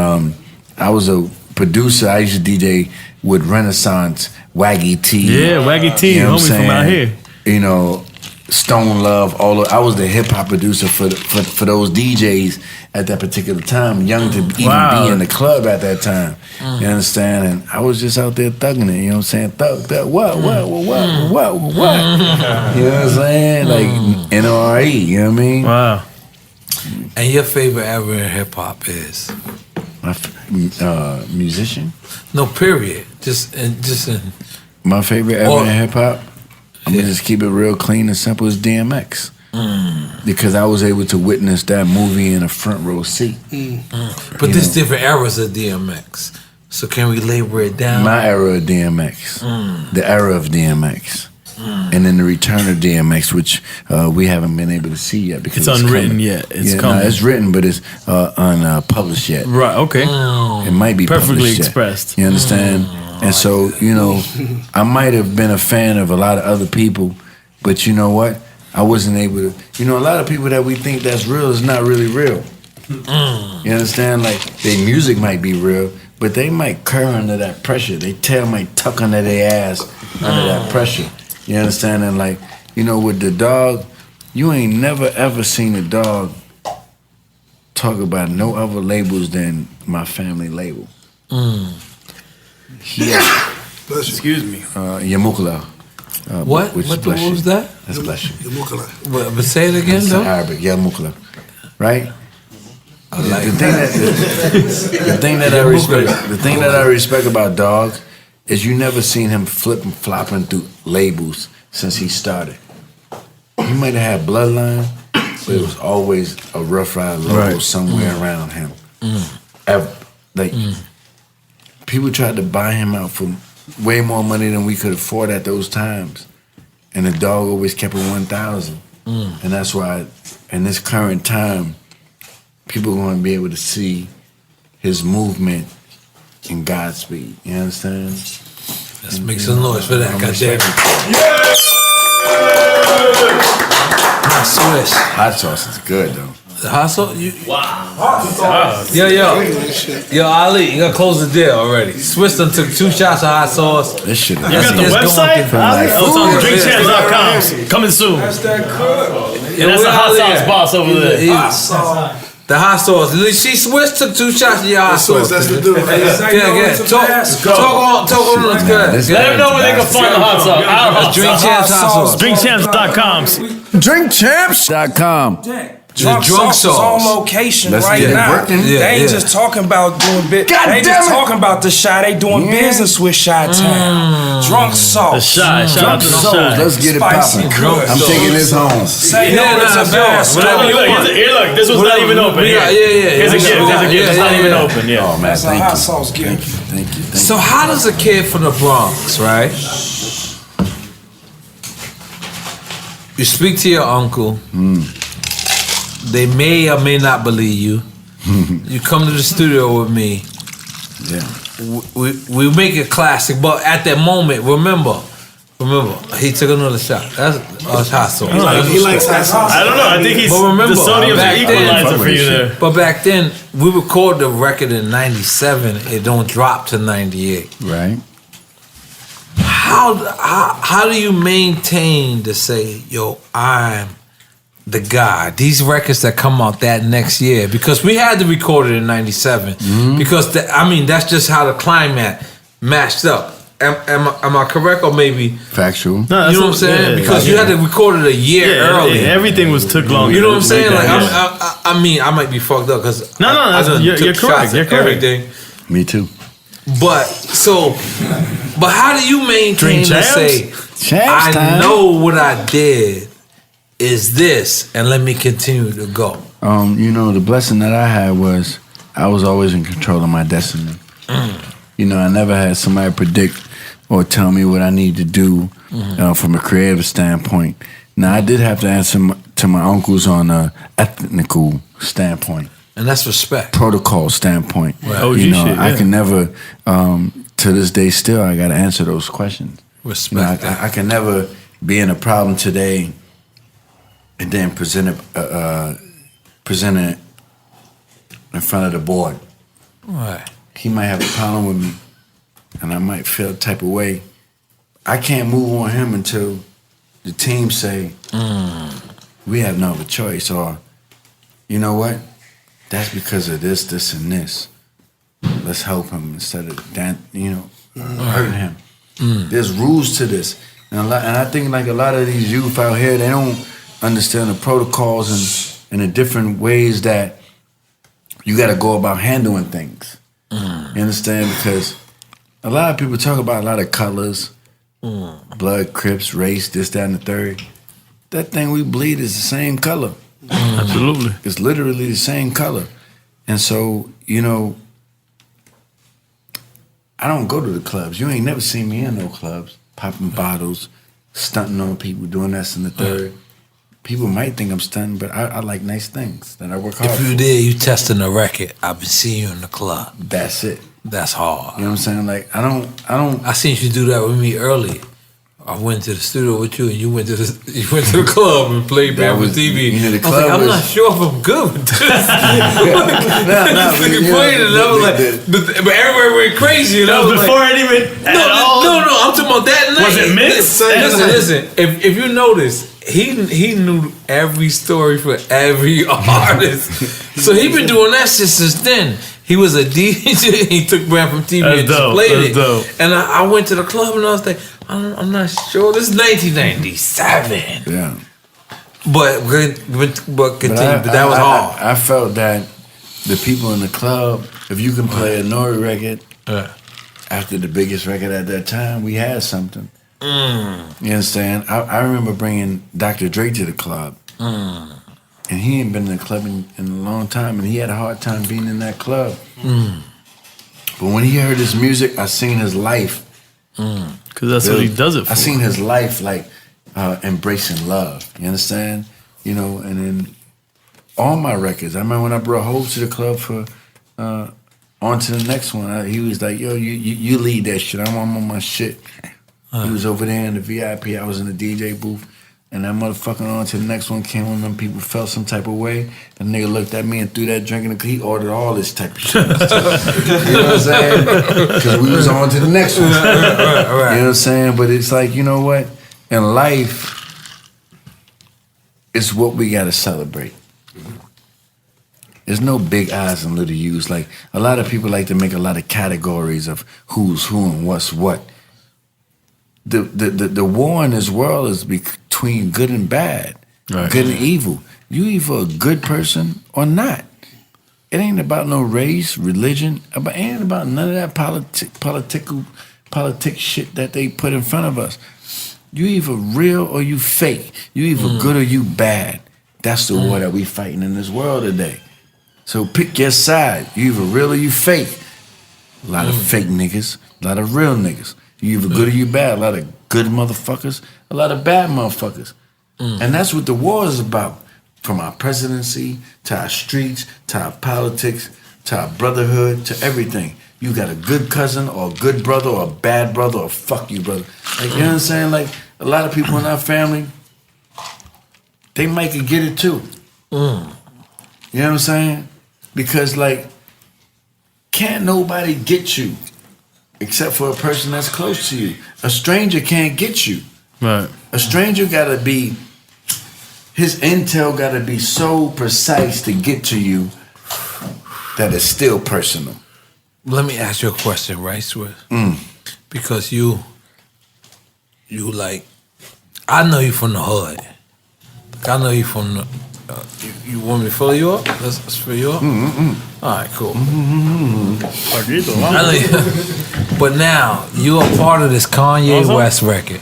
I was a producer. I used to DJ with Renaissance, Waggy T. Yeah, Waggy T, You know what homie I'm from out here. You know, Stone Love, I was the hip hop producer for those DJs at that particular time, young to even be in the club at that time. You understand? And I was just out there thugging it, you know what I'm saying? Thug, what? You know what I'm saying? Like N.O.R.E, you know what I mean? Wow. And your favorite ever in hip hop is? My musician? No, period. Just in. My favorite ever in hip hop? I'm gonna just keep it real clean and simple as DMX. Because I was able to witness that movie in a front row seat. But there's different eras of DMX. So can we label it down? My era of DMX. The era of DMX. And then the return of DMX, which we haven't been able to see yet because It's unwritten coming. yet. It's No, coming. it's written, but it's unpublished yet. Right, okay. It might be Perfectly published yet. expressed. You understand? And so, you know, I might have been a fan of a lot of other people, but you know what? I wasn't able to. You know, a lot of people that we think that's real is not really real. You understand? Like, their music might be real, but they might curl under that pressure. Their tail might tuck under their ass under that pressure. You understand? And like, you know, with the dog, you ain't never ever seen a dog talk about no other labels than my family label. Excuse me. Yamukla. What? Which What bless you. was that? That's bless you. But say it again, It's though. Arabic, Yamukla. Right? I like The thing that I respect about Dog is you never seen him flipping, flopping through labels since he started. He might have had Bloodline, but it was always a Ruff Ryder logo somewhere around him. People tried to buy him out for way more money than we could afford at those times, and the Dog always kept it 1,000. And that's why, in this current time, people are going to be able to see his movement in Godspeed. You understand? Let's make some noise for that. Goddamn. Swizz. Hot sauce is good though. The hot sauce? Wow. Yo, Ali, you gotta close the deal already. Swizz done took 2 shots of hot sauce. This shit. You got the website? It's on drinkchamps.com. Coming soon. That's that cook. And that's the hot sauce boss over there. The hot sauce. See, Swizz took 2 shots of your hot sauce. That's the dude. Talk on. Let's go. Let them know where they can find the hot sauce. Drink Champs hot sauce. Drinkchamps.com. Drinkchamps.com. Drunk sauce is on location Let's right get it now. working. They ain't just talking about doing business. They just talking about the Shy. They doing business with Chi-Town. Drunk sauce. The Shy. Shout out to the Shy. Let's get it Spicy popping. good. I'm taking this home. Say no, it's a bad story. Look, this was not even open. Here's a gift. It's not even open. Yeah. Oh man, That's a thank hot you. sauce gift. Thank you. So how does a kid from the Bronx, right? You speak to your uncle. They may or may not believe you. You come to the studio with me. Yeah. We make it classic, but at that moment, remember, Remember, he took another shot. That's hot sauce. He likes hot sauce. I don't know. I think he's remember, the sodium's an equalizer for you there. But back then, we recorded the record in 97. It don't drop to 98. Right. How do you maintain to say, yo, I'm the guy? These records that come out that next year, because we had to record it in 97. Because that's just how the climate matched up. Am I correct or maybe factual? No, you know what I'm saying? Because you had to record it a year early. Everything took longer. You know what I'm saying? Like I might be fucked up because you're correct. You're correct. Everything. Me too. But how do you maintain to say I know what I did is this, and let me continue to go? The blessing that I had was I was always in control of my destiny. I never had somebody predict or tell me what I need to do from a creative standpoint. Now, I did have to answer to my uncles on a ethnical standpoint. And that's respect. Protocol standpoint. Right. I can never, to this day still, I got to answer those questions. Respect. I can never be in a problem today and then present it in front of the board. Right. He might have a problem with me, and I might feel a type of way. I can't move on him until the team say, we have no other choice, or, you know what? That's because of this, and this. Let's help him instead of hurting him. There's rules to this. And I think like a lot of these youth out here, they don't understand the protocols and the different ways that you got to go about handling things. You understand? Because a lot of people talk about a lot of colors, blood, Crips, race, this, that, and the third. That thing we bleed is the same color. Absolutely. It's literally the same color. And so, I don't go to the clubs. You ain't never seen me in no clubs, popping bottles, stunting on people, doing this and the third. People might think I'm stunting, but I like nice things that I work hard If you for. did, you testing the record. I've been seeing you in the club. That's it. That's hard. You know what I'm saying? Like I don't. I seen you do that with me early. I went to the studio with you, and you went to the club and played back with TV. The club I was like, I'm not sure if I'm good with this. But everywhere went crazy. And that was before anything. No, I'm talking about that night. Was it mixed? Listen. If you notice, he knew every story for every artist. So he been doing that shit since then. He was a DJ. He took brand from TV and just played it. Dope. And I went to the club and I was like, I'm not sure. This is 1997. Yeah. But continue. But that was hard. I felt that the people in the club, if you can play a N.O.R.E. record after the biggest record at that time, we had something. You understand? I remember bringing Dr. Dre to the club. And he ain't been in the club in a long time, and he had a hard time being in that club. But when he heard his music, I seen his life. Because that's what he does it for. I seen his life like embracing love. You understand? And then all my records. I remember when I brought Hope to the club for on to the next one. He was like, "Yo, you lead that shit. I'm on my shit." He was over there in the VIP. I was in the DJ booth. And that motherfucker on to the next one came on, them people felt some type of way. The nigga looked at me and threw that drink in the he ordered all this type of shit. You know what I'm saying? Because we was on to the next one. Right. You know what I'm saying? But it's like, you know what? In life, it's what we got to celebrate. There's no big I's and little U's. Like, a lot of people like to make a lot of categories of who's who and what's what. The war in this world is between good and bad, good and evil. You either a good person or not. It ain't about no race, religion. It ain't about none of that politics shit that they put in front of us. You either real or you fake. You either good or you bad. That's the war that we fighting in this world today. So pick your side. You either real or you fake. A lot of fake niggas, a lot of real niggas. You either good or you bad. A lot of good motherfuckers, a lot of bad motherfuckers. And that's what the war is about. From our presidency, to our streets, to our politics, to our brotherhood, to everything. You got a good cousin or a good brother or a bad brother or fuck you, brother. Like, you know what I'm saying? Like, a lot of people in our family, they might could get it too. You know what I'm saying? Because, like, can't nobody get you except for a person that's close to you. A stranger can't get you. Right. A stranger gotta be, his intel gotta be so precise to get to you that it's still personal. Let me ask you a question, right, Swizz? Because you like, I know you from the hood. I know you from the, you want me to fill you up? Let's fill you up? All right, cool. I know you, but now, you are part of this Kanye West record.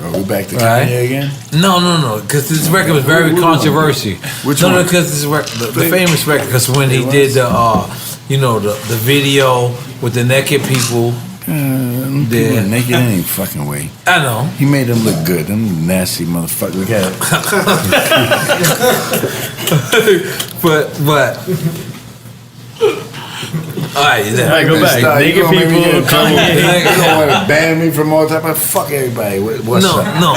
Are we back to Kanye again? No, because this record was very controversial. Which one? No, because this record, the famous record, because when he did the video with the naked people. People naked ain't fucking way. I know. He made them look good. Them nasty motherfuckers. We got but all right, go back. Naked people, Kanye. You don't want to ban me from all type of fuck everybody. What's up? No.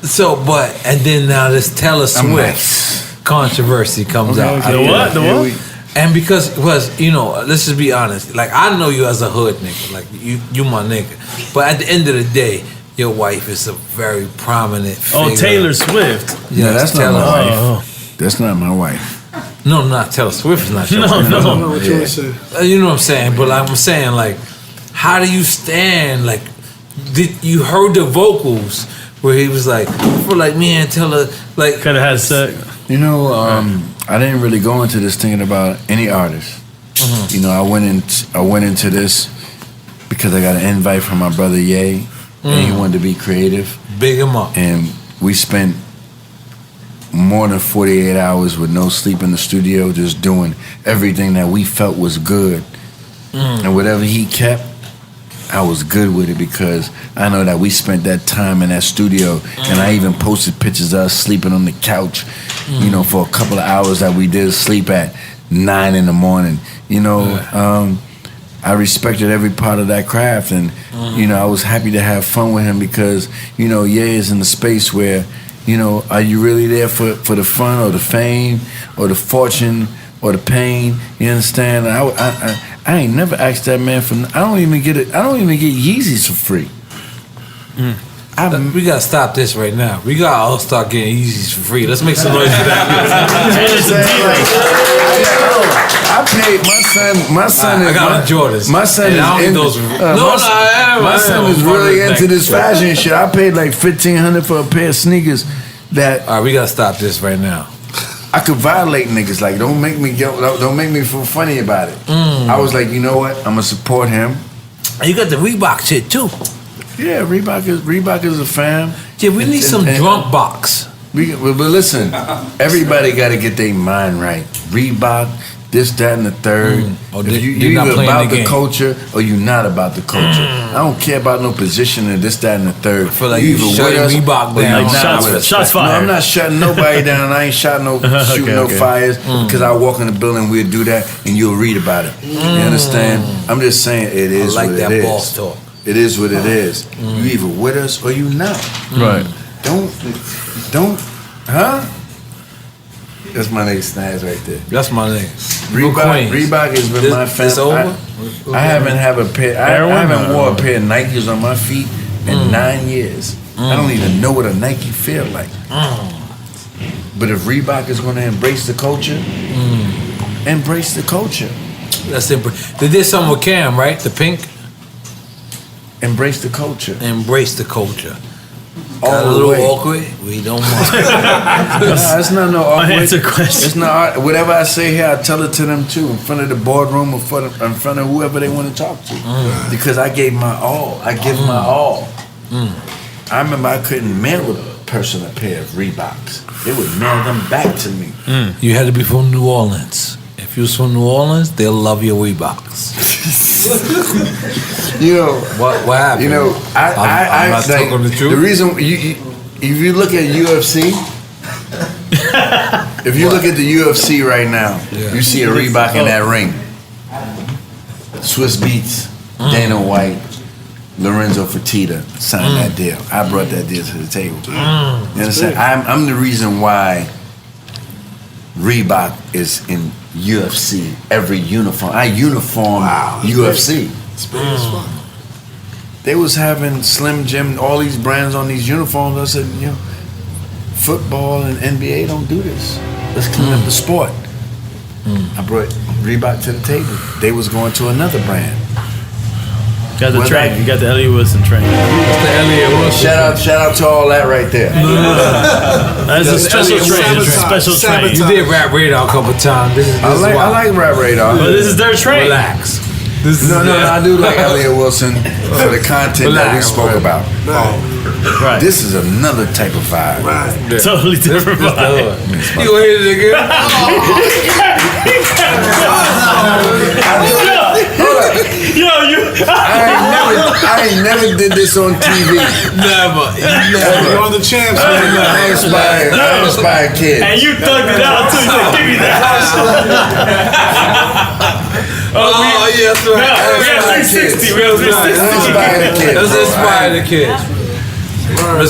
So, and then now this Taylor Swift controversy comes out. The what? And because it was, let's just be honest. Like, I know you as a hood nigga. Like, you my nigga. But at the end of the day, your wife is a very prominent figure. Oh, Taylor Swift. Yeah, that's not my wife. That's not my wife. No, not Taylor Swift is not your wife. No. What you want to say? You know what I'm saying? But I'm saying, like, how do you stand? Like, you heard the vocals where he was like, for like me and Taylor, like, Could have had sex. I didn't really go into this thinking about any artist. I went into this because I got an invite from my brother Ye, and he wanted to be creative. Big him up. And we spent more than 48 hours with no sleep in the studio, just doing everything that we felt was good. And whatever he kept, I was good with it because I know that we spent that time in that studio, and I even posted pictures of us sleeping on the couch, for a couple of hours that we did sleep at 9 in the morning. I respected every part of that craft, and I was happy to have fun with him because Ye is in the space where are you really there for the fun or the fame or the fortune or the pain? You understand? I ain't never asked that man for. I don't even get Yeezys for free. We gotta stop this right now. We gotta all start getting Yeezys for free. Let's make some noise for that. I paid my son. I got Jordans. My son is really into this fashion shit. I paid like $1,500 for a pair of sneakers. All right, we gotta stop this right now. I could violate niggas. Like, don't make me feel funny about it. I was like, you know what? I'm gonna support him. You got the Reebok shit too. Yeah, Reebok is a fan. Yeah, we need some drunk box. But listen, everybody got to get their mind right. Reebok, this, that, and the third. You either about the culture or you not about the culture. I don't care about no position in this, that, and the third. I feel like you shutting Reebok down. Shots fired. No, I'm not shutting nobody down. I ain't shooting no fires because I walk in the building, we'll do that, and you'll read about it. You understand? I'm just saying it is what it is. I like that boss talk. It is what it is. You either with us or you not. Right. Don't, huh? That's my nigga Snaz right there. That's my nigga. Reebok has been my family. It's over? I haven't wore a pair of Nikes on my feet in 9 years. I don't even know what a Nike feel like. But if Reebok is going to embrace the culture, embrace the culture. They did something with Cam, right? The pink. Embrace the culture. Embrace the culture. All a little awkward. We don't mind. It's not no awkward. Unanswered question. It's not. Whatever I say here, I tell it to them too, in front of the boardroom or in front of whoever they want to talk to. Because I gave my all. I give my all. I remember I couldn't mail a person a pair of Reeboks. They would mail them back to me. You had to be from New Orleans. If you was from New Orleans, they'll love your Reeboks. What happened? I'm not talking the truth. The reason if you look at UFC, If you look at the UFC right now, you see a Reebok in that ring. Swizz Beatz, Dana White, Lorenzo Fertitta signed that deal. I brought that deal to the table. You understand? I'm the reason why Reebok is in UFC. Every uniform. I uniform UFC. It's big as fuck. They was having Slim Jim, all these brands on these uniforms. I said, you know, football and NBA don't do this. Let's clean up the sport. I brought Reebok to the table. They was going to another brand. Got the train. You got the Elliott Wilson train. Shout out to all that right there. That's a special train. Special train. You did Rap Radar a couple times. I like Rap Radar. But this is their train. Relax. No, I do like Elliott Wilson for the content that we spoke about. Right. This is another type of vibe. Right. Totally different vibe. You gonna hit it again? Yo, I ain't never did this on TV. Never. You're on the champs, man. I inspired kids. and you thugged it out too. So give me that. Yeah, that's right. We got 360. We got 360. Let's inspire the kids. What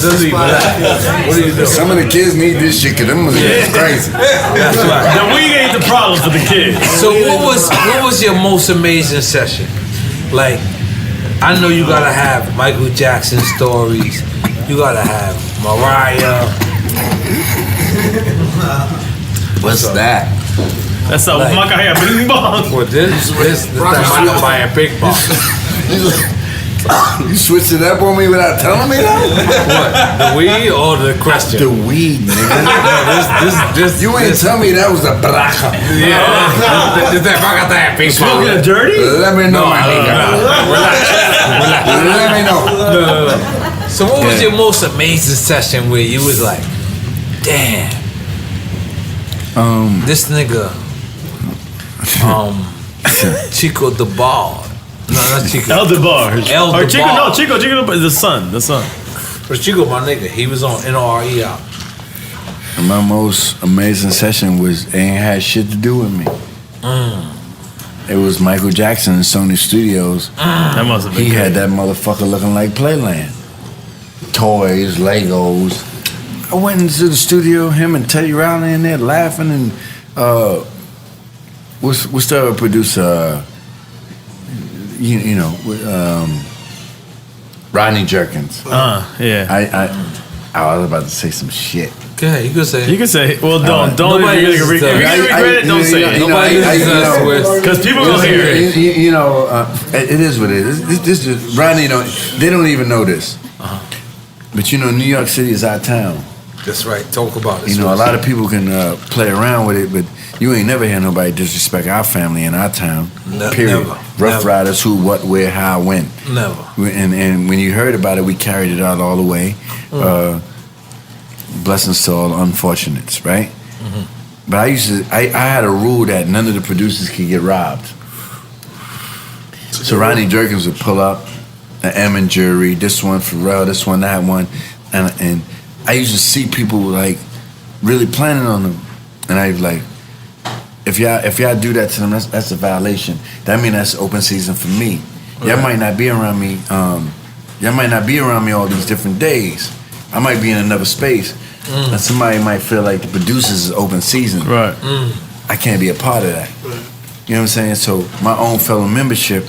do you do? Some of the kids need this shit because them is crazy. That's right. Then we ain't the problem for the kids. So what was your most amazing session? Like, I know you gotta have Michael Jackson stories. You gotta have Mariah. What's that? That's how Maka had bing bong. Well, this that Mariah Big Bong. You switched it up on me without telling me that? What? The weed or the question? The weed, nigga. You ain't tell me that was the braca. Yeah. This that braca Big Bong. Smoking a dirty? Let me know, my nigga. Let me know. So what was your most amazing session where you was like, damn, this nigga, Chico the Ball. No, not Chico. El DeBar. El Chico, DeBar. no, Chico is the son. The son. But Chico, my nigga, he was on N.O.R.E. out. My most amazing session was ain't had shit to do with me. It was Michael Jackson in Sony Studios. That must have been He great. had that motherfucker looking like Playland. Toys, Legos. I went into the studio, him and Teddy Riley in there laughing, and what's the other producer? You know, Rodney Jerkins. Yeah. I was about to say some shit. Okay, you could say. You can say, well, don't. Nobody If you're gonna regret it, don't say it. Because people will hear it. You know, it is what it is. This is Rodney. They don't even know this. But you know, New York City is our town. That's right. Talk about it. You know, a lot of people can play around with it, but you ain't never hear nobody disrespect our family in our town. Period. Never. Rough Riders, who, what, where, how, when. Never. And when you heard about it, we carried it out all the way. Blessings to all the unfortunates, right? But I had a rule that none of the producers could get robbed. So Rodney Jerkins would pull up an M and Jury, this one Pharrell, this one, that one, and I used to see people like really planning on them, and I'd like, if y'all do that to them, that's a violation. That means that's open season for me. Y'all might not be around me. Y'all might not be around me all these different days. I might be in another space, and somebody might feel like the producers is open season. Right. I can't be a part of that. You know what I'm saying? So my own fellow membership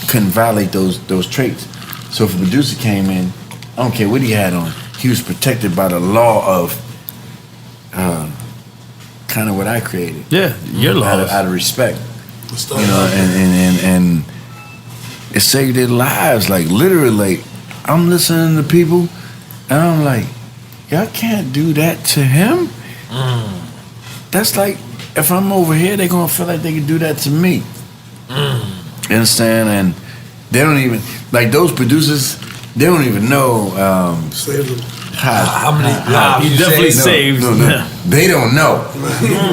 couldn't violate those traits. So if a producer came in, I don't care what he had on, he was protected by the law of kind of what I created. Yeah, your laws. Out of respect. You know, and it saved their lives. Like literally, like, I'm listening to people, and I'm like, y'all can't do that to him. That's like, if I'm over here, they're gonna feel like they can do that to me. You understand? And they don't even, like those producers, they don't even know how many lives you definitely saved. No. They don't know.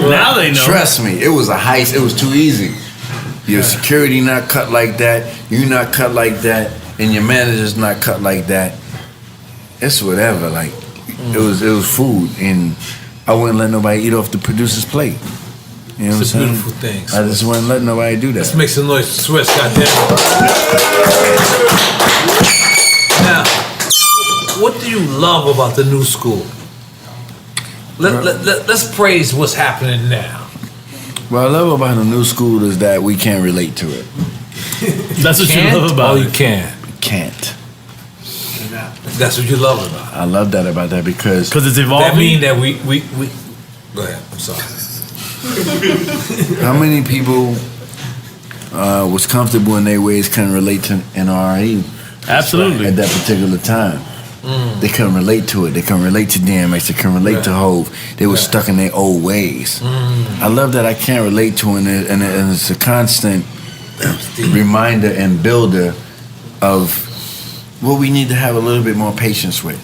Now they know. Trust me, it was a heist. It was too easy. Your security not cut like that, you not cut like that, and your manager's not cut like that. It's whatever. Like it was food, and I wouldn't let nobody eat off the producer's plate. You know It's what a I'm saying? beautiful thing. I just wouldn't let nobody do that. Let's make some noise for Swizz, goddamn. Now, what do you love about the new school? Let's praise what's happening now. What I love about the new school is that we can't relate to it. That's what you love about it. Oh, you can. Can't. That's what you love about it. I love that about that because it's evolving. That mean that we. Go ahead. I'm sorry. how many people was comfortable in their ways couldn't relate to N.O.R.E. Absolutely. At that particular time. They couldn't relate to it. They couldn't relate to DMX. They couldn't relate to Hove. They were stuck in their old ways. I love that I can't relate to it, and it's a constant reminder and builder of what we need to have a little bit more patience with.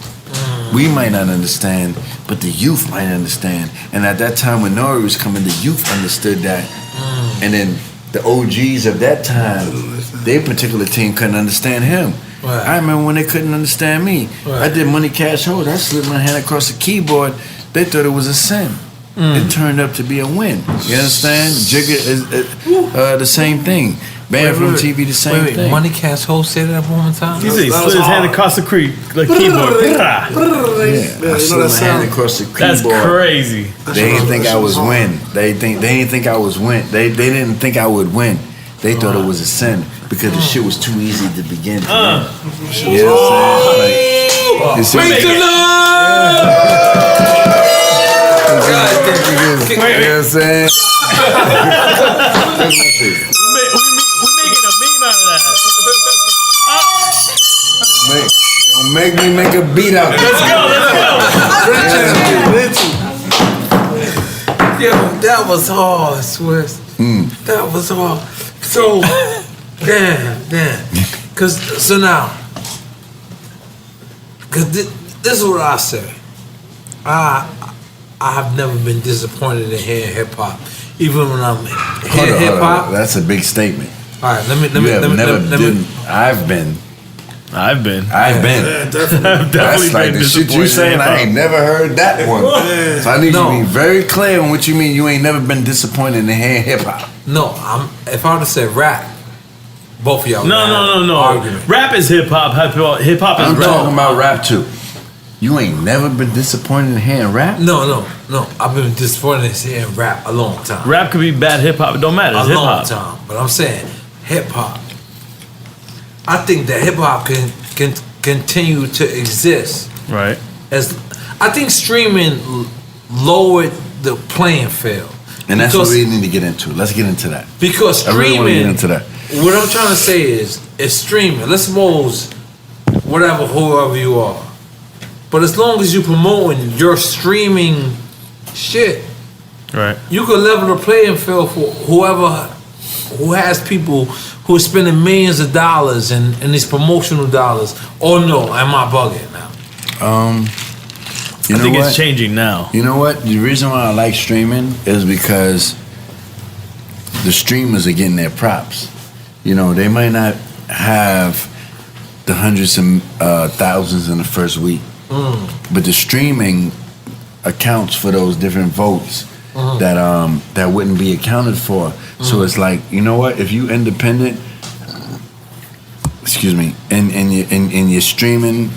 We might not understand, but the youth might understand. And at that time when N.O.R.E. was coming, the youth understood that. And then the OGs of that time, their particular team couldn't understand him. Right. I remember when they couldn't understand me. Right. I did Money Cash Hold. I slid my hand across the keyboard. They thought it was a sin. It turned up to be a win. You understand? Jigga is the same thing. Band from TV, the same thing. Money Cash Hold, say that one more time. He said he slid his hand across the keyboard. Yeah, I slid my hand across the keyboard. That's crazy. They didn't think I was win. They didn't think I was win. They didn't think I would win. They thought it was a sin because the shit was too easy to begin to win. You know what I'm saying? Like, you know what I'm saying? We're making a meme out of that. Don't make me make a beat out. Let's go. Yo, that was hard, Swizz. That was hard. So, damn. So now, this is what I say. I have never been disappointed in hearing hip hop, even when I'm hearing hip hop. That's a big statement. All right, let me. I've been. I've been. I've definitely That's like the shit you saying. I ain't never heard that one. So I need you to be very clear on what you mean. You ain't never been disappointed in hearing hip hop. No, if I would have said rap, both of y'all. No. Argument. Rap is hip hop. Hip hop is I'm rap. talking about rap too. You ain't never been disappointed in hearing rap? No. I've been disappointed in hearing rap a long time. Rap could be bad hip hop. It don't matter. It's a hip long hop. time. But I'm saying hip hop. I think that hip hop can continue to exist. Right. I think streaming lowered the playing field. And that's what we need to get into. Let's get into that. Because streaming, I really want to get into that. What I'm trying to say is streaming. Let's suppose whoever you are. But as long as you're promoting your streaming shit, right, you can level the playing field for whoever who has people who are spending millions of dollars and these promotional dollars. Oh no, am I bugging now? I think it's changing now. You know what? The reason why I like streaming is because the streamers are getting their props. You know, they might not have the hundreds and thousands in the first week. But the streaming accounts for those different votes that wouldn't be accounted for. So it's like, you know what? If you independent, and your streaming,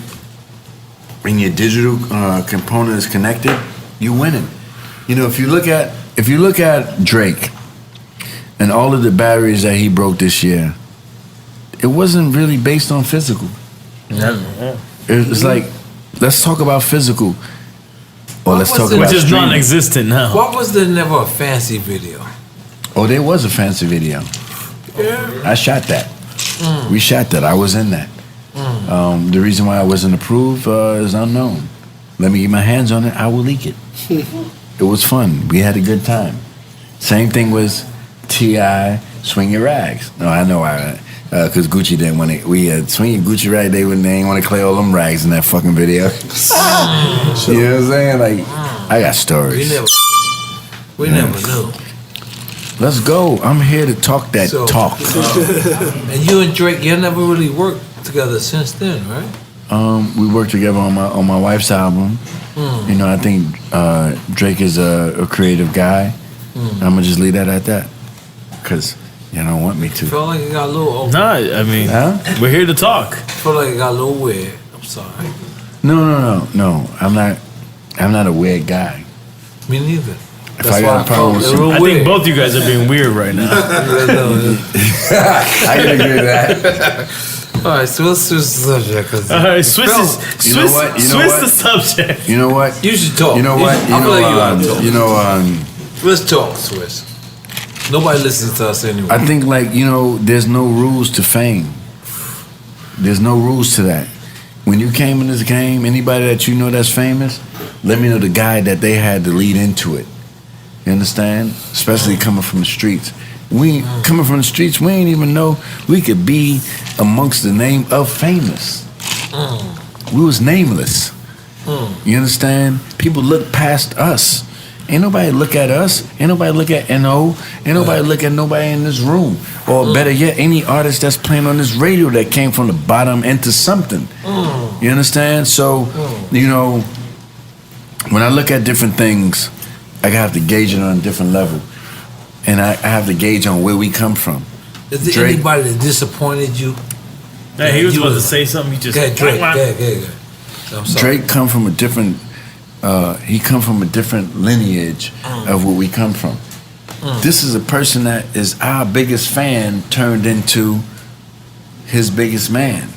and your digital component is connected, you winning. You know, if you look at Drake and all of the barriers that he broke this year, it wasn't really based on physical. It's like, let's talk about physical, or let's talk about which is streaming. non-existent now. Why was there never a fancy video? Oh, there was a fancy video. Yeah. I shot that. We shot that. I was in that. The reason why I wasn't approved is unknown. Let me get my hands on it. I will leak it. It was fun. We had a good time. Same thing was T.I. Swing Your Rags. No, I know why. Because Gucci didn't want to. We had Swing Your Gucci Rag. They ain't want to clear all them rags in that fucking video. You know what I'm saying? Like, I got stories. We never knew. Let's go. I'm here to talk talk. And you and Drake, you never really worked together since then, right? We worked together on my wife's album. You know, I think Drake is a creative guy. I'm gonna just leave that at that, cause you don't want me to. I feel like it got a little open. Nah, I mean, we're here to talk. I feel like it got a little weird. I'm sorry. No. I'm not a weird guy. Me neither. If I got a problem with some, I think both you guys are being weird right now. I can agree with that. All right, so let's switch the subject. All right, switch the subject. You know what? You should talk. You know what? I feel like you ought to talk. You know, let's talk, Swizz. Nobody listens to us anyway. I think, like, you know, there's no rules to fame. There's no rules to that. When you came in this game, anybody that you know that's famous, let me know the guy that they had to lead into it. You understand? Especially coming from the streets. Coming from the streets, we ain't even know we could be amongst the name of famous. We was nameless. You understand? People look past us. Ain't nobody look at us. Ain't nobody look at N.O.R.E. Ain't nobody look at nobody in this room. Or better yet, any artist that's playing on this radio that came from the bottom into something. You understand? So, you know, when I look at different things, I have to gauge it on a different level. And I have to gauge on where we come from. Is there Drake, anybody that disappointed you? Hey, he was about to say something. He just Drake. I'm sorry. Drake come from a different. He come from a different lineage of where we come from. This is a person that is our biggest fan turned into his biggest man.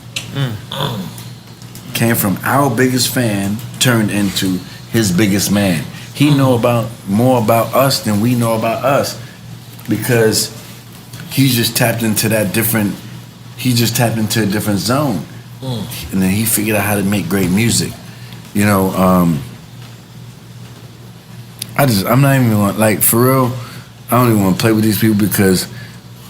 Came from our biggest fan turned into his biggest man. He know about more about us than we know about us, because he just tapped into that different. He just tapped into a different zone, and then he figured out how to make great music. You know, I'm not even gonna, like, for real, I don't even want to play with these people, because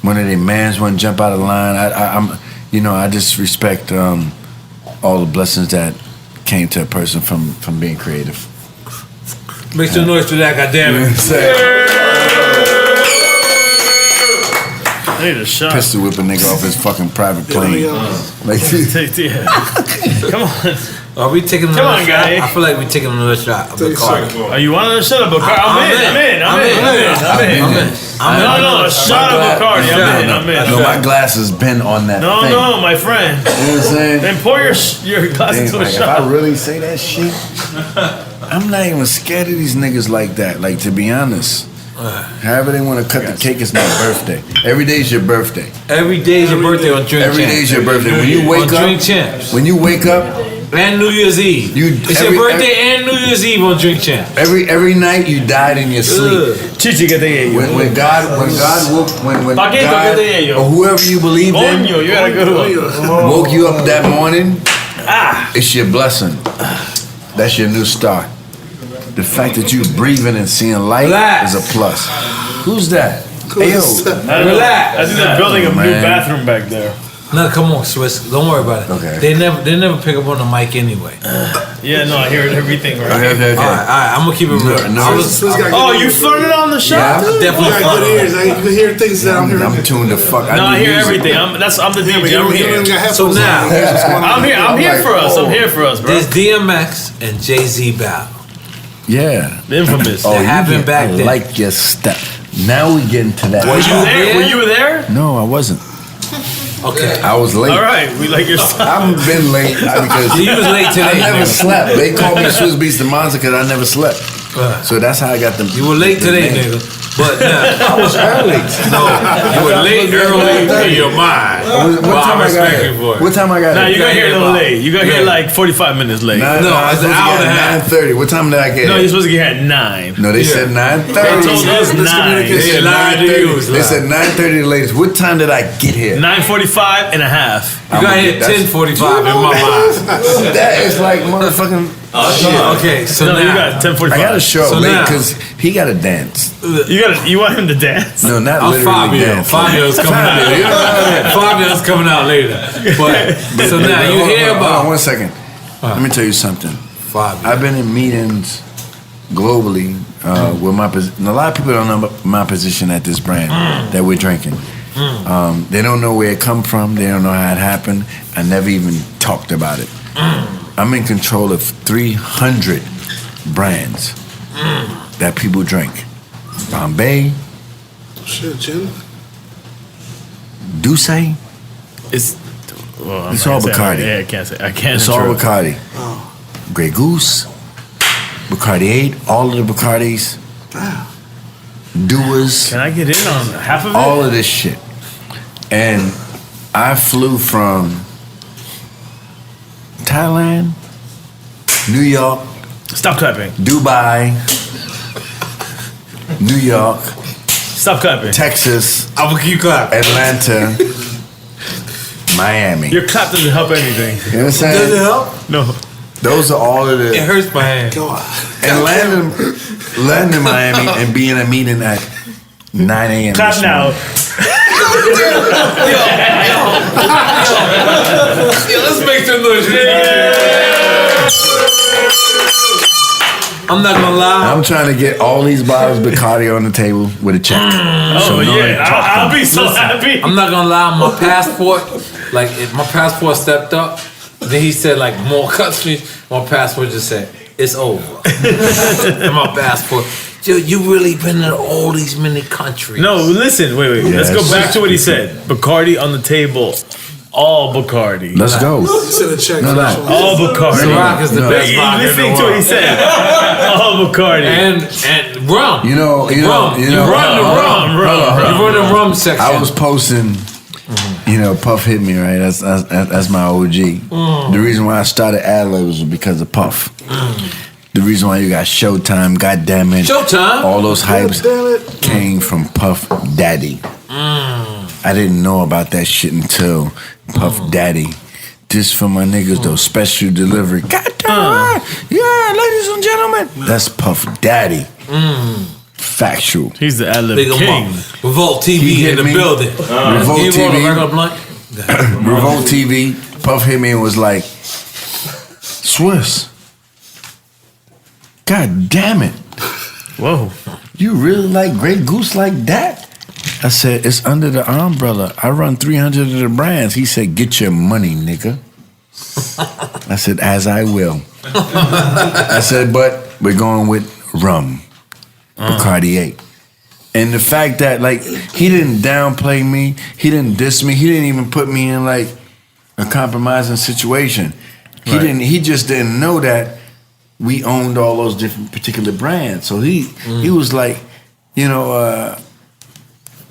one of their mans want to jump out of line. I just respect all the blessings that came to a person from being creative. Make some noise for that, goddammit. I need a shot. Pistol whip a nigga off his fucking private plane. Come on. Are we taking another shot? I feel like we're taking another shot of Bacardi. Are you want another shot of Bacardi? I'm in. No, a shot of Bacardi. I'm in. No, my glass has been on that thing. No, my friend. You know what I'm saying? Then pour your glass into a shot. If I really say that shit, I'm not even scared of these niggas like that. Like, to be honest. However they want to cut the cake, it's my birthday. Every day is your birthday. Every day is your birthday on Drink Champs. Every day is your birthday. When you wake up, Drink Champs. When you wake up, and New Year's Eve. It's your birthday and New Year's Eve on Drink Champs. Every night you died in your sleep. Chichi, que te when God woke, God, or whoever you believe in, you gotta go. woke you up that morning, it's your blessing. That's your new start. The fact that you breathing and seeing light is a plus. Who's that? Hey, yo, relax. I think they're building a new bathroom back there. No, come on, Swizz. Don't worry about it. Okay. They never pick up on the mic anyway. Yeah, no, I hear everything right. Okay. All right. I'm gonna keep it real. You flirted on the shot? Yeah, definitely. Good ears. You can hear things that I'm hearing. I'm tuned the fuck. No, I hear everything. I'm the DJ. I'm here. So now, I'm here for us. I'm here for us, bro. there's DMX and Jay-Z battle. Yeah. The infamous. That happened back then. Like your step. Now we get into that. Were you there? Were you there? No, I wasn't. Okay. I was late. All right, we like your style. I've been late because you was late today. I never slept. They called me Swizz Beatz the Monster because I never slept. So that's how I got them. You were late today, nigga. But I was early. No, you were late early in your mind. What time I got here? What time I got here? Nah, you got here a little late. You got here like 45 minutes late. No, it's an hour and a half. 9:30. What time did I get? No, you're supposed to get here at 9. No, they said 9:30. They told us 9. They lied to you. They said 9:30 the latest. What time did I get here? 9:45 and a half. You got here at 10:45 in my mind. That is like motherfucking. Oh shit. Okay, so No, now you got 10:45. I gotta show So up late now- because he gotta dance. You want him to dance? No, not I'm literally Fabio. dance. Fabio's coming out. Fabio's coming out later. But so now you hear Hold on, about 1 second. Let me tell you something. Fabio. I've been in meetings globally with my position. A lot of people don't know my position at this brand that we're drinking. They don't know where it come from. They don't know how it happened. I never even talked about it. I'm in control of 300 brands that people drink. Bombay. Shit, Jim. Douce. It's all Bacardi. Yeah, I can't say. I can't. It's all Bacardi. Grey Goose, Bacardi 8, all of the Bacardis, Doers. Can I get in on half of it? All of this shit. And I flew from Thailand, New York. Stop clapping. Dubai, New York. Stop clapping. Texas. I will keep clapping. Atlanta. Miami. Your clap doesn't help anything. You know what I'm saying? Does it help? No. Those are all of the. It hurts my hand. And landing in Miami and being at a meeting at 9 a.m. Clap now. Yo, let's make some noise. I'm not gonna lie. I'm trying to get all these bottles of Bacardi on the table with a check. I'll be so happy. I'm not gonna lie. My passport, like if my passport stepped up. Then he said like more countries. My passport just said it's over. And my passport. Yo, you really been in all these many countries. No, listen, wait. Yes. Let's go back to what he said. Bacardi on the table. All Bacardi. Let's go. All Bacardi. Ciroc is the best vodka in the Listening to what he said. All Bacardi. And rum. You know, You run the rum section. I was posting. You know, Puff hit me, right? That's my OG. The reason why I started ad-libs was because of Puff. The reason why you got Showtime, goddamn it. Showtime? All those hypes came from Puff Daddy. I didn't know about that shit until Puff Daddy. Just for my niggas though, special delivery. Goddamn right. Yeah, ladies and gentlemen. That's Puff Daddy. Factual. He's the ad-lib king. Revolt TV in the building. Revolt TV. Revolt TV. Puff hit me and was like, Swizz. God damn it. Whoa. You really like Grey Goose like that? I said, it's under the umbrella. I run 300 of the brands. He said, get your money, nigga. I said, as I will. I said, but we're going with rum. Bacardi 8. And the fact that, like, he didn't downplay me. He didn't diss me. He didn't even put me in, like, a compromising situation. He just didn't know that we owned all those different particular brands. So he was like, you know,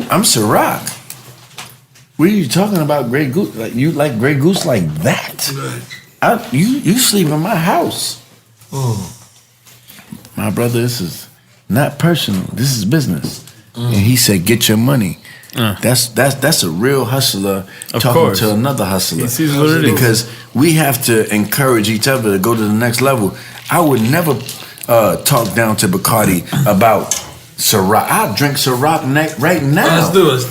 I'm Ciroc. What are you talking about, Grey Goose? Like, you like Grey Goose like that? You sleep in my house. My brother, this is not personal. This is business. And he said, get your money. That's a real hustler talking to another hustler. Because we have to encourage each other to go to the next level. I would never talk down to Bacardi about Ciroc. I'll drink Ciroc right now. Let's do it.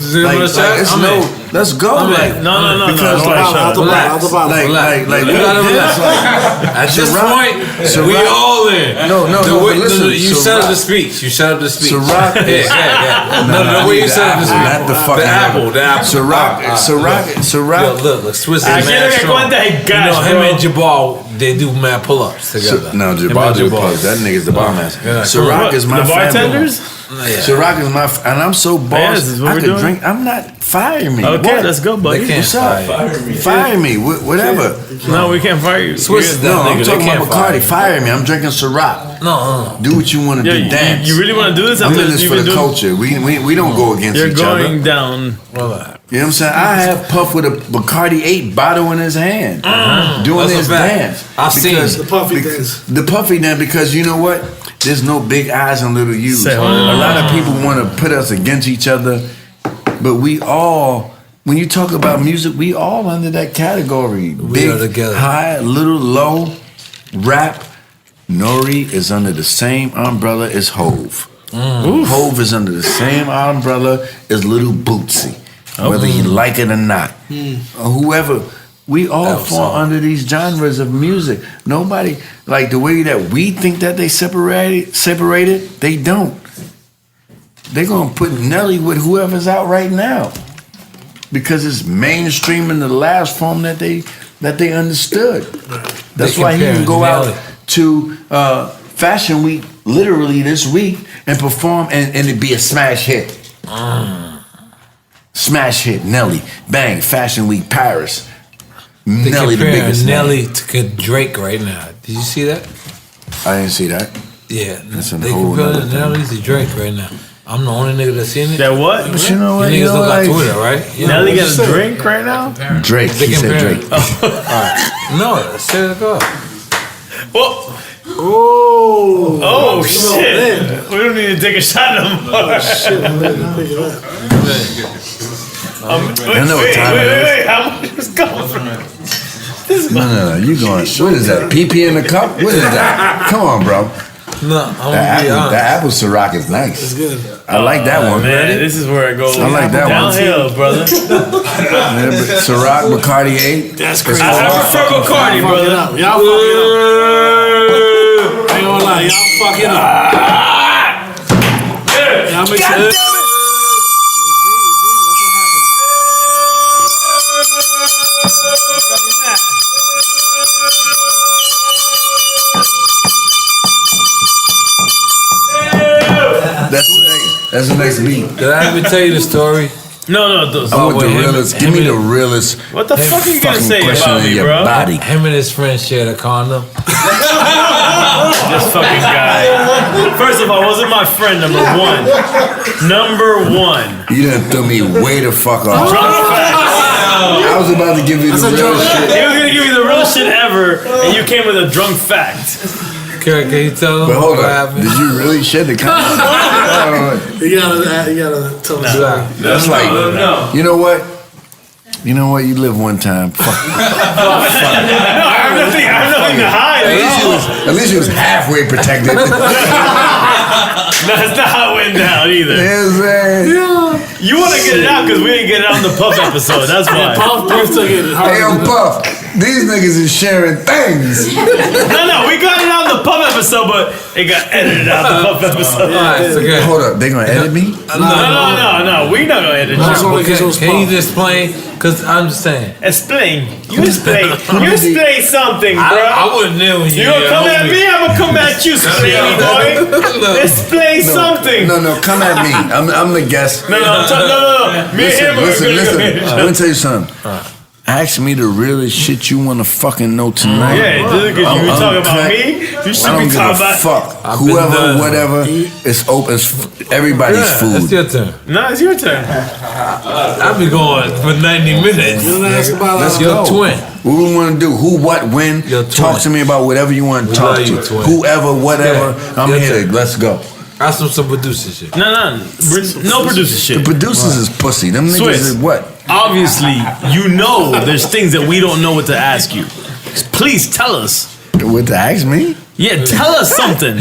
Let's go. No. Because At this point, we all in. No. Listen, you set up the speech. Ciroc. The way you set up the speech. Not the fucking apple. Ciroc. Look, Swizz is I mad strong. You know, him and Jabal, they do mad pull-ups together. No, Jabal do pull-ups. That nigga's the bar master. Ciroc is my the bartenders? Ciroc is my, and I'm so boss. I could drink. I'm not. Fire me. Okay, what? let's go, buddy. What's up? Fire me. Whatever. No, we can't fire you. Swizz, no, I'm talking about Bacardi. Fire me. I'm drinking Ciroc. No. Do what you want to do. Dance. You really want to do this? I'm in this for the culture. We don't go against each other. You're going down. You know what I'm saying? I have Puff with a Bacardi 8 bottle in his hand, doing his dance. I've seen the puffy dance. The puffy dance, because you know what? There's no big eyes and little U's. A lot of people want to put us against each other, but we all, when you talk about music, we all under that category. We are together. High, little, low, rap. N.O.R.E. is under the same umbrella as Hove. Hove is under the same umbrella as Little Bootsy, whether you like it or not. Or whoever. We all fall under these genres of music. Nobody, like the way that we think that they separated, they don't. They're gonna put Nelly with whoever's out right now, because it's mainstream in the last form that they understood. That's why he can go out to Fashion Week literally this week and perform and it'd be a smash hit. Smash hit, Nelly. Bang, Fashion Week, Paris. Nelly the biggest Nelly to Drake right now. Did you see that? I didn't see that. Yeah, that's a they whole comparing Nelly to Drake right now. I'm the only nigga that's seen it. That what? But you know what? You niggas look like on Twitter, right? You Nelly got a drink right now? Drake, he said Drake. Alright. No, say it go. Whoa. Oh, shit. We don't need to take a shot no more. Oh, shit. Wait, how much is coming from? No, you going, what is that, PP in the cup? What is that? Come on, bro. No, the apple Ciroc is nice. It's good. I like that one. Man, this is where it goes. I like that downhill, one. brother. Ciroc, Bacardi 8. That's crazy. I prefer Bacardi, brother. Y'all fucking up. I ain't gonna lie, y'all fucking up. Y'all make sure. That's the next beat. Did I ever tell you the story? No. I want the realest. Give me the realest. What the fuck are you gonna say about me, bro? Body. Him and his friend shared a condom. This fucking guy. First of all, wasn't my friend number one. Number one. You done threw me way the fuck off. Drunk facts. I was about to give you the real shit. He was gonna give you the real shit ever, and you came with a drunk fact. Can you tell them But hold what on, happened? did you really shed the condom? You gotta tell us. That's like, you know what? You know what? You live one time. Fuck. No, I have nothing to hide. At least you was halfway protected. That's not how it went down either. You want to get it out because we didn't get it on the Puff episode. That's why. Puff took it. Hey, yo, Puff. These niggas is sharing things. No, we got it on the Puff episode, but it got edited out the Puff episode. Okay. Hold up, they gonna edit me? No. We not gonna edit you. Can you just explain? Because I'm just saying. Explain. You explain something, bro. I wouldn't know when you gonna come at me? I'm gonna come at you, baby boy. Explain something. No, come at me. I'm the guest. No. Me and him. Listen. Let me tell you something. Ask me the realest shit you wanna fucking know tonight. Yeah, because you be talking about me. You should be talking about fuck. Whoever, whatever. It's open. It's everybody's food. It's your turn. No, it's your turn. I'll be going for 90 minutes. Let's go. Twin. What we want to do? Who, what, when? Talk to me about whatever you want to talk to. Whoever, whatever. I'm here. Let's go. Ask them some producer shit. No producer shit. The producers is pussy. Them niggas Swizz, is what? Obviously, you know there's things that we don't know what to ask you. Please tell us. What to ask me? Yeah, tell us something.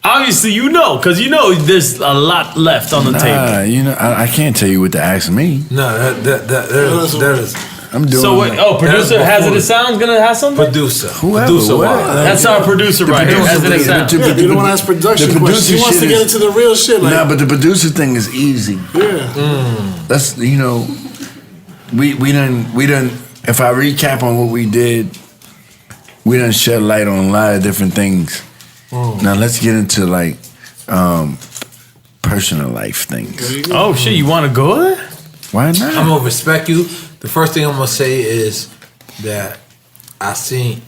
Obviously, you know, because you know there's a lot left on the table. You know, I can't tell you what to ask me. No, that is. I'm doing. So wait, producer Hazard It Sounds gonna have something. Producer. That's our producer right here. Hazard It Sounds. You don't want to ask production questions. He wants to get into the real shit. Like, nah, but the producer thing is easy. Yeah. That's we done. If I recap on what we did, we done shed light on a lot of different things. Now let's get into like personal life things. Oh shit, you want to go there? Why not? I'm gonna respect you. The first thing I'm gonna say is that I seen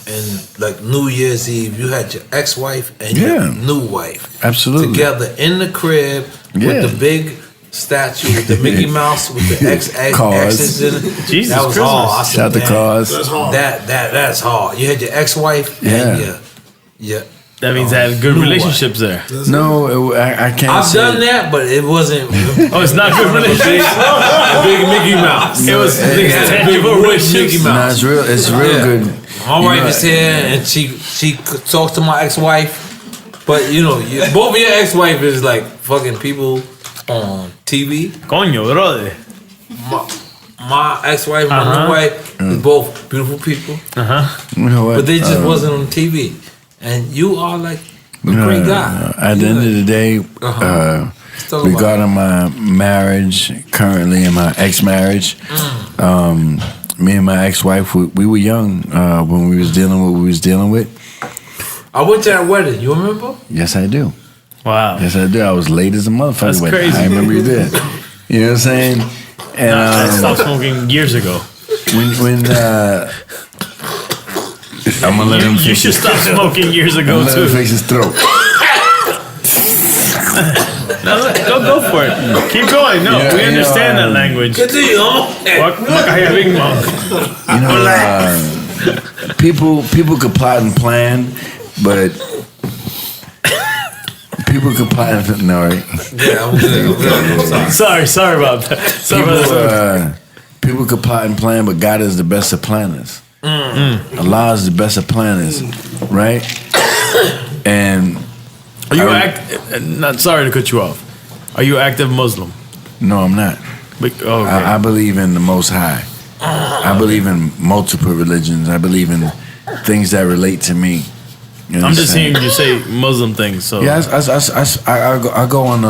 in like New Year's Eve, you had your ex-wife and your new wife absolutely together in the crib with the big statue with the Mickey Mouse with the exes in it. Jesus that was Christmas. hard. I said, Shout the cars. That's hard. That's hard. You had your ex-wife and your That means I had good relationships there. No, I can't. I've done that, but it wasn't. Oh, it's not good relationships. Big Mickey Mouse. It was tangible relationships. Nah, it's real good. My wife is here, and she talks to my ex-wife, but you know, both of your ex-wife is like fucking people on TV. Coño, brother. My ex-wife, my new wife, is both beautiful people. You know what? But they just wasn't on TV. And you are like a great guy. At the end of the day, regarding my marriage currently and my ex-marriage, me and my ex-wife, we were young when we was dealing with what we was dealing with. I went to that wedding. You remember? Yes, I do. Wow. Yes, I do. I was late as a motherfucker. That's crazy. I remember you did. You know what I'm saying? And I stopped smoking years ago. When I'm gonna let him. You should stop smoking years ago I'm too. let him fix his throat. No, go for it. Keep going. No, we understand that language. You know, people could plot and plan, but people could plot and N.O.R.E. Yeah, I'm good. Sorry about that. People could plot and plan, but God is the best of planners. Allah is the best of planners, right? And are you not sorry to cut you off. Are you active Muslim? No, I'm not. I believe in the Most High. I believe in multiple religions. I believe in things that relate to me. You know I'm just hearing you say Muslim things. So yeah, I go on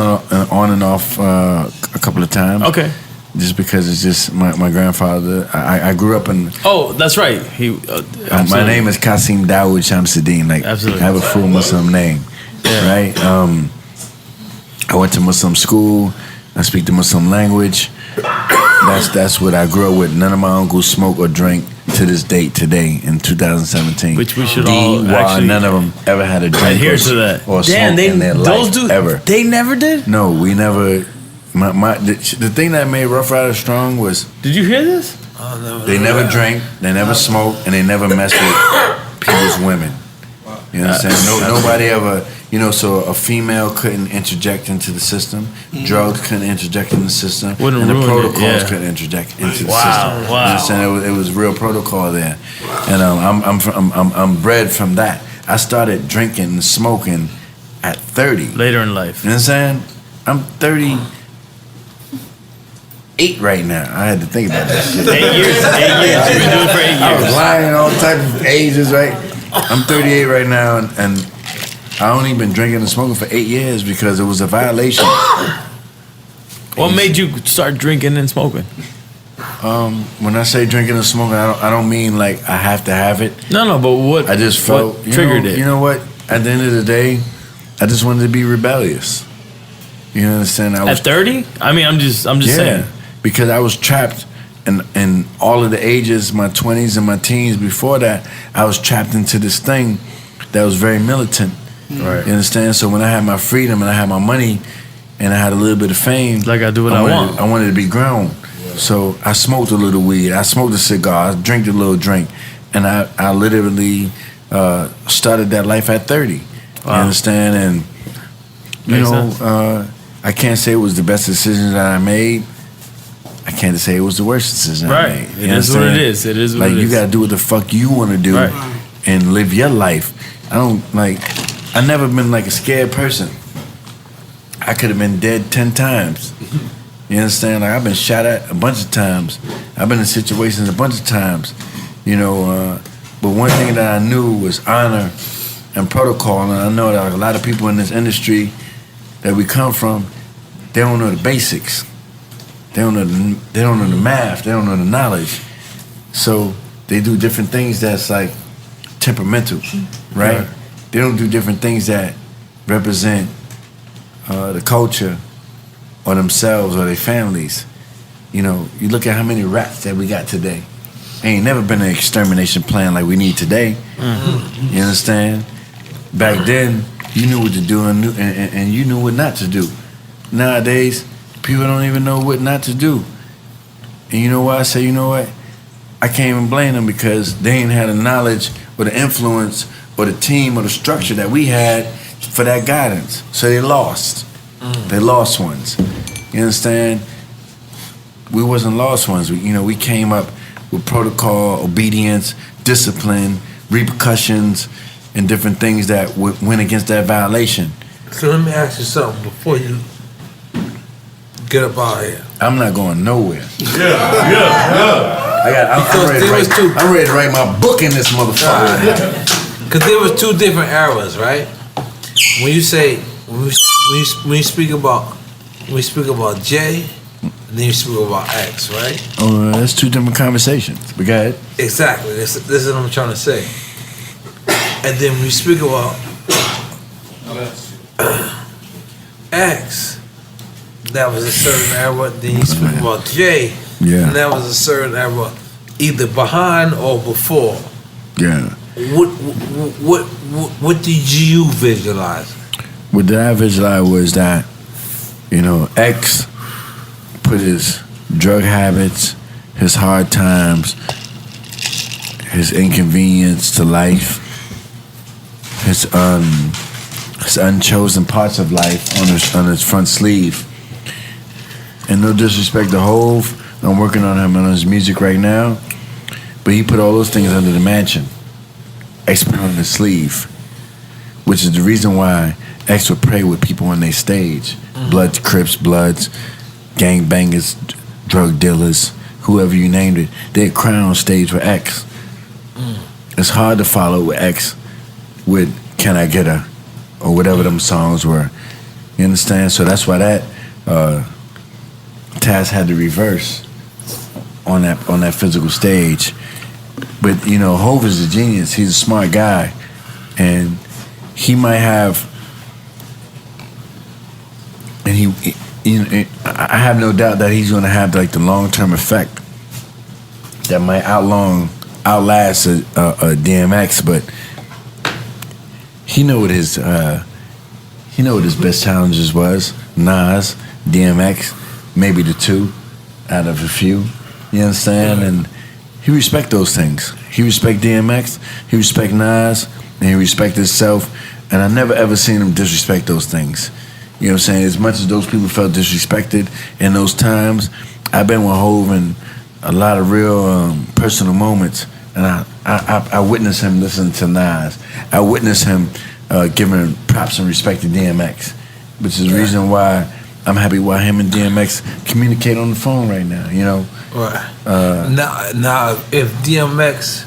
and off a couple of times. Okay. Just because it's just my grandfather. I grew up in. Oh, that's right. My name is Qasim Dawood Shamsuddin. Like, absolutely. I have a full Muslim name, right? I went to Muslim school. I speak the Muslim language. That's what I grew up with. None of my uncles smoke or drink to this date today in 2017. Which we should all actually. None of them ever had a drink adhere to that. or smoke in their life ever. They never did? No, we never. The thing that made Ruff Ryders strong was. Did you hear this? They never drank, they never smoked, and they never messed with people's women. You know what I'm saying? Nobody ever, so a female couldn't interject into the system, drugs couldn't interject in the system, and the protocols couldn't interject into the system. Wow. You know what I'm saying? It was real protocol there, and I'm bred from that. I started drinking and smoking at 30. Later in life. You know what I'm saying? I'm 38 right now. I had to think about that shit. 8 years. You've been doing it for 8 years. I was lying all type of ages, right? I'm 38 right now, and I only been drinking and smoking for 8 years because it was a violation. What made you start drinking and smoking? When I say drinking and smoking, I don't mean like I have to have it. No, but what? I just felt triggered it. You know what? At the end of the day, I just wanted to be rebellious. You understand? At 30? I mean, I'm just saying. Because I was trapped in all of the ages, my 20s and my teens. Before that, I was trapped into this thing that was very militant. Right. You understand? So when I had my freedom and I had my money and I had a little bit of fame, like I do what I want. I wanted to be grown. So I smoked a little weed. I smoked a cigar. I drank a little drink. And I literally started that life at 30. Wow. You understand? And, I can't say it was the best decision that I made. I can't say it was the worst decision I made. It is what it is. It is what it is. Like, you gotta do what the fuck you wanna do and live your life. I never been like a scared person. I could have been dead 10 times. You understand? Like, I've been shot at a bunch of times. I've been in situations a bunch of times. But one thing that I knew was honor and protocol. And I know that a lot of people in this industry that we come from, they don't know the basics. They don't know the math. They don't know the knowledge. So they do different things that's like temperamental, right? They don't do different things that represent the culture or themselves or their families. You look at how many rats that we got today. Ain't never been an extermination plan like we need today. Mm-hmm. You understand? Back then, you knew what to do and you knew what not to do. Nowadays, people don't even know what not to do. And you know why I say, you know what? I can't even blame them because they ain't had the knowledge or the influence or the team or the structure that we had for that guidance. So they lost. They lost ones. You understand? We wasn't lost ones. We came up with protocol, obedience, discipline, repercussions, and different things that went against that violation. So let me ask you something before you get up out of here. I'm not going nowhere. Yeah. I'm ready to write my book in this motherfucker. Because there was two different eras, right? When you say when we speak about Jay and then you speak about X, right? Oh, that's two different conversations. But go ahead. Exactly. This is what I'm trying to say. And then we speak about X, that was a certain era. Then you speak about J, and that was a certain era, either behind or before. Yeah. What did you visualize? What did I visualize was that, X put his drug habits, his hard times, his inconvenience to life, his unchosen parts of life on his front sleeve. And no disrespect to Hove, I'm working on him on his music right now, but he put all those things under the mansion. X put on his sleeve, which is the reason why X would pray with people on their stage. Bloods, Crips, Bloods, gangbangers, drug dealers, whoever you named it, they'd cry on stage with X. It's hard to follow with X with Can I Get Her or whatever them songs were. You understand? So that's why that Taz had to reverse on that physical stage. But Hov is a genius. He's a smart guy, and he might have. And I have no doubt that he's going to have like the long-term effect that might outlast a DMX. But he know what his best challenges was. Nas, DMX, maybe the two out of a few. You understand? And he respect those things. He respect DMX, he respect Nas, and he respect himself. And I never ever seen him disrespect those things. You know what I'm saying? As much as those people felt disrespected in those times, I've been with Hov in a lot of real personal moments, and I witnessed him listening to Nas. I witnessed him giving props and respect to DMX, which is the reason why I'm happy why him and DMX communicate on the phone right now. Right. Now, if DMX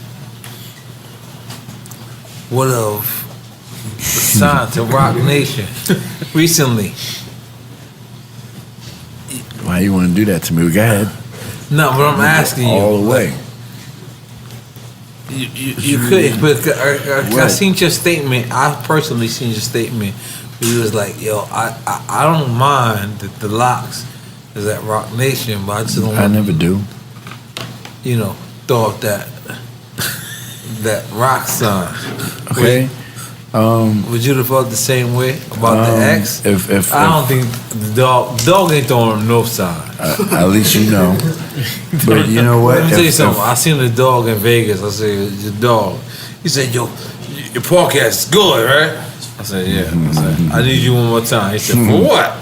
would have signed to Rock Nation recently, why you want to do that to me? Go ahead. No, but I'm asking you all the way. You could, but I seen your statement. I personally seen your statement. He was like, "Yo, I don't mind that the locks is at Rock Nation, but I just don't." I never do. Throw up that rock sign. Okay. Would you have felt the same way about the X? If I don't think the dog ain't throwing no sign. At least you know. But you know what? Let me tell you something. I seen the dog in Vegas. I said, "Your dog." He said, "Yo, your podcast is good, right?" I said, "Yeah." I said, "I need you one more time." He said, "For what?"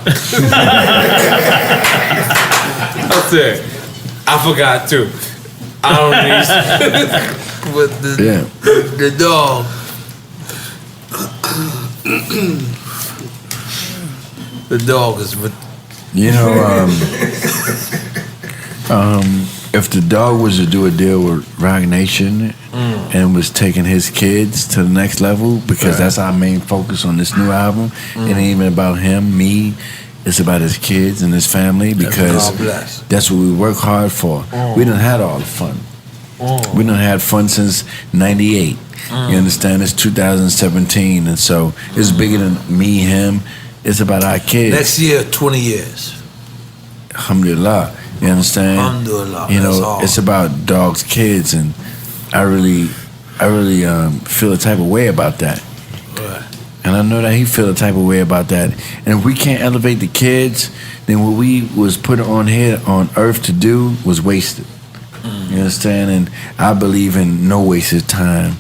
I said, "I forgot too. I don't need." But the dog. The dog is. If the dog was to do a deal with Rock Nation and was taking his kids to the next level, because that's our main focus on this new album, it ain't even about him, me. It's about his kids and his family, because that's what we work hard for. We done had all the fun. We done had fun since '98. You understand? It's 2017, and so it's bigger than me, him. It's about our kids. Next year, 20 years. Alhamdulillah. You understand? Alhamdulillah. It's about dogs' kids, and I really feel a type of way about that. Right. And I know that he feel a type of way about that. And if we can't elevate the kids, then what we was put on here on earth to do was wasted. You understand? And I believe in no wasted time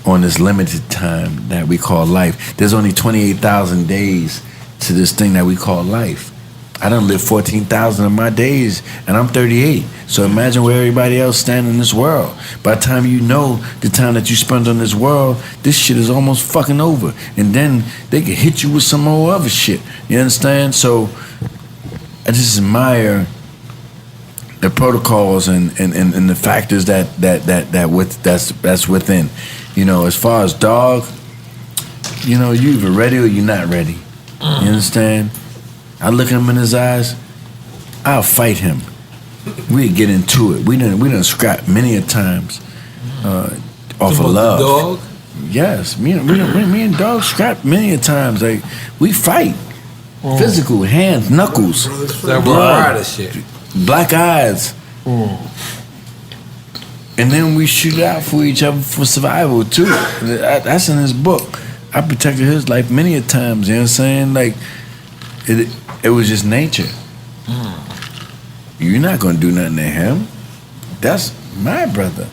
on this limited time that we call life. There's only 28,000 days to this thing that we call life. I done lived 14,000 of my days, and I'm 38. So imagine where everybody else stands in this world. By the time you know the time that you spend on this world, this shit is almost fucking over. And then they can hit you with some more other shit. You understand? So I just admire the protocols and the factors that's within. As far as dog, you either ready or you're not ready. You understand? I look at him in his eyes. I'll fight him. We get into it. We done scrap many a times off of love. Dog? Yes, me and Dog scrap many a times. Like we fight, physical, hands, knuckles, That blood, Ruff Ryders shit. black eyes, and then we shoot out for each other for survival too. That's in his book. I protected his life many a times. You know what I'm saying? Like it was just nature. You're not gonna do nothing to him. That's my brother.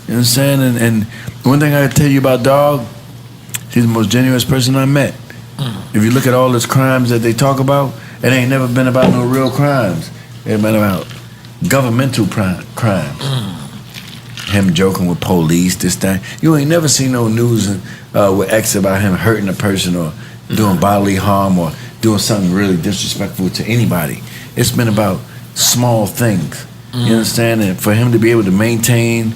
You know what I'm saying? And one thing I can tell you about Dog, he's the most genuine person I met. If you look at all his crimes that they talk about, it ain't never been about no real crimes. It's been about governmental crimes. Him joking with police, this, that. You ain't never seen no news with X about him hurting a person or doing bodily harm or doing something really disrespectful to anybody. It's been about small things. You understand? And for him to be able to maintain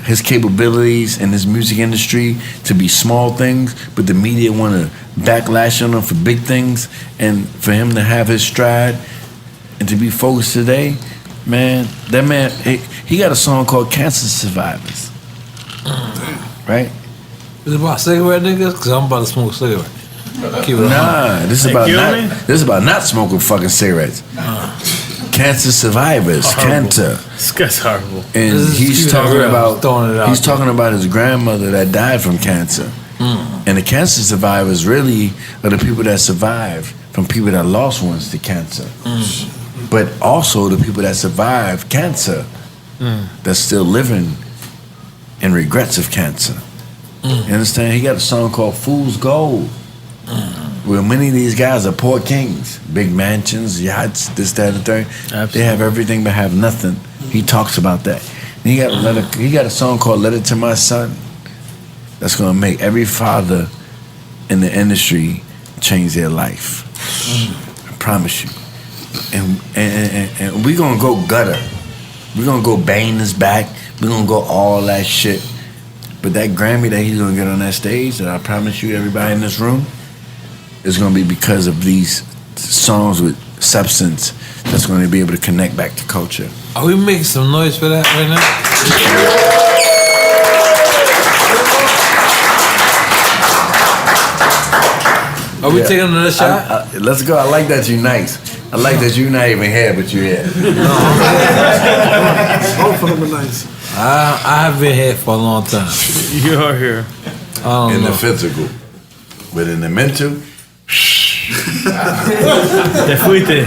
his capabilities in this music industry to be small things, but the media want to backlash on him for big things, and for him to have his stride and to be focused today, man, that man, he got a song called Cancer Survivors. Right? Is it about cigarette niggas? Because I'm about to smoke a cigarette. Keep it Nah, this is about not smoking fucking cigarettes. Cancer survivors, cancer. This guy's horrible. And he's talking about his grandmother that died from cancer. And the cancer survivors really are the people that survived from people that lost ones to cancer. But also the people that survived cancer that's still living in regrets of cancer. You understand? He got a song called Fool's Gold. Where many of these guys are poor kings, big mansions, yachts, this, that, and the third. Absolutely. They have everything but have nothing. He talks about that. And he got a song called "Letter to My Son" that's gonna make every father in the industry change their life. I promise you. And we gonna go gutter. We're gonna go bang this back. We're gonna go all that shit. But that Grammy that he's gonna get on that stage, that I promise you, everybody in this room, is going to be because of these songs with substance that's going to be able to connect back to culture. Are we making some noise for that right now? Are we taking another shot? Let's go. I like that you're nice. I like that you're not even here, but you're here. Both of them are nice. I have been here for a long time. You are here. In the physical. But in the mental, Te fuiste.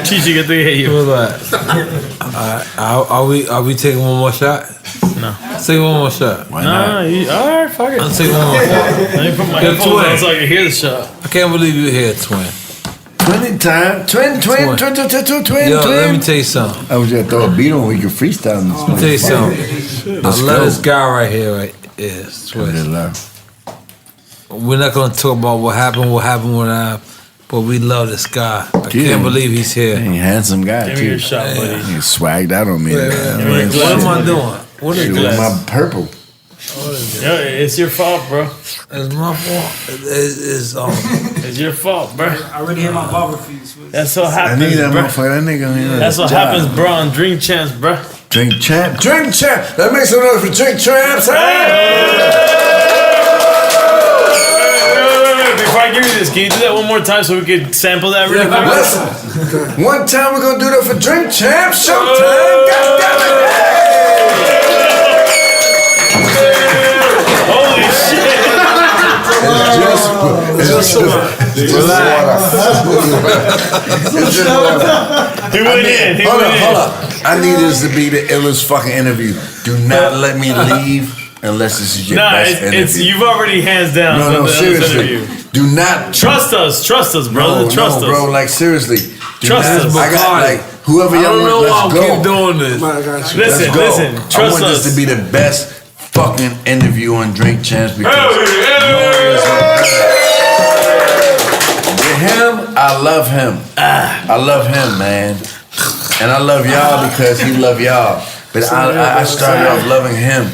Chichi, ¿qué te dije yo? Are we taking one more shot? No. Let's take one more shot. Why not? Alright, fuck it. Let's take one more shot. Let me put my headphones on so I can hear the shot. I can't believe you're here, Twin. Twin time. Twin. Yo, let me tell you something. I was going to throw a beat on we could freestyle in this. Let me tell you something. I love this guy right here, right? Yes, Swizz. We're not going to talk about what happened, but we love this guy. I can't believe he's here. He's a handsome guy, Give too. me your shot, buddy. He's swagged out on me. What am I doing? What is With this? my purple. Yo, it's your fault, bro. It's my fault. It's your fault, bro. I already had my barber fees. That's what I happens, need that bro. motherfucker. That nigga. That's what happens, bro, on Drink Champs, bro. Drink champ. Drink champ. That makes some noise for Drink Champs. Before I give you this, can you do that one more time so we can sample that really quick? Listen, one time we're gonna do that for Drink Champs. Showtime. God damn it. Holy shit! It's just water. He went in. Hold up. I need this to be the illest fucking interview. Do not let me leave unless this is your best interview. You've already hands down. No, seriously. Do not trust us, brother. Trust us, bro. Like seriously, trust us. I got like whoever y'all want. Let's go. Keep doing this. Listen. Trust us. I want this to be the best fucking interview on Drink Champs because with him, I love him. I love him, man. And I love y'all because he love y'all. But I started off loving him.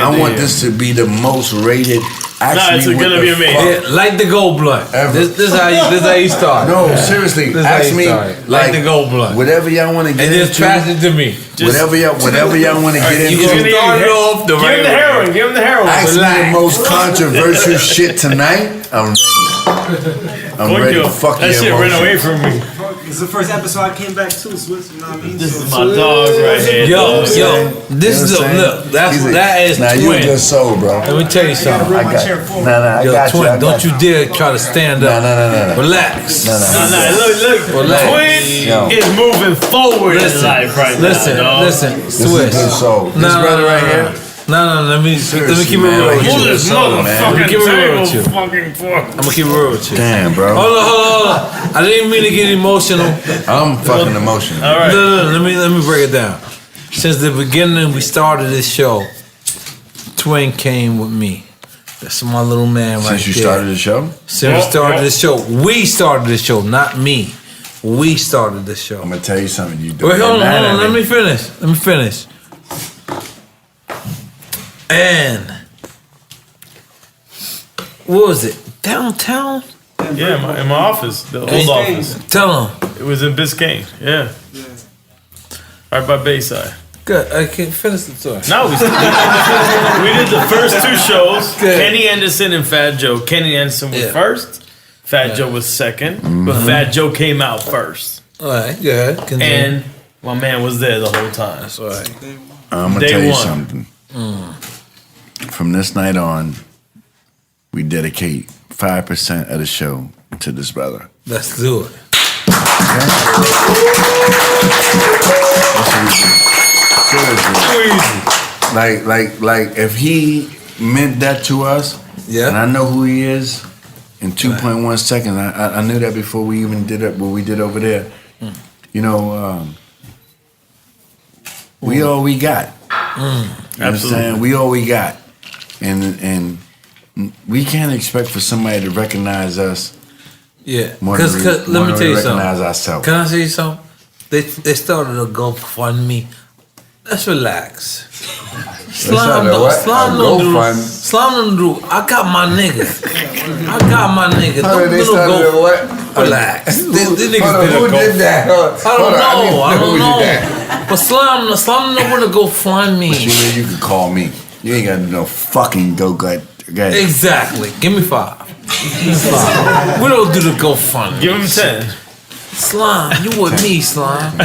I want this to be the most rated. It's gonna be amazing. Like the Gold Blunt. This how you start. No, seriously. Ask me like the Gold Blunt. Whatever y'all want to get into. And just pass it to me. Whatever y'all want to get into. You started off the right way. Give him the heroin. Ask me the most controversial shit tonight. I'm ready to fuck that shit ran away from me. It's the first episode I came back to, Swizz. You know what I mean? This is my dog right here. Yo, this is look. That is Twin. you a good soul, bro. Let me tell you something. I got Twin, don't you dare try to stand up. No. Relax. No. Look. Relax. Twin is moving forward in life right now. Listen. This is a good soul. This brother right here. No, let me keep it real with you. Move this motherfucking table. I'm gonna keep it real with you. Damn, bro. Hold on. I didn't mean to get emotional. I'm fucking emotional. All right. No, let me break it down. Since the beginning we started this show, Twin came with me. That's my little man right there. Since you started the show? Since we started the show. We started the show, not me. We started the show. I'm gonna tell you something. Wait, hold on. Let me finish. And what was it? Downtown? Yeah, in my office, the old office. Tell them. It was in Biscayne. Yeah. Right by Bayside. Good. I can't finish the tour. No, we did the first two shows. Good. Kenny Anderson and Fat Joe. Kenny Anderson was first. Fat Joe was second. But Fat Joe came out first. All right, good. Continue. And my man was there the whole time. That's all right. I'm gonna tell you something. From this night on, we dedicate 5% of the show to this brother. Let's do it. Seriously. Like, if he meant that to us, and I know who he is, in 2.1 seconds, I knew that before we even did it, what we did over there. You know, we all we got. You know what I'm saying? We all we got. And we can't expect for somebody to recognize us. Yeah, more because let me tell you something. Ourselves. Can I tell you something? They started a GoFundMe. Let's relax. Slime don't do. I got my nigga. Don't do go. Relax. These niggas did who did that? I don't know. But Slime know where to go find me. But you can call me. You ain't got no fucking go-gut. Exactly. Give me 5. We don't do the GoFundMe. Give him 10. Slime, you with me, Slime.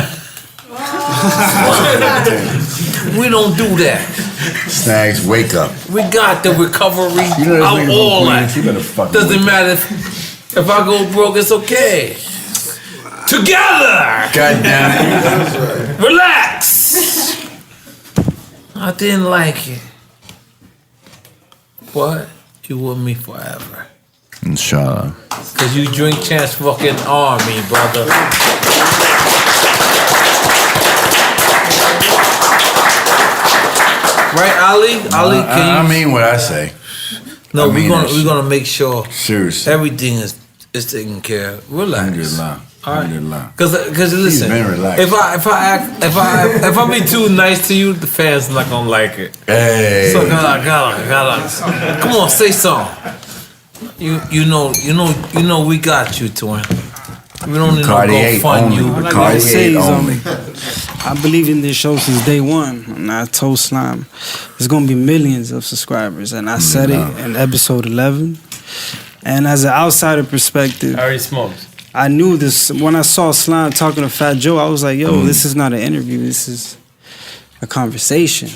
We don't do that. Snags, wake up. We got the recovery. All that. Doesn't matter if I go broke, it's okay. Together. God damn it. Relax. I didn't like it. But you with me forever. Inshallah. Cause you drink Chance fucking Army, brother. Right, Ali? Ali, can you? I mean what I say. No, we're gonna make sure. Seriously. Everything is taken care of. Relax. Alhamdulillah. Alhamdulillah. Cause listen, been relaxed. if I be too nice to you, the fans not gonna like it. Hey. So gotta. Come on, say something. You know, we got you, Twin. We don't need to go fund you. All I gotta say is, I believe in this show since day one, and I told Slime there's gonna be millions of subscribers, and I said it in episode 11. And as an outsider perspective, I already smoked. I knew this when I saw Slime talking to Fat Joe. I was like, "Yo, this is not an interview. This is a conversation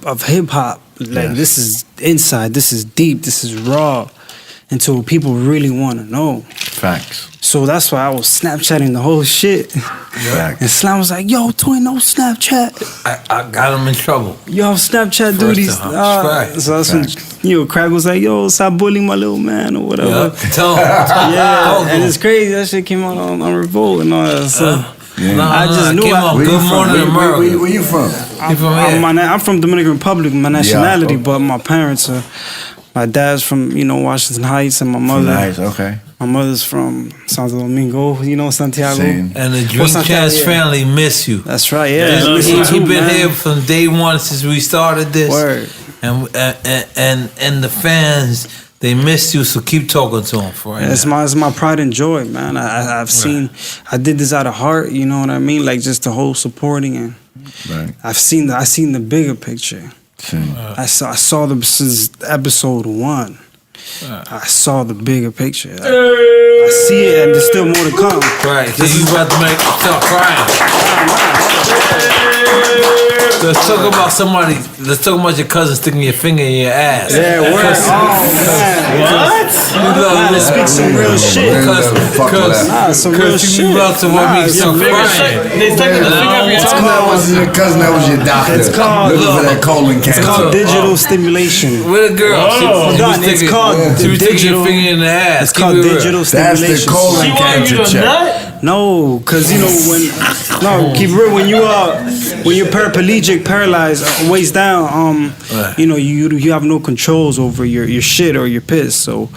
of hip hop. Like this is inside. This is deep. This is raw, into what people really want to know." Facts. So that's why I was Snapchatting the whole shit. Facts. And Slime was like, "Yo, Twin, no Snapchat." I got him in trouble. Yo, Snapchat duties. So that's when Craig was like, "Yo, stop bullying my little man," or whatever. Tell him. And it's crazy. That shit came out on Revolt and all that. So I just knew. Good Morning America. Where you from? I'm from Dominican Republic. My nationality, but my parents are. My dad's from Washington Heights, and my mother. Nice, okay. My mother's from Santo Domingo, you know, Santiago. Same. And the Drink Champs family miss you. That's right, yeah. He been here from day one since we started this. Word. And the fans, they miss you, so keep talking to them for it. It's my pride and joy, man. I've seen, I did this out of heart, you know what I mean? Like just the whole supporting and I seen the bigger picture. I saw them since episode 1. I saw the bigger picture. I see it, and there's still more to come. Right, so you about to start crying. Let's talk about somebody. Let's talk about your cousin sticking your finger in your ass. Yeah, word. What? Let's speak some real shit. Some real shit. You about to want me to start crying. They stuck the finger in your ass. That wasn't your cousin. That was your doctor. It's called looking for that colon cancer. It's called digital stimulation. With a girl. It's called she was sticking your finger in the ass. It's called digital stimulation. That's the colon cancer check. No, cause you know keep real when you're paraplegic, paralyzed, waist down, you know you have no controls over your shit or your piss. So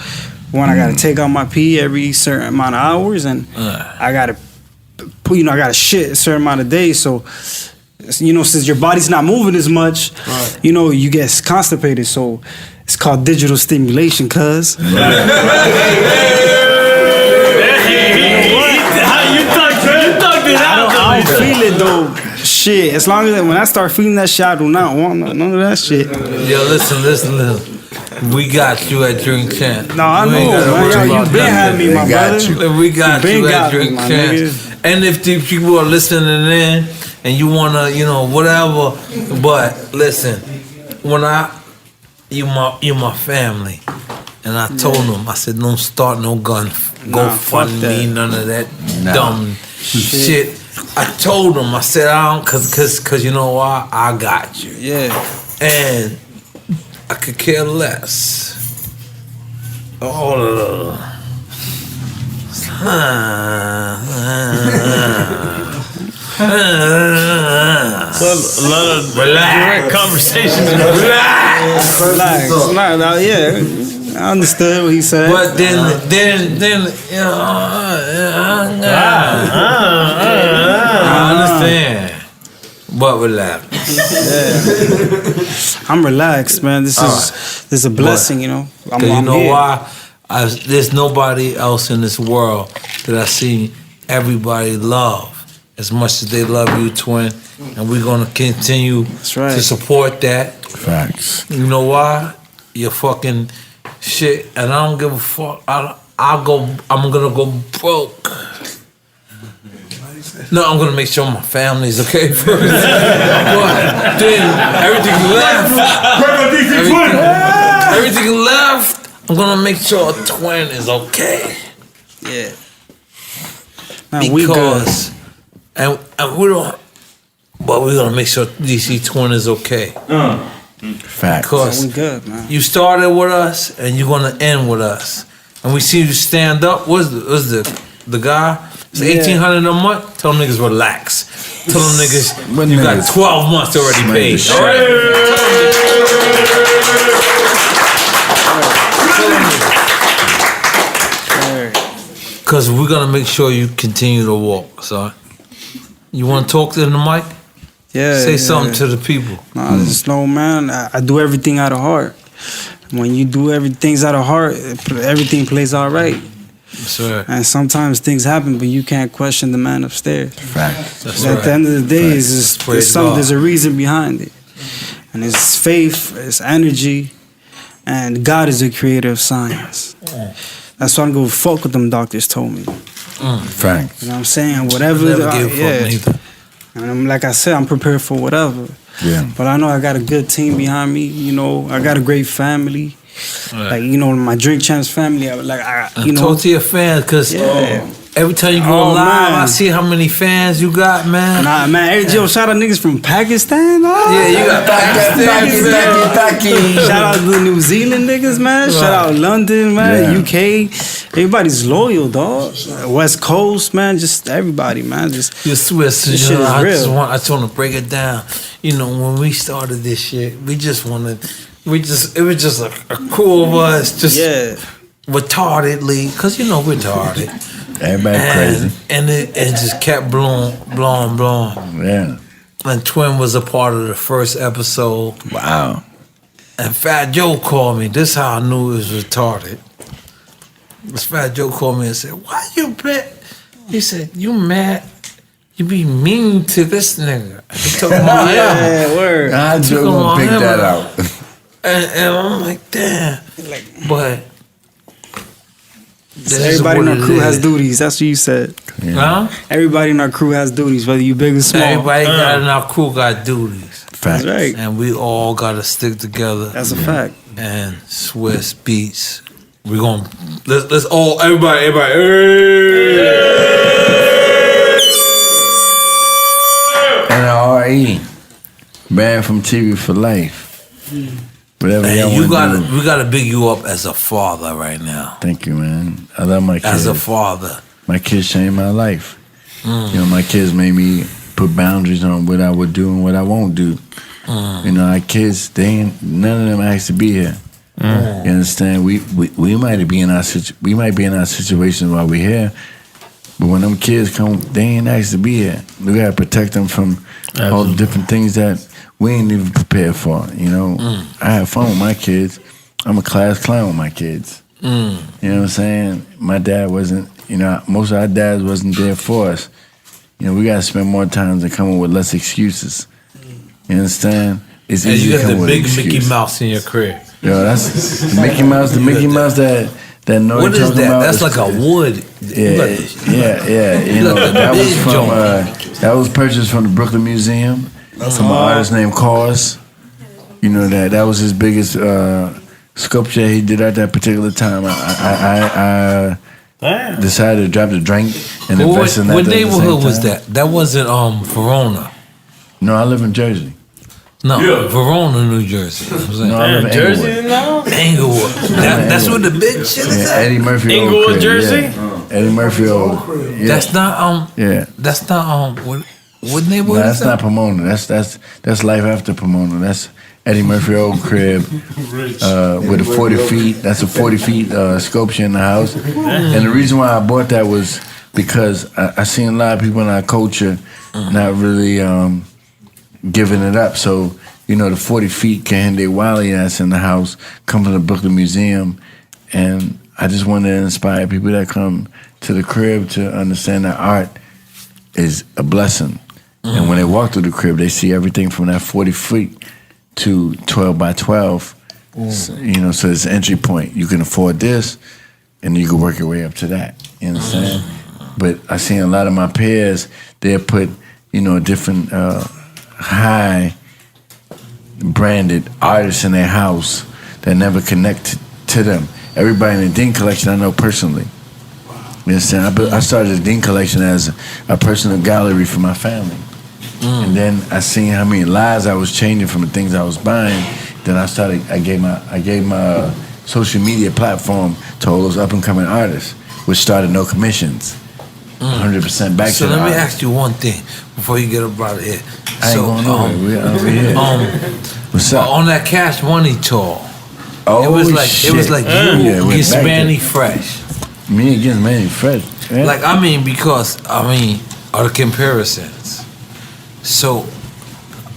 when I gotta take out my pee every certain amount of hours, and I gotta shit a certain amount of days. So you know, since your body's not moving as much, you know, you get constipated. So it's called digital stimulation, cuz. I don't feel it though. Shit. As long as when I start feeling that shit, I do not want none of that shit. Yo, listen. We got you at Drink Champ. No, I know, man. Yo, you been had me, my brother. We got you at Drink Champ. And if the people are listening in and you wanna, you know, whatever, but listen, when you my family, and I told them, I said, don't start no GoFundMe, none of that dumb shit. I told them, I said, I don't, cause you know why? I got you. Yeah. And I could care less. A lot of direct conversations. Relax. Yeah. I understood what he said. But then you know, I understand. But relax. Yeah. I'm relaxed, man. This is a blessing, you know. I'm you know here. why? There's nobody else in this world that I see everybody love as much as they love you, twin. And we're gonna continue to support that. Facts. You know why? You're fucking shit, and I don't give a fuck. I'm gonna go broke. No, I'm gonna make sure my family's okay first. But then everything left, I'm gonna make sure twin is okay. Yeah. Because and we don't, but we're gonna make sure DC twin is okay. Facts. Because we good, man. You started with us and you're gonna end with us. And we see you stand up. What's the guy? It's $1,800 a month. Tell them niggas relax. Tell them niggas you got 12 months already paid. All right. Because we're gonna make sure you continue to walk. So, you want to talk to the mic? Yeah. Say something to the people. Nah, just know, man. I do everything out of heart. When you do everything out of heart, everything plays all right. Sure. And sometimes things happen, but you can't question the man upstairs. Facts. At the end of the day, there's a reason behind it. And it's faith, it's energy, and God is the creator of science. That's why I don't go fuck what them doctors told me. Facts. You know what I'm saying? Whatever. And like I said, I'm prepared for whatever. Yeah. But I know I got a good team behind me. You know, I got a great family. Like, you know, my Drink Champs family. Talk to your fans, because every time you go live, I see how many fans you got, man. Nah, man. Yo, shout out niggas from Pakistan. Yeah, you got Pakistan. Shout out to the New Zealand niggas, man. Right. Shout out London, man. UK. Everybody's loyal, dog. West Coast, man. Just everybody, man. Just you're Swiss. This shit is real. I just want to break it down. You know, when we started this shit, it was just a crew of us. Just retardedly, because you know retarded. Everybody crazy. And it just kept blowing. Yeah. And Twin was a part of the first episode. Wow. And Fat Joe called me. This is how I knew it was retarded. This Fat Joe called me and said, "Why you bet?" He said, "You mad? You be mean to this nigga." He took my Yeah, word. I just gonna pick that out. And I'm like, damn. But So everybody in our crew has duties. That's what you said. Huh? Everybody in our crew has duties, whether you big or small. Everybody in our crew got duties. Fact. That's right. And we all gotta stick together. That's a fact. And Swizz Beatz. We're gonna let's all everybody. N.O.R.E. Banned from TV for life. Whatever And y'all you want to do. we gotta big you up as a father right now. Thank you, man. I love my kids. As a father. My kids changed my life. You know, my kids made me put boundaries on what I would do and what I won't do. You know, our kids, none of them asked to be here. You understand? We might be in our situation while we're here, but when them kids come, they ain't asked to be here. We gotta protect them from all the different things that we ain't even prepared for. You know, I have fun with my kids. I'm a class clown with my kids. You know what I'm saying? My dad wasn't. You know, most of our dads wasn't there for us. You know, we gotta spend more time and come up with less excuses. You understand? It's And easy you to got come the with big an excuse. Mickey Mouse in your crib. Yo, that's the Mickey Mouse. The Mickey Mouse that N.O.R.E. What is talking that? about. That's like a wood. Yeah. You know, that was from that was purchased from the Brooklyn Museum from an artist named Cause. You know that was his biggest sculpture he did at that particular time. I decided to drop the drink and invest in that. What neighborhood was that? That wasn't Verona. No, I live in Jersey. No, Verona, New Jersey. No, I live in Jersey Englewood. now? Englewood. That's where the big shit is at. Eddie Murphy. Inglewood, old crib, Jersey? Yeah. Eddie Murphy. Old. Yeah. That's not Yeah. That's not what neighborhood No, is that's that? not Pomona. That's life after Pomona. That's Eddie Murphy old crib with a 40 feet. That's a 40 feet sculpture in the house. And the reason why I bought that was because I seen a lot of people in our culture not really giving it up. So, you know, the 40 feet Kehinde Wiley that's in the house come from the Brooklyn Museum. And I just wanted to inspire people that come to the crib to understand that art is a blessing. And when they walk through the crib, they see everything from that 40 feet to 12 by 12. So, you know, so it's an entry point. You can afford this, and you can work your way up to that. You understand? But I seen a lot of my peers, they put, you know, different high branded artists in their house that never connect to them. Everybody in the Dean collection I know personally. You understand? I started the Dean collection as a personal gallery for my family. And then I seen how many lives I was changing from the things I was buying. Then I gave my social media platform to all those up and coming artists, which started No Commissions. 100% back So to the let me artist. ask you one thing before you get up out of here. I ain't going nowhere. We're over here. What's up? On that Cash Money tour, Oh, it was shit. like you Yeah, we're get back there. Spanny Fresh. Me against Manny Fresh. Yeah. Like because of the comparisons. So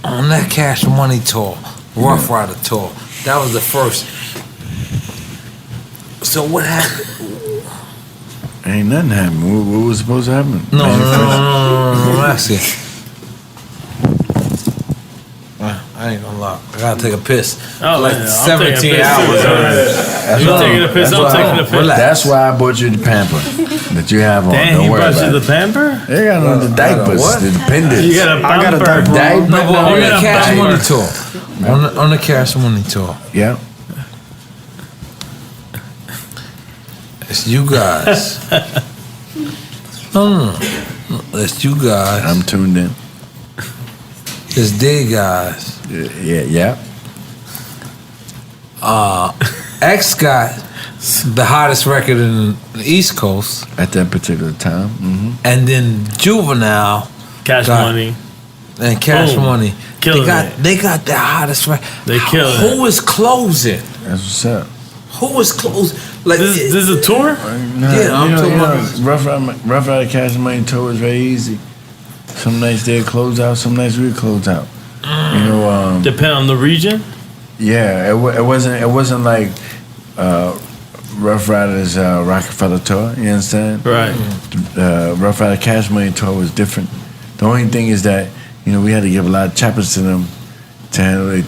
on that Cash Money tour, Ruff Ryder tour, that was the first. So what happened? Ain't nothing happened. What was supposed to happen? No, I'm asking. I ain't gonna lie. I gotta take a piss. Oh, like man, 17 hours. You taking a piss? I'm taking a piss. That's why I bought you the pamper that you have on. Damn, Don't you worry brought about you it. the pamper? They got on the diapers, What? the pendants. You got a pamper? I got a diaper. No, but on You the got a Cash diaper. Money tour. On the Cash Money tour. Yeah. It's you guys. No. It's you guys. I'm tuned in. It's they guys. Yeah. X got the hottest record in the East Coast. At that particular time. Mm-hmm. And then Juvenile. Cash got- Money. And Cash Boom. Money. Killing They got the hottest record. They killing Who is closing? That's what's up. Who was close? Like this is a tour? Yeah, I'm talking about Ruff Ryder Cash Money tour was very easy. Some nights they'd close out, some nights we'd close out. You know, depend on the region. Yeah, it wasn't like Ruff Ryders Rockefeller tour. You understand? Right. Ruff Ryder Cash Money tour was different. The only thing is that we had to give a lot of choppers to them to handle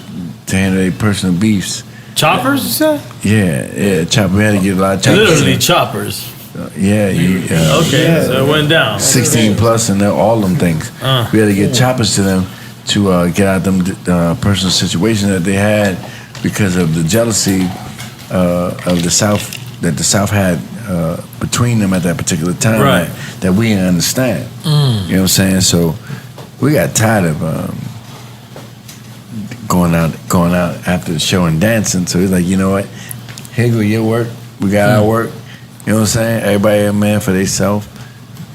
their personal beefs. Choppers, you said? Yeah, chopper. We had to give a lot of choppers. Literally choppers. Okay, so it went down. 16 plus and all them things. We had to get choppers to them to get out them personal situation that they had because of the jealousy of the South that the South had between them at that particular time. Right. That we didn't understand. You know what I'm saying? So we got tired of going out after the show and dancing. So he's like, you know what? Here go your work. We got our work. You know what I'm saying? Everybody a man for themselves,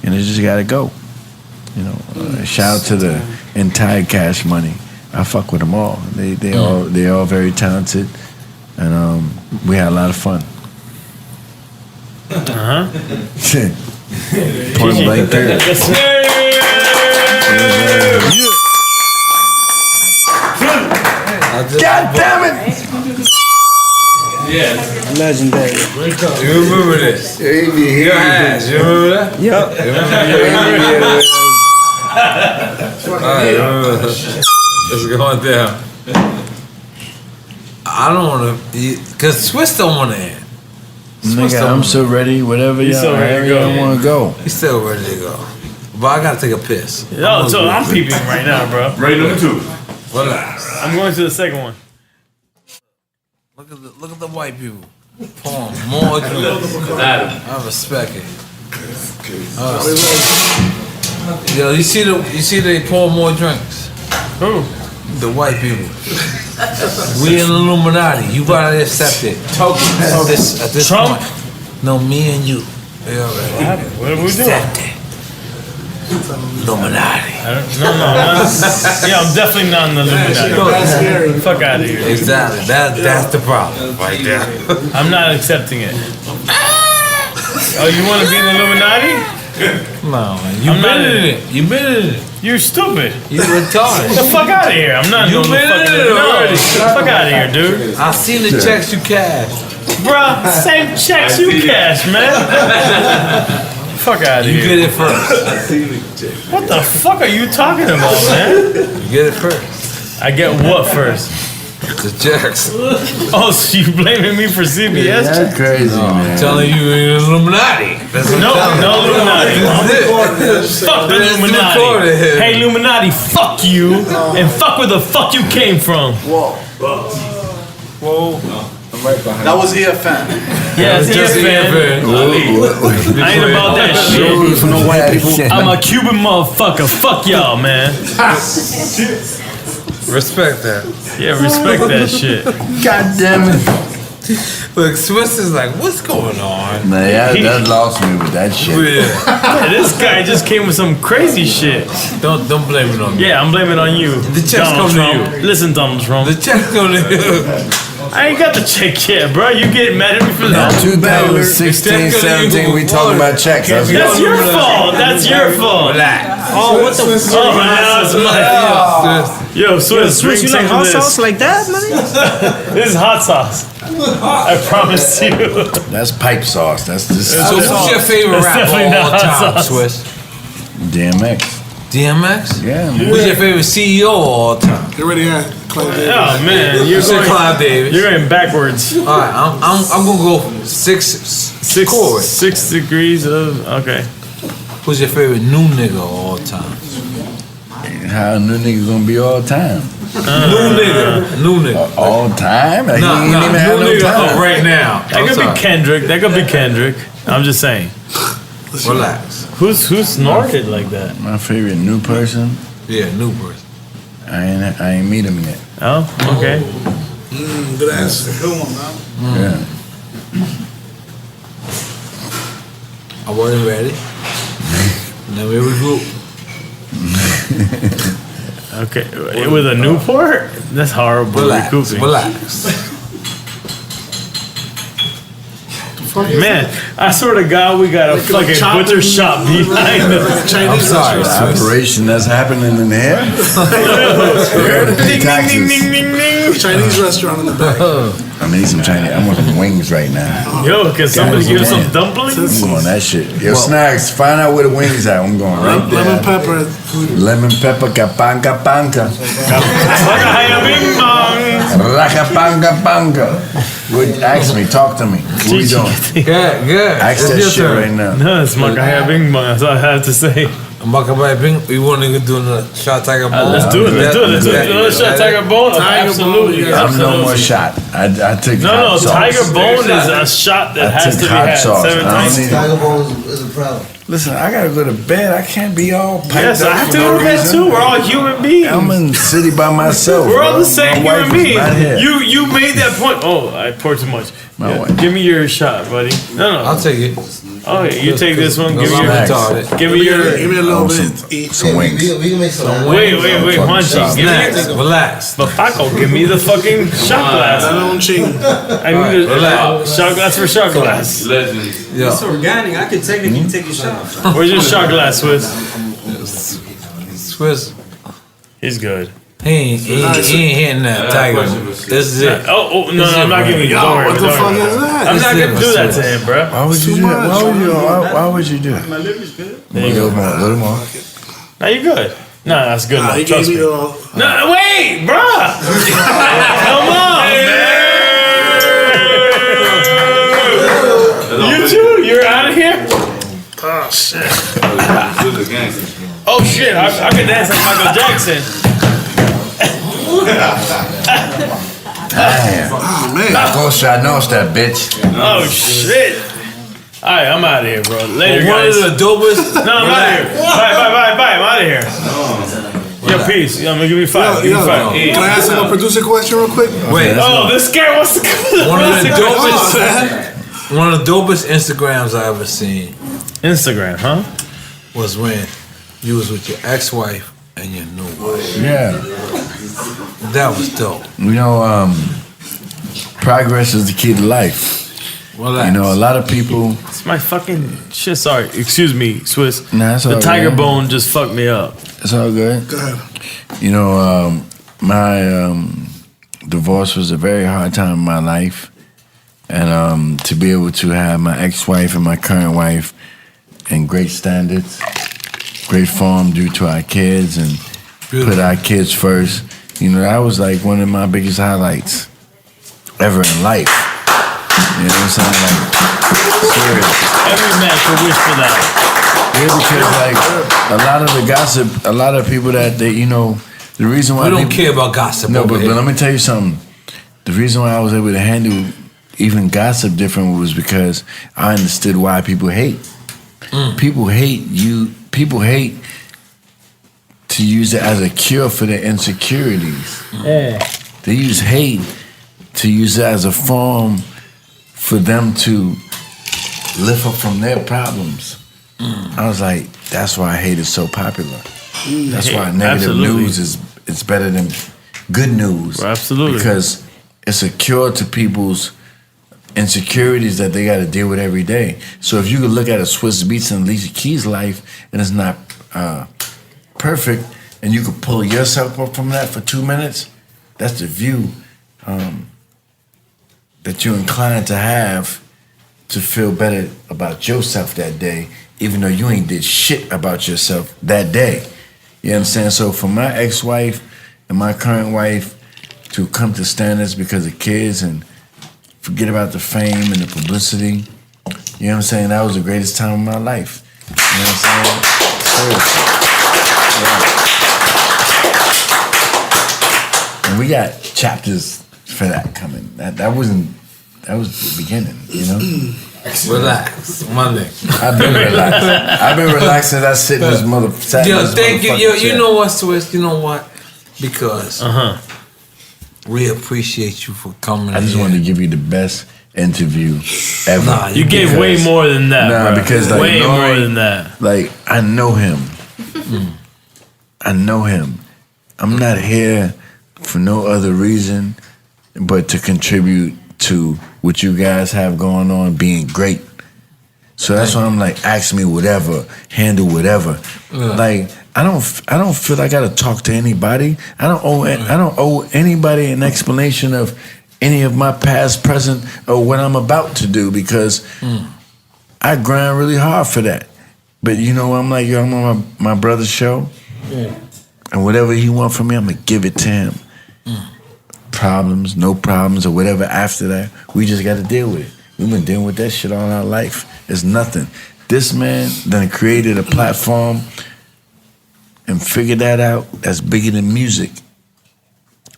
and they just gotta go. Shout out to the entire Cash Money. I fuck with them all. They all very talented, and we had a lot of fun. Point blank there. God damn it! Yeah. Legendary. You remember this? Your ass. You remember that? Yep. Alright, let's go on down. I don't want to, because Swizz don't want to end. Nigga, I'm so ready. Whatever y'all want to go. He's still ready to go. But I got to take a piss. Yo, so I'm peeping right now, bro. Ready number 2. Relax. I'm going to the second one. Look at the white people pouring more drinks. I respect it. Yo, you see they pour more drinks. Who? The white people. We in the Illuminati. You gotta accept it. At this Trump? point. No, me and you. What are we doing? Accept it. Illuminati. No. Yeah, I'm definitely not in the Illuminati. Fuck out of here. Exactly. That's the problem right there. I'm not accepting it. Oh, you want to be in the Illuminati? No, man. You've been in it. You're stupid. You retarded. Get the fuck out of here. I'm not You've been in it already. Fuck out of here, dude. I seen the checks you cashed. Bruh, same checks you cash, man. Fuck out of here. You get it first. What the fuck are you talking about, man? You get it first. I get what first? The checks. Oh, so you blaming me for CBS? That's crazy, man. I'm telling you, you're Illuminati. That's what No Illuminati. That's Fuck the Illuminati. Hey, Illuminati, fuck you. And fuck where the fuck you came from. Whoa. I'm right behind. That was EFN. Yeah, it's EFN. I ain't about that shit. I'm a Cuban motherfucker. Fuck y'all, man. Respect that. Yeah, respect that shit. God damn it. Look, Swizz is like, what's going on? Man, that lost me with that shit. Yeah, this guy just came with some crazy shit. Don't blame it on me. Yeah, I'm blaming it on you. The check's Donald coming Trump. to you. Listen, Donald Trump. The check's coming to you. I ain't got the check yet, bro. You getting mad at me for that? 2016, 17, we talking about checks. That's your fault. That's your fault. Relax. Oh, what the fuck? Oh, that's my fault. Yo, Swizz, drink You like some hot of sauce this. like that, man? This is hot sauce. I promise you. That's pipe sauce. That's just So who's your favorite That's rapper definitely of all not hot time, sauce. Swizz? DMX. DMX? Yeah, man. Who's your favorite CEO of all time? You already had Clive Davis. Oh man, You said Clive Davis. You're going backwards. All right, I'm gonna go six chords. 6 degrees of okay. Who's your favorite new nigga of all time? How a new nigga gonna be all time? New nigga. All time? Like, Nah, he ain't even have new no nigga time. right now. That could be Kendrick. That could be Kendrick. I'm just saying. Relax. Who's snorted like that? My favorite new person? Yeah, new person. I ain't meet him yet. Oh, okay. Good answer. Good one, man. Yeah. I wasn't ready. Then we regroup. Okay, with a Newport? That's horrible. Relax. Recouping. Relax. Man, I swear to God, we got a fucking butcher shop behind us. I'm sorry, operation that's happening in here. Chinese restaurant in the back. I need some Chinese. I want some wings right now. Yo, can somebody give us some dumplings? I'm on that shit. Yo, Snacks, find out where the wings at. I'm going right there. Lemon pepper. Lemon pepper, kapanga panga. Rakapanga panga. Ask me, talk to me. What are you doing? Good. Ask that shit right now. No, it's Makaya Bing Bong. That's all I have to say. Makaya Bing, we want to do the shot tiger bone. Let's do it. Another shot tiger bone. Absolutely. I'm no more shot. I took no. Tiger bone is a shot that has to be had 7 times. Tiger bone is a problem. Listen, I gotta go to bed. I can't be all piped Yes, up I have for to no go to bed reason. too. We're all human beings. I'm in the city by myself. We're all bro. the same My human wife is beings. not here. You made that point. Oh, I poured too much. My wife. Give me your shot, buddy. No. I'll take it. Oh, you take this one. Give me your. Give me your. Give me a little bit. Some wings. We can make some. Wait, Munchie. Give me. Relax. Paco, give me the fucking shot glass. I need a shot glass for shot glass. It's organic. I could technically take a shot. Where's your shot glass, Swizz? Swizz. He's good. He ain't hitting that tiger. This is it. No, I'm not giving you. Don't worry. What the fuck is that? I'm not gonna do that to him, bro. Why would you do that? Why would you do that? My liver's good. There you go. A little more. Now you're good. No, that's good enough. He Trust gave me. me all. No, wait, bruh. Come on, man. You too? You're out of here? Oh shit. Oh shit, I can dance like Michael Jackson. Damn. Oh man. La cosa nostra, bitch. Oh shit. Alright, I'm out of here, bro. Later, One guys. of the dopest. No, I'm out of here. Bye. I'm out of here. Yo, peace. Yo, give me 5. Give me 5. Can I ask him a producer question real quick? Wait. Oh, this guy wants to go. One of the dopest Instagrams I ever seen Instagram, huh? was when you was with your ex-wife and your new wife. Yeah. That was dope. You know, progress is the key to life. Relax. You know, a lot of people. It's my fucking shit. Sorry. Excuse me, Swizz. Nah, it's all the tiger good. bone just fucked me up. It's all good. Go ahead. You know, my divorce was a very hard time in my life. And to be able to have my ex-wife and my current wife in great standards, great form due to our kids and put our kids first, you know, that was like one of my biggest highlights ever in life. You know what I'm saying? Like, serious. Every man could wish for that. Yeah, because like a lot of the gossip, a lot of people that they, you know, the reason why We don't care about gossip. No, over but here. let me tell you something. The reason why I was able to handle even gossip different was because I understood why people hate. People hate you. People hate to use it as a cure for their insecurities. They use hate to use it as a form for them to lift up from their problems. I was like, that's why hate is so popular. That's why negative news is better than good news. Absolutely. Because it's a cure to people's insecurities that they got to deal with every day. So if you could look at a Swizz Beatz and Alicia Keys' life and it's not perfect, and you could pull yourself up from that for 2 minutes, that's the view that you're inclined to have to feel better about yourself that day, even though you ain't did shit about yourself that day. You understand? So for my ex-wife and my current wife to come to standards because of kids and forget about the fame and the publicity, you know what I'm saying? That was the greatest time of my life. You know what I'm saying? Seriously. Yeah. And we got chapters for that coming. That was the beginning, you know? Relax, Monday. I've been relaxed. I've been relaxed since I sit in this motherfucker. Yo, thank you. You know what, Swizz? You know what? Because we appreciate you for coming. I just wanted to give you the best interview ever. Nah, You gave way more than that. Nah, bro. because like way N.O.R.E, more than that. Like I know him. I know him. I'm not here for no other reason but to contribute to what you guys have going on being great. So that's why I'm like, ask me whatever, handle whatever. Like I don't feel like I gotta talk to anybody. I don't owe anybody an explanation of any of my past, present, or what I'm about to do because I grind really hard for that. But you know, I'm like, yo, I'm on my brother's show, and whatever he want from me, I'm gonna give it to him. Problems, no problems, or whatever after that, we just gotta deal with it. We've been dealing with that shit all our life. It's nothing. This man done created a platform and figured that out that's bigger than music.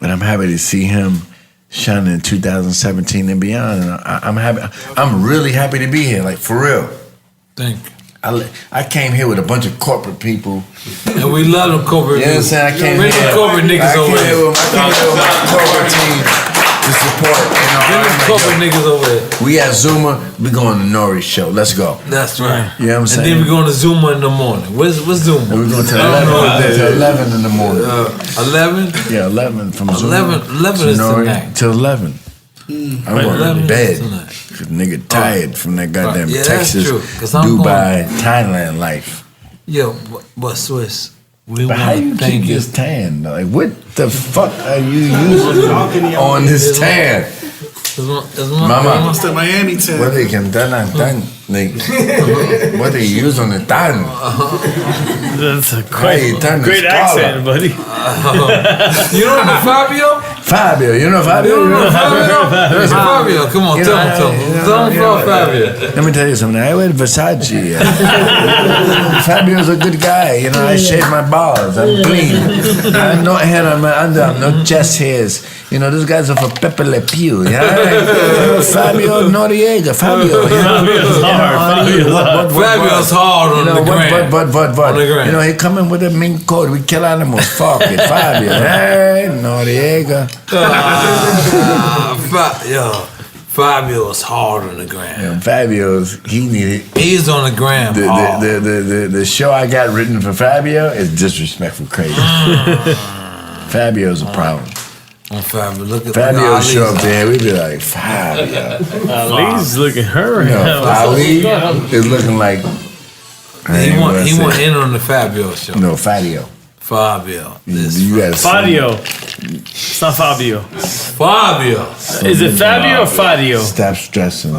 And I'm happy to see him shining in 2017 and beyond. And I'm happy. I'm really happy to be here, like for real. Thank you. I came here with a bunch of corporate people. And we love them corporate people. You know what I'm saying? I came here. Corporate niggas over here. I came here with my corporate team to support. Corporate niggas over here. We at Zuma, we going to N.O.R.E show. Let's go. That's right. You know what I'm saying? And then we going to Zuma in the morning. What's Zuma? And we're going to 11 in the morning. 11? Yeah, 11 from Zuma. 11 is tonight. Till 11. I'm going to bed. Cause nigga tired from that goddamn Texas, Dubai, Thailand life. Yo, but Swizz, but how you keep this tan? Like, what the fuck are you using on this tan? Mama, Miami tan. What they can tan? What they use on the tan? That's a great accent, buddy. You don't know Fabio? Fabio, you know Fabio? You know Fabio? There's Fabio. Come on, tell him about Fabio. Let me tell you something. I wear Versace. Fabio's a good guy. You know, I shave my balls. I'm clean. I have no hair on my underarm, no chest hairs. You know, those guys are for Pepe Le Pew. You know? Fabio Noriega. Fabio. Fabio's hard on the gram. But. You know, he come in with a mink coat. We kill animals. Fuck it. Fabio. Hey, Noriega. Fabio's hard on the gram. Yeah, Fabio's, he needed. He's on the gram. The show I got written for Fabio is disrespectful crazy. Fabio's a problem. Fabio show up there, we be like, Fabio. Ali's looking her. No, Ali is looking like. He want in on the Fabio show. No, Fabio. Fabio. You got Fabio. It's not Fabio. Fabio. Is it Fabio or Fabio? Stop stressing.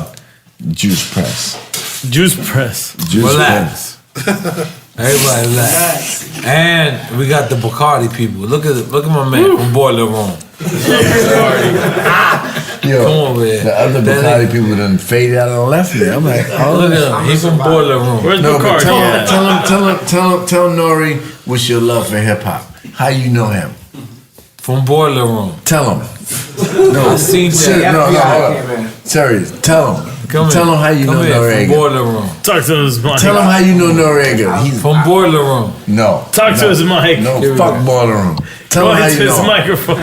Juice press. Juice press. Relax. Everybody relax. And we got the Bacardi people. Look at my man from Boiler Room. Yo, come on, man. The other Bacardi people done faded out on the left there. I'm like, oh, look at him. He's from Boiler Room. Where's Bacardi? Tell N.O.R.E. what's your love for hip hop. How you know him? From Boiler Room. Tell him. No, I seen that. No. Serious. Tell him. Tell him how you know N.O.R.E. From Boiler Room. Talk to his mic. Tell him how you know N.O.R.E. He's from Boiler Room. No. Talk to his mic. No, fuck Boiler Room. Tell him how you know his microphone.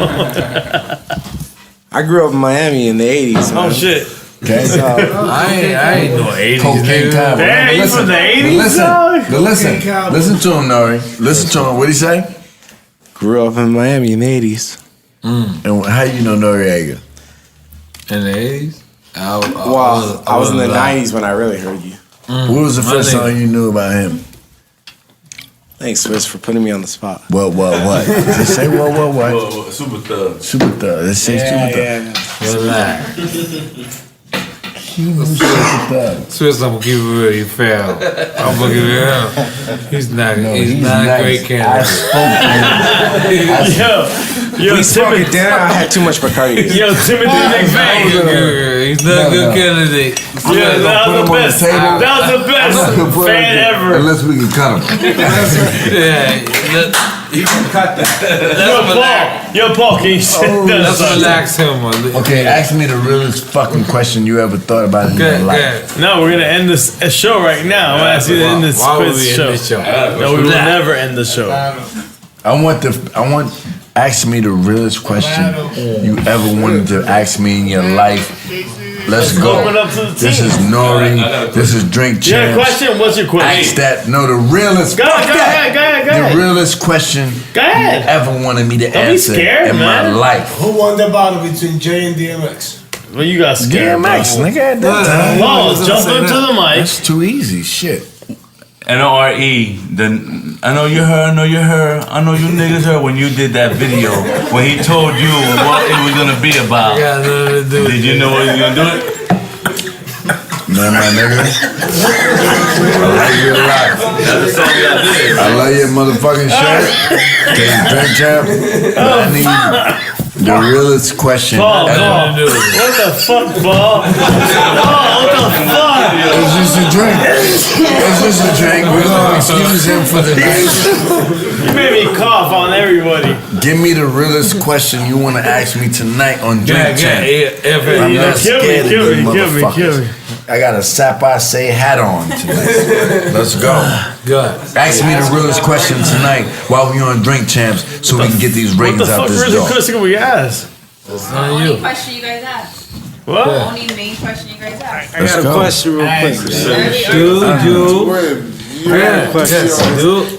I grew up in Miami in the 80s. Oh, shit. Okay. So, I ain't no 80s. Cocaine Cowboy. Damn, you from the 80s? Listen to him, N.O.R.E. Listen to him. What'd he say? Grew up in Miami in the 80s. And how you know N.O.R.E.? In the 80s? I was in the 90s when I really heard you. What was the first song you knew about him? Thanks, Swizz, for putting me on the spot. What? Just say what? Super Thug. Super Thug. Let's say Super Thug. Relax. Super Thug. Swizz, I'm gonna give you real. You failed. I'm gonna give you real. He's not a great candidate. We spoke it down. I had too much Bacardi. Yo, Timothy McVeigh. He's not a good candidate. Yeah, that was the best. That was the best fan ever. Unless we can cut him. You can cut that. Yo, Paul, can you say that? Let's relax him. Okay, ask me the realest fucking question you ever thought about in your life. No, we're gonna end this show right now. I'm gonna ask you to end this show. No, we will never end the show. Ask me the realest question you ever wanted to ask me in your life. Let's go. This is N.O.R.E. This is Drink Champs. You have a question? What's your question? Ask that. No, the realest. Go ahead. The realest question you ever wanted me to answer in my life. Who won the battle between Jay and DMX? Well, you got scared, DMX, bro. nigga, at that time. Pause. Jump into the mic. That's too easy. Shit. N.O.R.E. Then I know you heard, I know you heard, I know you niggas heard when you did that video when he told you what it was gonna be about. Did you know what he was gonna do it? Man, my nigga. I like you a lot. That's the song y'all did. I love your motherfucking shirt. Drink champ. I need the realest question Paul, ever. Paul. What the fuck, Paul? Paul, what the fuck? It's just a drink. It's just a drink. We're gonna excuse him for the night. You made me cough on everybody. Give me the realest question you want to ask me tonight on Drink Champ. I'm not scared of you motherfuckers. I got a Sapphire Say hat on tonight. Let's go. Good. Ask me the realest question tonight while we on Drink Champs so we can get these ratings out this door. What the fuck question we ask? Only question you guys ask. What? Only main question you guys ask. I got a question real quick. I got a question.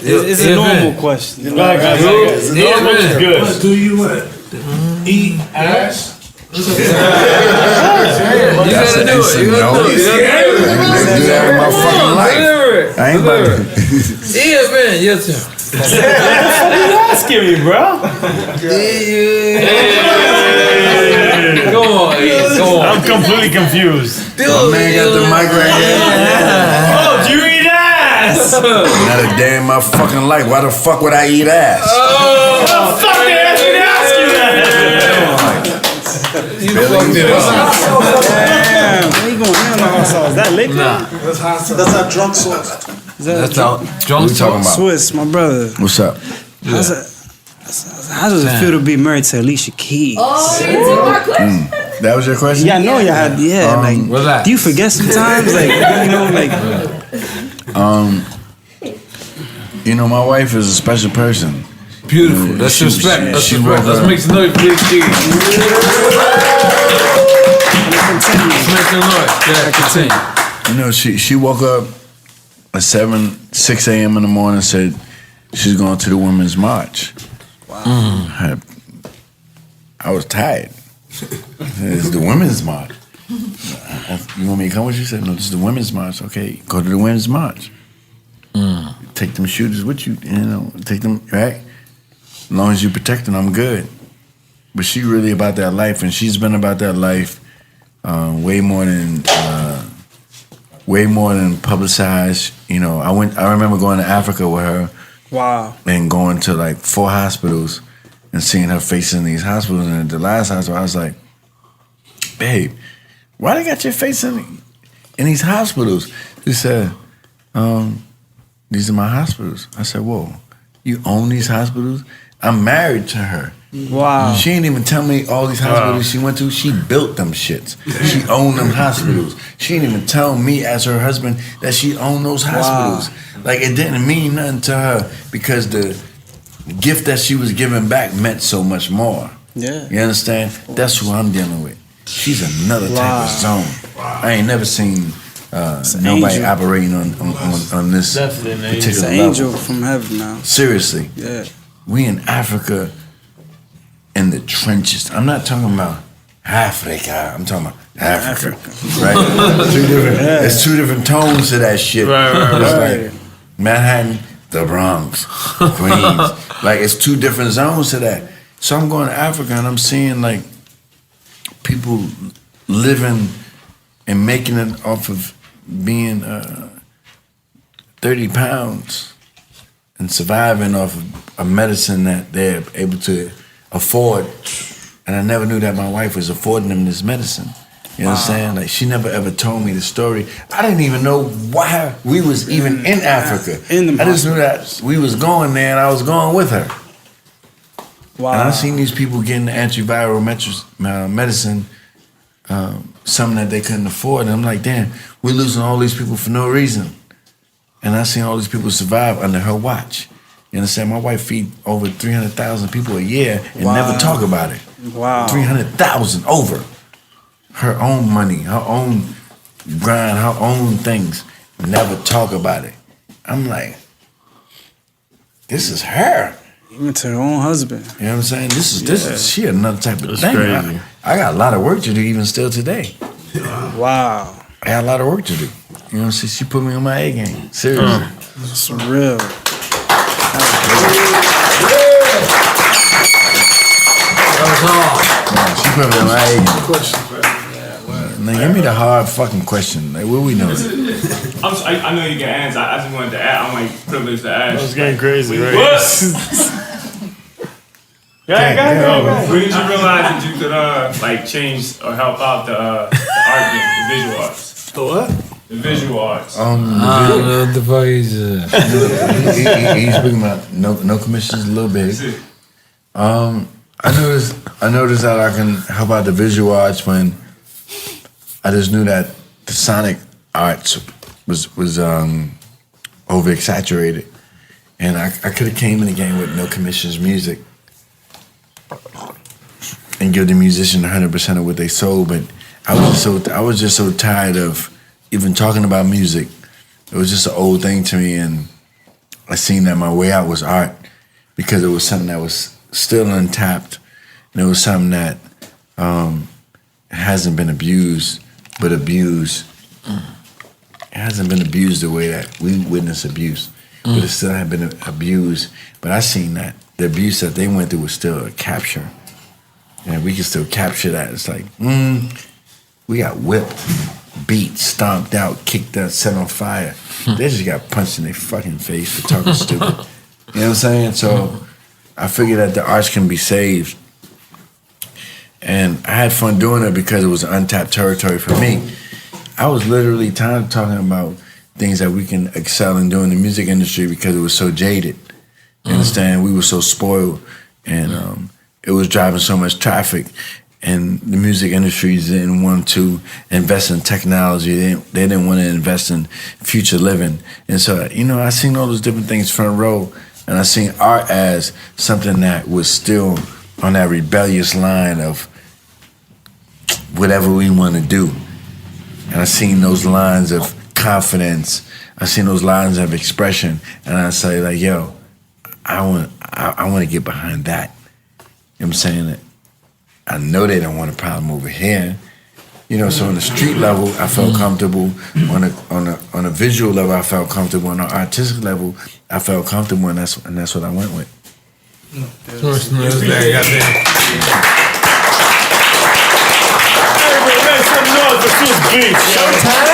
It's a normal question. Normal is good. What do you want? Eat ass? That's an instant no. I ain't never do that in my fucking life. I ain't about to. EFN, yes sir. What the fuck are you asking me, bro? Go on. I'm completely confused. My man got the mic right here. Oh, do you eat ass? Not a day in my fucking life. Why the fuck would I eat ass? What the fuck did I ask you that? You fucked it up. Damn, where you going in on the hot sauce? Is that liquor? Nah. That's our drunk sauce. That's out. Drunk What we talking about? Swizz, my brother. What's up? How does it feel to be married to Alicia Keys? Oh, you took my question. That was your question? Yeah, I know you had. Yeah, like. Do you forget sometimes? Like, you know, like. You know, my wife is a special person. Beautiful. That's respect. That's she respect. Let's make some noise for these kids. Let's make some noise. Yeah, continue. You know, she woke up at 6 a.m. in the morning and said she's going to the Women's March. Wow. I was tired. It's the Women's March. You want me to come with you? She said, no, this is the Women's March. Okay, go to the Women's March. Take them shooters with you, take them, right? As long as you protect them, I'm good. But she really about that life, and she's been about that life way more than publicized. You know, I remember going to Africa with her. Wow. And going to like 4 hospitals and seeing her face in these hospitals. And at the last hospital, I was like, babe, why they got your face in these hospitals? She said, these are my hospitals. I said, whoa, you own these hospitals? I'm married to her. Wow. She ain't even tell me all these hospitals she went to. She built them shits. She owned them hospitals. She didn't even tell me as her husband that she owned those hospitals. Wow. Like, it didn't mean nothing to her because the gift that she was giving back meant so much more. Yeah. You understand? That's who I'm dealing with. She's another type of zone. I ain't never seen nobody angel. Operating on this particular level. It's an angel from heaven now. Seriously. Yeah. We in Africa in the trenches. I'm not talking about Africa. I'm talking about Africa. Right? There's two different tones to that shit. Right. Like Manhattan, the Bronx, Queens. Like, it's 2 different zones to that. So I'm going to Africa and I'm seeing like people living and making it off of being 30 pounds and surviving off of a medicine that they're able to afford. And I never knew that my wife was affording them this medicine. You know what I'm saying? Like, she never ever told me the story. I didn't even know why we was even in Africa. I just knew that we was going there and I was going with her. Wow. And I seen these people getting the antiviral medicine, something that they couldn't afford. And I'm like, damn, we're losing all these people for no reason. And I seen all these people survive under her watch. You understand? My wife feed over 300,000 people a year and never talk about it. Wow. 300,000 over. Her own money, her own grind, her own things. Never talk about it. I'm like, this is her. Even to her own husband. You know what I'm saying? This is she another type of That's thing. crazy. I got a lot of work to do even still today. Wow. I got a lot of work to do. You know what I'm saying? She put me on my A game. Seriously. It's real. She put me on my A game. Now give me the hard fucking question. Like, what we doing? I know you can answer. I just wanted to ask. I'm like privileged to ask. It's getting crazy, right? When did you realize that you could like change or help out the art game, the visual arts? The what? The visual arts. I don't know what the fuck he's speaking about no commissions a little bit. I noticed that I can help out the visual arts when I just knew that the sonic arts was over exaggerated, and I could have came in the game with no commissions music and give the musician 100% of what they sold, but I was just so tired of even talking about music. It was just an old thing to me, and I seen that my way out was art because it was something that was still untapped, and it was something that hasn't been abused, but abused. It hasn't been abused the way that we witness abuse, but it still had been abused. But I seen that the abuse that they went through was still a capture, and we can still capture that. It's like, we got whipped, beat, stomped out, kicked out, set on fire. They just got punched in their fucking face for talking stupid. You know what I'm saying? So I figured that the arts can be saved. And I had fun doing it because it was untapped territory for me. I was literally tired of talking about things that we can excel in doing in the music industry because it was so jaded. You understand? We were so spoiled, and it was driving so much traffic. And the music industries didn't want to invest in technology. They didn't want to invest in future living. And so, you know, I seen all those different things front row, and I seen art as something that was still on that rebellious line of whatever we want to do. And I seen those lines of confidence. I seen those lines of expression, and I say like, yo, I want to get behind that. You know what I'm saying? I know they don't want a problem over here. You know, so on the street level, I felt comfortable. On a visual level, I felt comfortable. On an artistic level, I felt comfortable, and that's what I went with. Everybody make some noise for Swizz Beatz. Showtime.